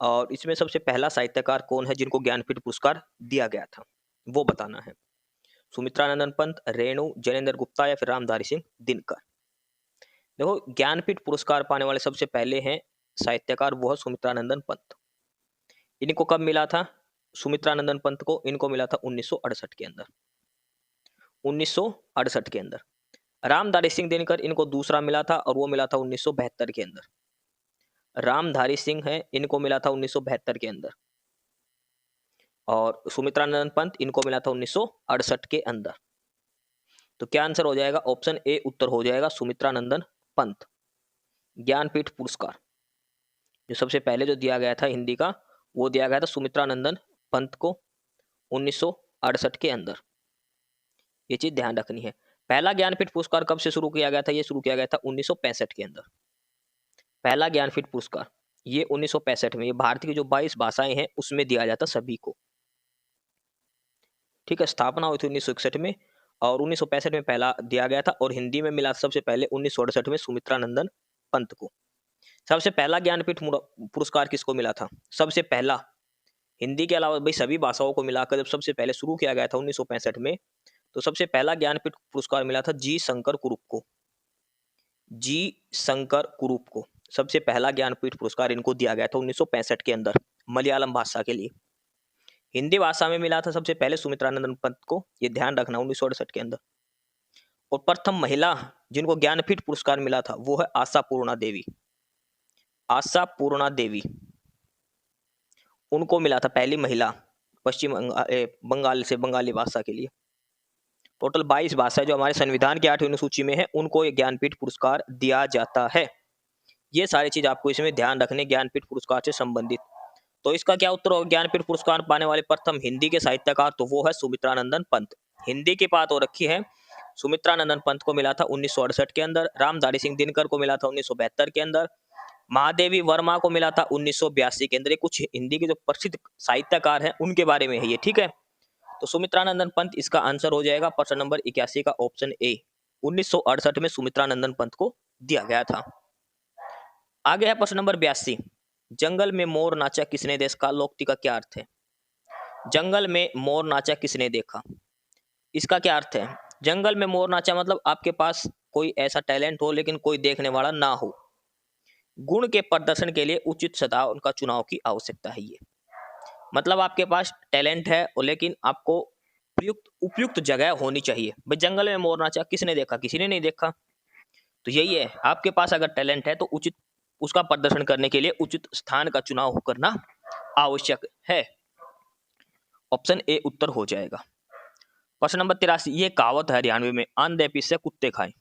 और इसमें सबसे पहला साहित्यकार कौन है जिनको ज्ञानपीठ पुरस्कार दिया गया था, वो बताना है। सुमित्रानंदन पंत, रेणु, जैनेन्द्र गुप्ता या फिर रामधारी सिंह दिनकर। देखो, ज्ञानपीठ पुरस्कार पाने वाले सबसे पहले हैं साहित्यकार, वो है सुमित्रानंदन पंत। इनको कब मिला था? सुमित्रानंदन पंत को इनको मिला था 1968 के अंदर, 1968 के अंदर। रामधारी सिंह दिनकर इनको दूसरा मिला था और वो मिला था 1972 के अंदर। रामधारी सिंह है, इनको मिला था 1972 के अंदर, और सुमित्रानंदन पंत इनको मिला था 1968 के अंदर। तो क्या आंसर हो जाएगा? ऑप्शन ए उत्तर हो जाएगा, सुमित्रानंदन पंत। ज्ञानपीठ पुरस्कार जो सबसे पहले जो दिया गया था हिंदी का, वो दिया गया था सुमित्रानंदन पंत को 1968 के अंदर। ये चीज ध्यान रखनी है। पहला ज्ञानपीठ पुरस्कार कब से शुरू किया गया था? ये शुरू किया गया था 1965 के अंदर। पहला ज्ञानपीठ पुरस्कार ये 1965 में, ये भारत की जो 22 भाषाएं हैं उसमें दिया जाता सभी को। ठीक है, स्थापना हुई थी 1961 में और 1965 में पहला दिया गया था, और हिंदी में मिला सबसे पहले 1968 में सुमित्रानंदन पंत को। सबसे पहला ज्ञानपीठ पुरस्कार किसको मिला था? सबसे पहला, हिंदी के अलावा भाई सभी भाषाओं को मिलाकर जब सबसे पहले शुरू किया गया था 1965 में, तो सबसे पहला ज्ञानपीठ पुरस्कार मिला था जी शंकर कुरूप को। जी शंकर कुरूप को सबसे पहला ज्ञानपीठ पुरस्कार इनको दिया गया था 1965 के अंदर, मलयालम भाषा के लिए। हिंदी भाषा में मिला था सबसे पहले सुमित्रानंदन पंत को, ये ध्यान रखना, 1968 के अंदर। और प्रथम महिला जिनको ज्ञानपीठ पुरस्कार मिला था वो है आशा पूर्णा देवी। आशा पूर्णा देवी, उनको मिला था, पहली महिला पश्चिम बंगाल से, बंगाली भाषा के लिए। टोटल 22 भाषाएं जो हमारे संविधान की 8वीं अनुसूची में है उनको ये ज्ञानपीठ पुरस्कार दिया जाता है। ये सारी चीज आपको इसमें ध्यान रखने, ज्ञानपीठ पुरस्कार से संबंधित। तो इसका क्या उत्तर होगा? ज्ञानपीठ पुरस्कार पाने वाले प्रथम हिंदी के साहित्यकार, तो वो है सुमित्रानंदन पंत। हिंदी की बात हो रखी है, सुमित्रानंदन पंत को मिला था 1968 के अंदर, रामधारी सिंह दिनकर को मिला था 1972 के अंदर, महादेवी वर्मा को मिला था 1982 के अंदर। ये कुछ हिंदी के जो प्रसिद्ध साहित्यकार हैं उनके बारे में है ये, ठीक है। तो सुमित्रानंदन पंत इसका आंसर हो जाएगा प्रश्न नंबर 81 का ऑप्शन ए। 1968 में सुमित्रानंदन पंत को दिया गया था। आगे है प्रश्न नंबर 82, जंगल में मोर नाचा किसने देखा, लोकोक्ति का क्या अर्थ है? जंगल में मोर नाचा किसने देखा, इसका क्या अर्थ है? जंगल में मोर नाचा मतलब आपके पास कोई ऐसा टैलेंट हो लेकिन कोई देखने वाला ना हो। गुण के प्रदर्शन के लिए उचित सदा उनका चुनाव की आवश्यकता है। ये मतलब आपके पास टैलेंट है और लेकिन आपको उपयुक्त जगह होनी चाहिए। भाई जंगल में मोर नाचा किसने देखा? किसी ने नहीं देखा। तो यही है, आपके पास अगर टैलेंट है तो उचित उसका प्रदर्शन करने के लिए उचित स्थान का चुनाव करना आवश्यक है। ऑप्शन ए उत्तर हो जाएगा। प्रश्न नंबर 83, ये कहावत है हरियाणवी में, अंधे पीछे कुत्ते खाए।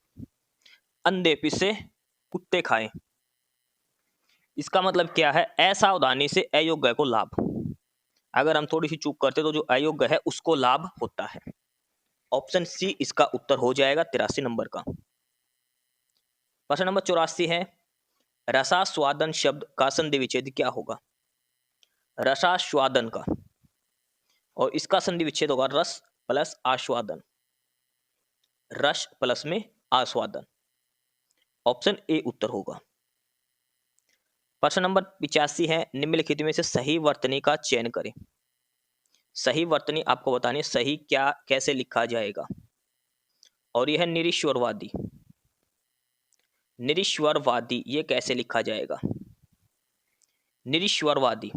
अंधे पीछे कुत्ते खाए, इसका मतलब क्या है? असावधानी से अयोग्य को लाभ। अगर हम थोड़ी सी चूक करते तो जो अयोग्य है उसको लाभ होता है। ऑप्शन सी इसका उत्तर हो जाएगा 83 नंबर का। प्रश्न नंबर 84 है, रसास्वादन शब्द का संधि विच्छेद क्या होगा? रसास्वादन का, और इसका संधि विच्छेद होगा रस प्लस आस्वादन, रस प्लस में आस्वादन। ऑप्शन ए उत्तर होगा। प्रश्न नंबर 85 है, निम्नलिखित में से सही वर्तनी का चयन करें। सही वर्तनी आपको बतानी है, सही क्या कैसे लिखा जाएगा, और यह है निरीश्वरवादी। निरीश्वरवादी ये कैसे लिखा जाएगा? निरीश्वरवादी,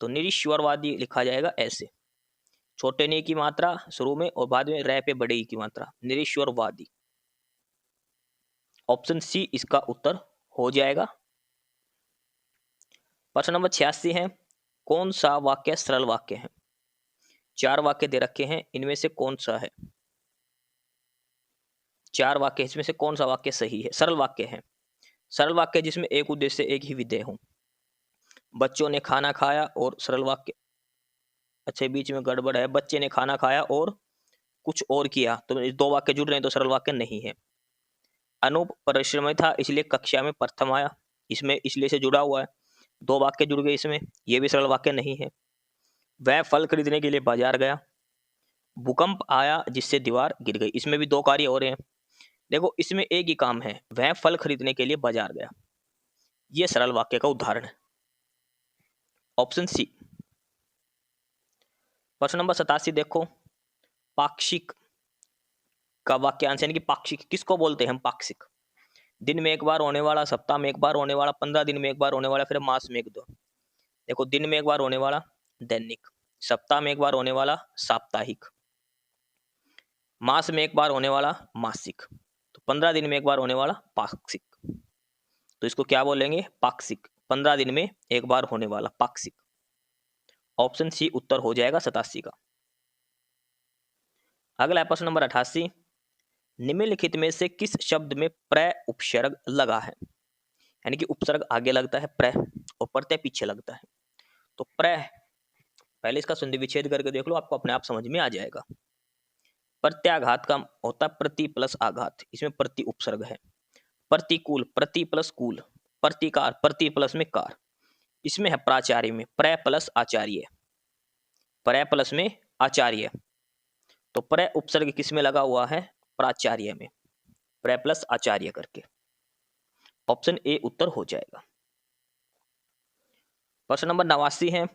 तो निरीश्वरवादी लिखा जाएगा ऐसे, छोटे नी की मात्रा शुरू में और बाद में रै पे बड़े ई की मात्रा, निरीश्वरवादी। ऑप्शन सी इसका उत्तर हो जाएगा। प्रश्न नंबर 86 है, कौन सा वाक्य सरल वाक्य है? 4 वाक्य दे रखे हैं, इनमें से कौन सा है? 4 वाक्य, इसमें से कौन सा वाक्य सही है? सरल वाक्य है। सरल वाक्य जिसमें एक उद्देश्य एक ही विधेय हो। बच्चों ने खाना खाया और सरल वाक्य, अच्छा बीच में गड़बड़ है, बच्चे ने खाना खाया और कुछ और किया, तो 2 वाक्य जुड़ रहे हैं तो सरल वाक्य नहीं है। अनूप परिश्रमी था इसलिए कक्षा में प्रथम आया, इसमें इसलिए से जुड़ा हुआ है, 2 वाक्य जुड़ गए इसमें, यह भी सरल वाक्य नहीं है। वह फल खरीदने के लिए बाजार गया, भूकंप आया जिससे दीवार गिर गई। इसमें भी 2 कार्य हो रहे हैं। देखो इसमें एक ही काम है, वह फल खरीदने के लिए बाजार गया। ये सरल वाक्य का उदाहरण है। Option C. प्रश्न नंबर 87 देखो, पाक्षिक का वाक्यांश यानी कि पाक्षिक किसको बोलते हैं हम? पाक्षिक। दिन में एक बार होने वाला, सप्ताह में एक बार होने वाला, 15 दिन में एक बार होने वाला, फिर मास में एक दो। देखो दिन में एक बार होने वाला दैनिक, सप्ताह में एक बार होने वाला साप्ताहिक, मास में एक बार होने वाला मासिक, तो 15 दिन में एक बार होने वाला पाक्षिक। तो इसको क्या बोलेंगे? पाक्षिक। 15 दिन में एक बार होने वाला पाक्षिक। ऑप्शन सी उत्तर हो जाएगा 87 का। अगला है प्रश्न नंबर 88, निम्नलिखित में से किस शब्द में प्रय उपसर्ग लगा है? यानी कि उपसर्ग आगे लगता है प्रय और प्रत्यय पीछे लगता है। तो प्रय, पहले इसका संधि विच्छेद करके देख लो, आपको अपने आप समझ में आ जाएगा। प्रत्याघात का होता है प्रति प्लस आघात, इसमें प्रति उपसर्ग है। प्रतिकूल, प्रति प्लस कूल। प्रतिकार, प्रति प्लस में कार। इसमें है प्राचार्य में प्रय प्लस आचार्य, प्रय प्लस में आचार्य। तो प्रय उपसर्ग किस में लगा हुआ है? प्राचार्य में, प्रय प्लस आचार्य करके। ऑप्शन ए उत्तर हो जाएगा। प्रश्न नंबर 89 है,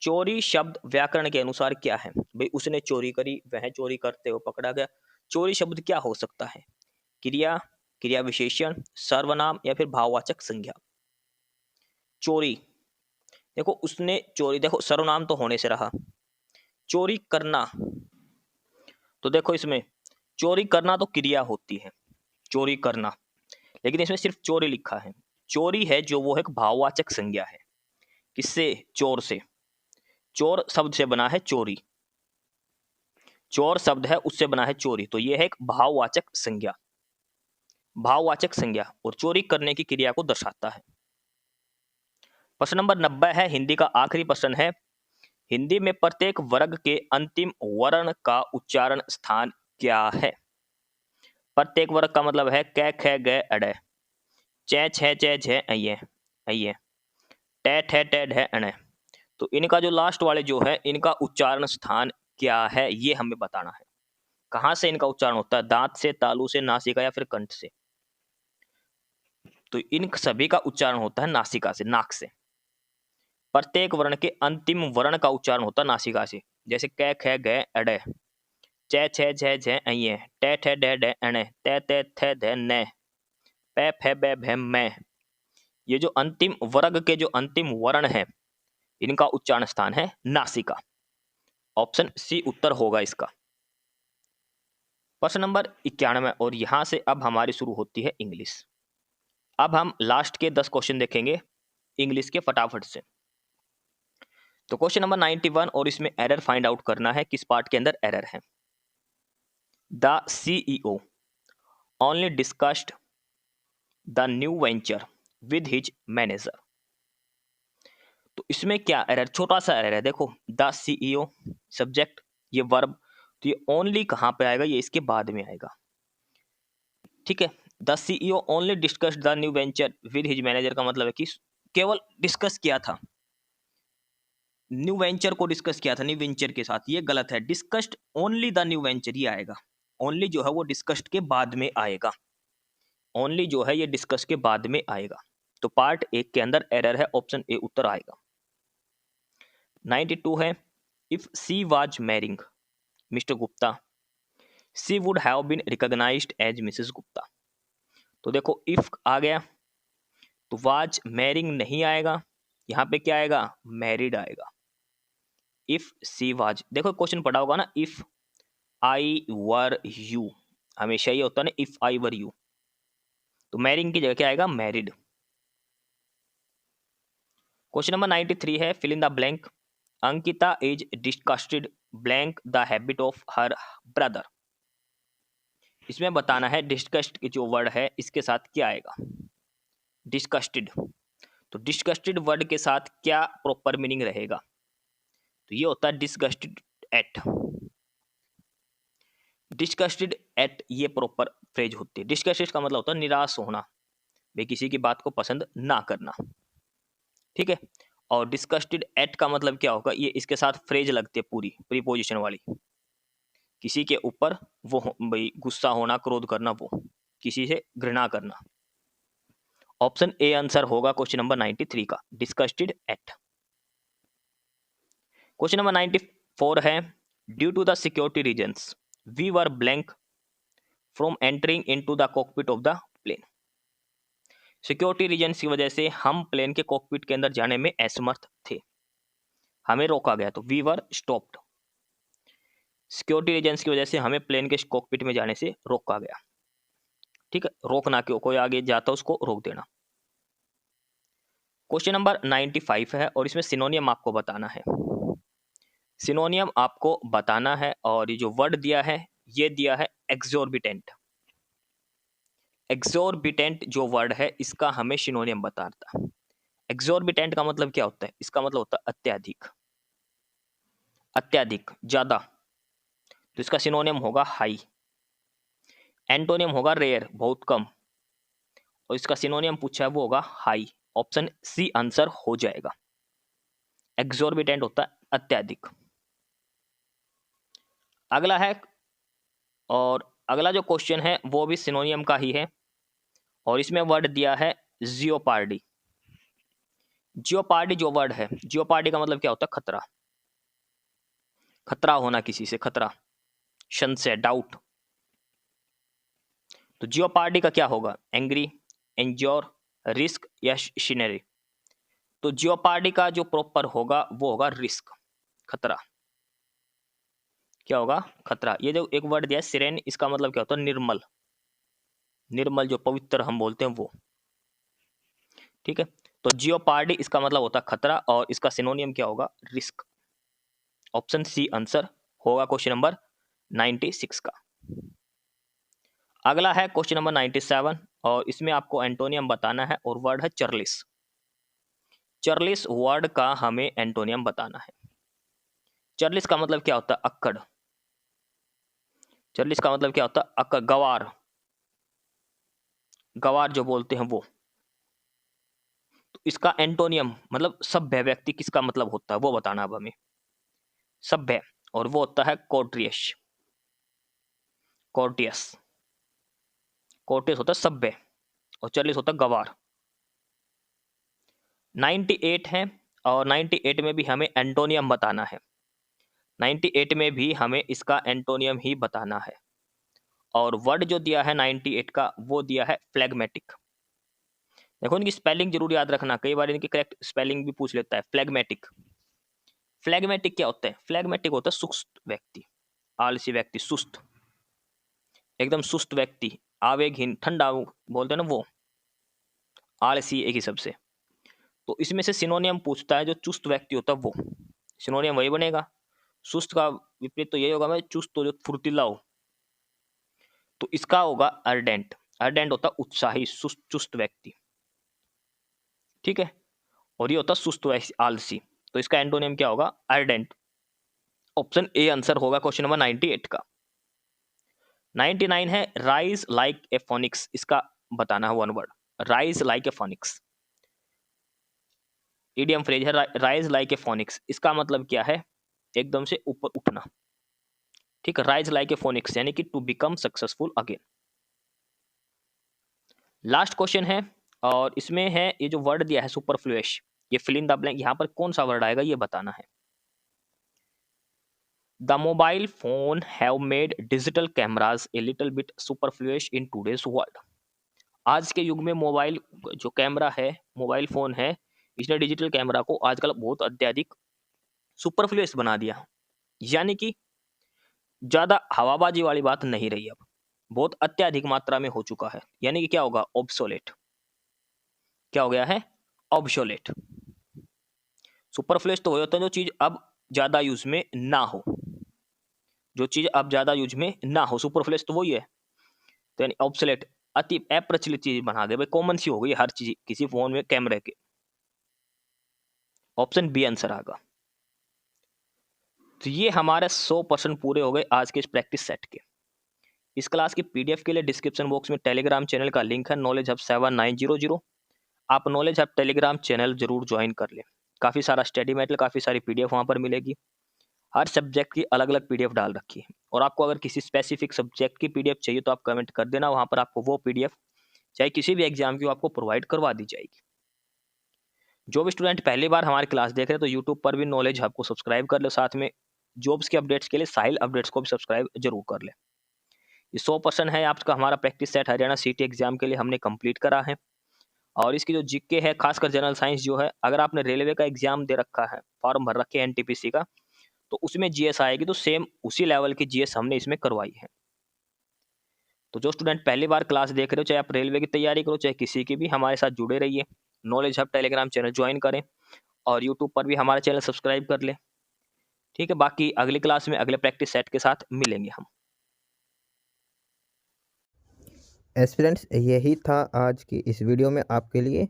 चोरी शब्द व्याकरण के अनुसार क्या है? भाई उसने चोरी करी, वह चोरी करते हुए पकड़ा गया। चोरी शब्द क्या हो सकता है? क्रिया, क्रिया विशेषण, सर्वनाम या फिर भाववाचक संज्ञा। चोरी, देखो उसने चोरी, देखो सर्वनाम तो होने से रहा। चोरी करना, तो देखो इसमें चोरी करना तो क्रिया होती है, चोरी करना, लेकिन इसमें सिर्फ चोरी लिखा है। चोरी है जो वो एक भाववाचक संज्ञा है। किससे? चोर से। चोर शब्द से बना है चोरी, चोर शब्द है उससे बना है चोरी, तो यह है एक भाववाचक संज्ञा, भाववाचक संज्ञा, और चोरी करने की क्रिया को दर्शाता है। प्रश्न नंबर 90 है, हिंदी का आखिरी प्रश्न है, हिंदी में प्रत्येक वर्ग के अंतिम वर्ण का उच्चारण स्थान क्या है? प्रत्येक वर्ग का मतलब है क ख ग अड़, च छ च झ अय अय, ट ठ ट ढ अण। तो इनका जो लास्ट वाले जो है, इनका उच्चारण स्थान क्या है, ये हमें बताना है। कहां से इनका उच्चारण होता है? दांत से, तालू से, नासिका या फिर कंठ से? तो इन सभी का उच्चारण होता है नासिका से, नाक से। प्रत्येक वर्ण के अंतिम वर्ण का उच्चारण होता है नासिका से। जैसे क ख ग अड़, च छ झ झ अय, ट ठ ड ढ अण, त त थ ध न, प फ ब भ म। ये जो अंतिम वर्ग के जो अंतिम वर्ण है, इनका उच्चारण स्थान है नासिका। ऑप्शन सी उत्तर होगा इसका। प्रश्न नंबर 91, और यहां से अब हमारी शुरू होती है इंग्लिश। अब हम लास्ट के 10 क्वेश्चन देखेंगे इंग्लिश के फटाफट से। तो क्वेश्चन नंबर 91, और इसमें एरर फाइंड आउट करना है, किस पार्ट के अंदर एरर है। The CEO only discussed the new venture with his manager. तो इसमें क्या एरर, छोटा सा एरर है। देखो द CEO सब्जेक्ट, ये वर्ब, तो ये ओनली कहां पे आएगा? ये इसके बाद में आएगा। ठीक है, the CEO only discussed the new venture with his manager का मतलब है कि केवल डिस्कस किया था, न्यू वेंचर को डिस्कस किया था न्यू वेंचर के साथ, ये गलत है। Discussed only the new venture ये आएगा। ओनली जो है वो डिस्कस्ड के बाद में आएगा, ओनली जो है ये डिस्कस के बाद में आएगा। तो पार्ट 1 के अंदर एरर है, ऑप्शन ए उत्तर आएगा। 92 है, if she was marrying Mr Gupta she would have been recognised as Mrs Gupta. तो देखो इफ आ गया, तो वाज मैरिंग नहीं आएगा, यहाँ पे क्या आएगा? मैरिड आएगा। इफ सी वाज, देखो क्वेश्चन पढ़ा होगा ना, इफ आई वर यू, हमेशा ये होता है ना इफ आई वर यू, तो मैरिंग की जगह क्या आएगा? मैरिड। क्वेश्चन नंबर 93 है, fill in the blank. Ankita is disgusted blank the habit of her brother. इसमें बताना है डिस्कस्ड की जो वर्ड है इसके साथ क्या आएगा? डिस्कस्टेड, तो डिस्कस्टेड वर्ड के साथ क्या प्रॉपर मीनिंग रहेगा? तो ये होता है डिस्गस्टेड एट। डिस्गस्टेड एट ये प्रॉपर फ्रेज होती है। डिस्गस्टेड का मतलब होता है निराश होना, भाई किसी की बात को पसंद ना करना। ठीक है, और डिस्गस्टेड एट का मतलब क्या होगा? ये इसके साथ फ्रेज लगती है पूरी प्रीपोजिशन वाली। किसी के ऊपर वो भाई गुस्सा होना, क्रोध करना, वो किसी से घृणा करना। ऑप्शन ए आंसर होगा क्वेश्चन नंबर 93 का, डिस्कस्टेड एट। क्वेश्चन नंबर 94 है, due to the security reasons we were blank from entering into the cockpit of the plane. Security reasons की वजह से हम प्लेन के कॉकपिट के अंदर जाने में असमर्थ थे, हमें रोका गया, तो we were stopped. Security reasons की वजह से हमें प्लेन के कॉकपिट में जाने से रोका गया। ठीक है, रोकना क्यों, कोई आगे जाता उसको रोक देना। क्वेश्चन नंबर 95 है और इसमें सिनोनियम आपको बताना है। सिनोनियम आपको बताना है और ये जो वर्ड दिया है ये दिया है एक्सोर्बिटेंट। एक्सोर्बिटेंट जो वर्ड है इसका हमें सिनोनियम बताता है। एक्सोर्बिटेंट का मतलब क्या होता है, इसका मतलब होता है अत्यधिक, अत्यधिक, ज्यादा, तो इसका सिनोनियम होगा हाई। एंटोनियम होगा रेयर, बहुत कम, और इसका सिनोनियम पूछा है वो होगा हाई। ऑप्शन सी आंसर हो जाएगा। एक्सोर्बिटेंट होता है अत्यधिक। अगला है, और अगला जो क्वेश्चन है वो भी सिनोनियम का ही है और इसमें वर्ड दिया है जियोपार्डी। जियोपार्डी जो वर्ड है, जियोपार्डी का मतलब क्या होता है, खतरा, खतरा होना, किसी से खतरा, संशय, डाउट। तो जियोपार्डी का क्या होगा, एंग्री, एंजोर, रिस्क या शिनरी। तो जियोपार्डी का जो प्रॉपर होगा वो होगा रिस्क, खतरा। क्या होगा, खतरा। ये जो एक वर्ड दिया है सिरेन, इसका मतलब क्या होता है, निर्मल, निर्मल जो पवित्र हम बोलते हैं वो। ठीक है, तो जियोपार्डी इसका मतलब होता है खतरा और इसका सिनोनियम क्या होगा, रिस्क। ऑप्शन सी आंसर होगा क्वेश्चन नंबर 96 का। अगला है क्वेश्चन नंबर 97 और इसमें आपको एंटोनियम बताना है और वर्ड है चर्लिस। चर्लिस वर्ड का हमें एंटोनियम बताना है। चर्लिस का मतलब क्या होता है, अक्कड़। चर्लिस का मतलब क्या होता है, अक्कड़, गवार, गवार जो बोलते हैं वो। तो इसका एंटोनियम मतलब सभ्य व्यक्ति किसका मतलब होता है वो बताना अब हमें। सभ्य, और वो होता है कोर्टियस, कोर्टियस, कोर्टियस होता है सभ्य और चर्लिस होता है गवार। 98 है और 98 में भी हमें एंटोनियम बताना है। 98 में भी हमें इसका एंटोनियम ही बताना है और वर्ड जो दिया है 98 का वो दिया है फ्लैगमेटिक। देखो इनकी स्पेलिंग जरूर याद रखना, कई बार इनकी करेक्ट स्पेलिंग भी पूछ लेता है। फ्लैगमेटिक, फ्लैगमेटिक क्या होता है, फ्लैगमेटिक होता है सुस्त व्यक्ति, आलसी व्यक्ति, सुस्त, एकदम सुस्त व्यक्ति, आवेगहीन, ठंडा बोलते हैं ना वो, आलसी एक ही सबसे। तो इसमें से सिनोनियम पूछता है, जो चुस्त व्यक्ति होता है वो, सिनोनियम वही बनेगा। सुस्त का विपरीत तो यही होगा, मैं चुस्त हो, जो फुर्तीला हो, तो इसका होगा अर्डेंट। अर्डेंट होता है उत्साही, सुस्त, चुस्त व्यक्ति। ठीक है, और ये होता है सुस्त व्यक्ति, आलसी, तो इसका एंटोनियम क्या होगा, अर्डेंट। ऑप्शन ए आंसर होगा क्वेश्चन नंबर 98 का। 99 है, राइज लाइक ए फोनिक्स, इसका बताना है one word, rise like a phoenix. Idiom phrase है राइज लाइक ए फोनिक्स, इसका मतलब क्या है, एकदम से ऊपर उठना। ठीक है, राइज लाइक ए फोनिक्स यानी कि to become successful again. Last question है और इसमें है, ये जो वर्ड दिया है सुपरफ्लुएश, ये फिल इन द ब्लैंक, यहां पर कौन सा वर्ड आएगा ये बताना है। The mobile phone have made digital cameras a little bit superfluous in today's world. आज के युग में मोबाइल जो कैमरा है, मोबाइल फोन है, इसने डिजिटल कैमरा को आजकल बहुत अत्यधिक सुपरफ्लुएश बना दिया, यानी कि ज्यादा हवाबाजी वाली बात नहीं रही, अब बहुत अत्यधिक मात्रा में हो चुका है, यानी कि क्या होगा, ऑब्सोलेट। क्या हो गया है, ऑब्सोलेट। सुपरफ्लुएश तो वही होता है जो चीज अब ज्यादा यूज में ना हो, जो चीज अब ज्यादा यूज में ना हो, सुपरफ्लुएश तो वही है। तो यानी ऑब्सोलेट, अति अप्रचलित चीज बना दे, भाई कॉमन सी हो गई हर चीज किसी फोन में कैमरे के। ऑप्शन बी आंसर आएगा। तो ये हमारे 100% पूरे हो गए आज के इस प्रैक्टिस सेट के। इस क्लास की पीडीएफ के लिए डिस्क्रिप्शन बॉक्स में टेलीग्राम चैनल का लिंक है, नॉलेज हब 7900। आप नॉलेज हब टेलीग्राम चैनल जरूर ज्वाइन कर लें, काफ़ी सारा स्टडी मटेरियल, काफ़ी सारी पीडीएफ वहाँ पर मिलेगी। हर सब्जेक्ट की अलग अलग पीडीएफ डाल रखी है। और आपको अगर किसी स्पेसिफिक सब्जेक्ट की पीडीएफ चाहिए तो आप कमेंट कर देना, वहाँ पर आपको वो पीडीएफ चाहे किसी भी एग्जाम की आपको प्रोवाइड करवा दी जाएगी। जो भी स्टूडेंट पहली बार हमारी क्लास देख रहे हैं तो यूट्यूब पर भी नॉलेज हब को सब्सक्राइब कर लो, साथ में जॉब्स के अपडेट्स के लिए साहिल अपडेट्स को भी सब्सक्राइब जरूर कर ले। ये 100% है आपका हमारा प्रैक्टिस सेट हरियाणा सीटी एग्जाम के लिए हमने कंप्लीट करा है। और इसकी जो जीके है, खासकर जनरल साइंस जो है, अगर आपने रेलवे का एग्जाम दे रखा है, फॉर्म भर रखे हैं एनटीपीसी का, तो उसमें जीएस आएगी, तो सेम उसी लेवल की जीएस हमने इसमें करवाई है। तो जो स्टूडेंट पहली बार क्लास देख रहे हो, चाहे आप रेलवे की तैयारी करो चाहे किसी की भी, हमारे साथ जुड़े रहिए। Knowledge hub Telegram channel join करें और यूट्यूब पर भी हमारा चैनल सब्सक्राइब कर लें। ठीक है, बाकी अगली क्लास में अगले प्रैक्टिस सेट के साथ मिलेंगे हम। एस्पिरेंट्स, यही था आज की इस वीडियो में आपके लिए।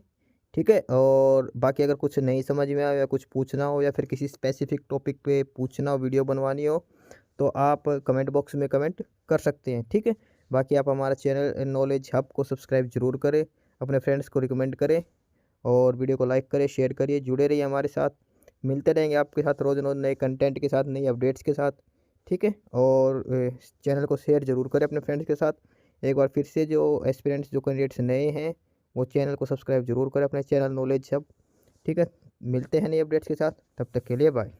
ठीक है, और बाकी अगर कुछ नहीं समझ में आया या कुछ पूछना हो या फिर किसी स्पेसिफिक टॉपिक पे पूछना हो, वीडियो बनवानी हो, तो आप कमेंट बॉक्स में कमेंट कर सकते हैं। ठीक है, बाकी आप हमारा चैनल नॉलेज हब को सब्सक्राइब जरूर करें, अपने फ्रेंड्स को रिकमेंड करें और वीडियो को लाइक करें, शेयर करिए, जुड़े रहिए हमारे साथ। मिलते रहेंगे आपके साथ रोज़ रोज़ नए कंटेंट के साथ, नई अपडेट्स के साथ। ठीक है, और चैनल को शेयर जरूर करें अपने फ्रेंड्स के साथ। एक बार फिर से जो एस्पिरेंट्स, जो कैंडिडेट्स नए हैं, वो चैनल को सब्सक्राइब जरूर करें, अपने चैनल नॉलेज हब। ठीक है, मिलते हैं नई अपडेट्स के साथ, तब तक के लिए बाय।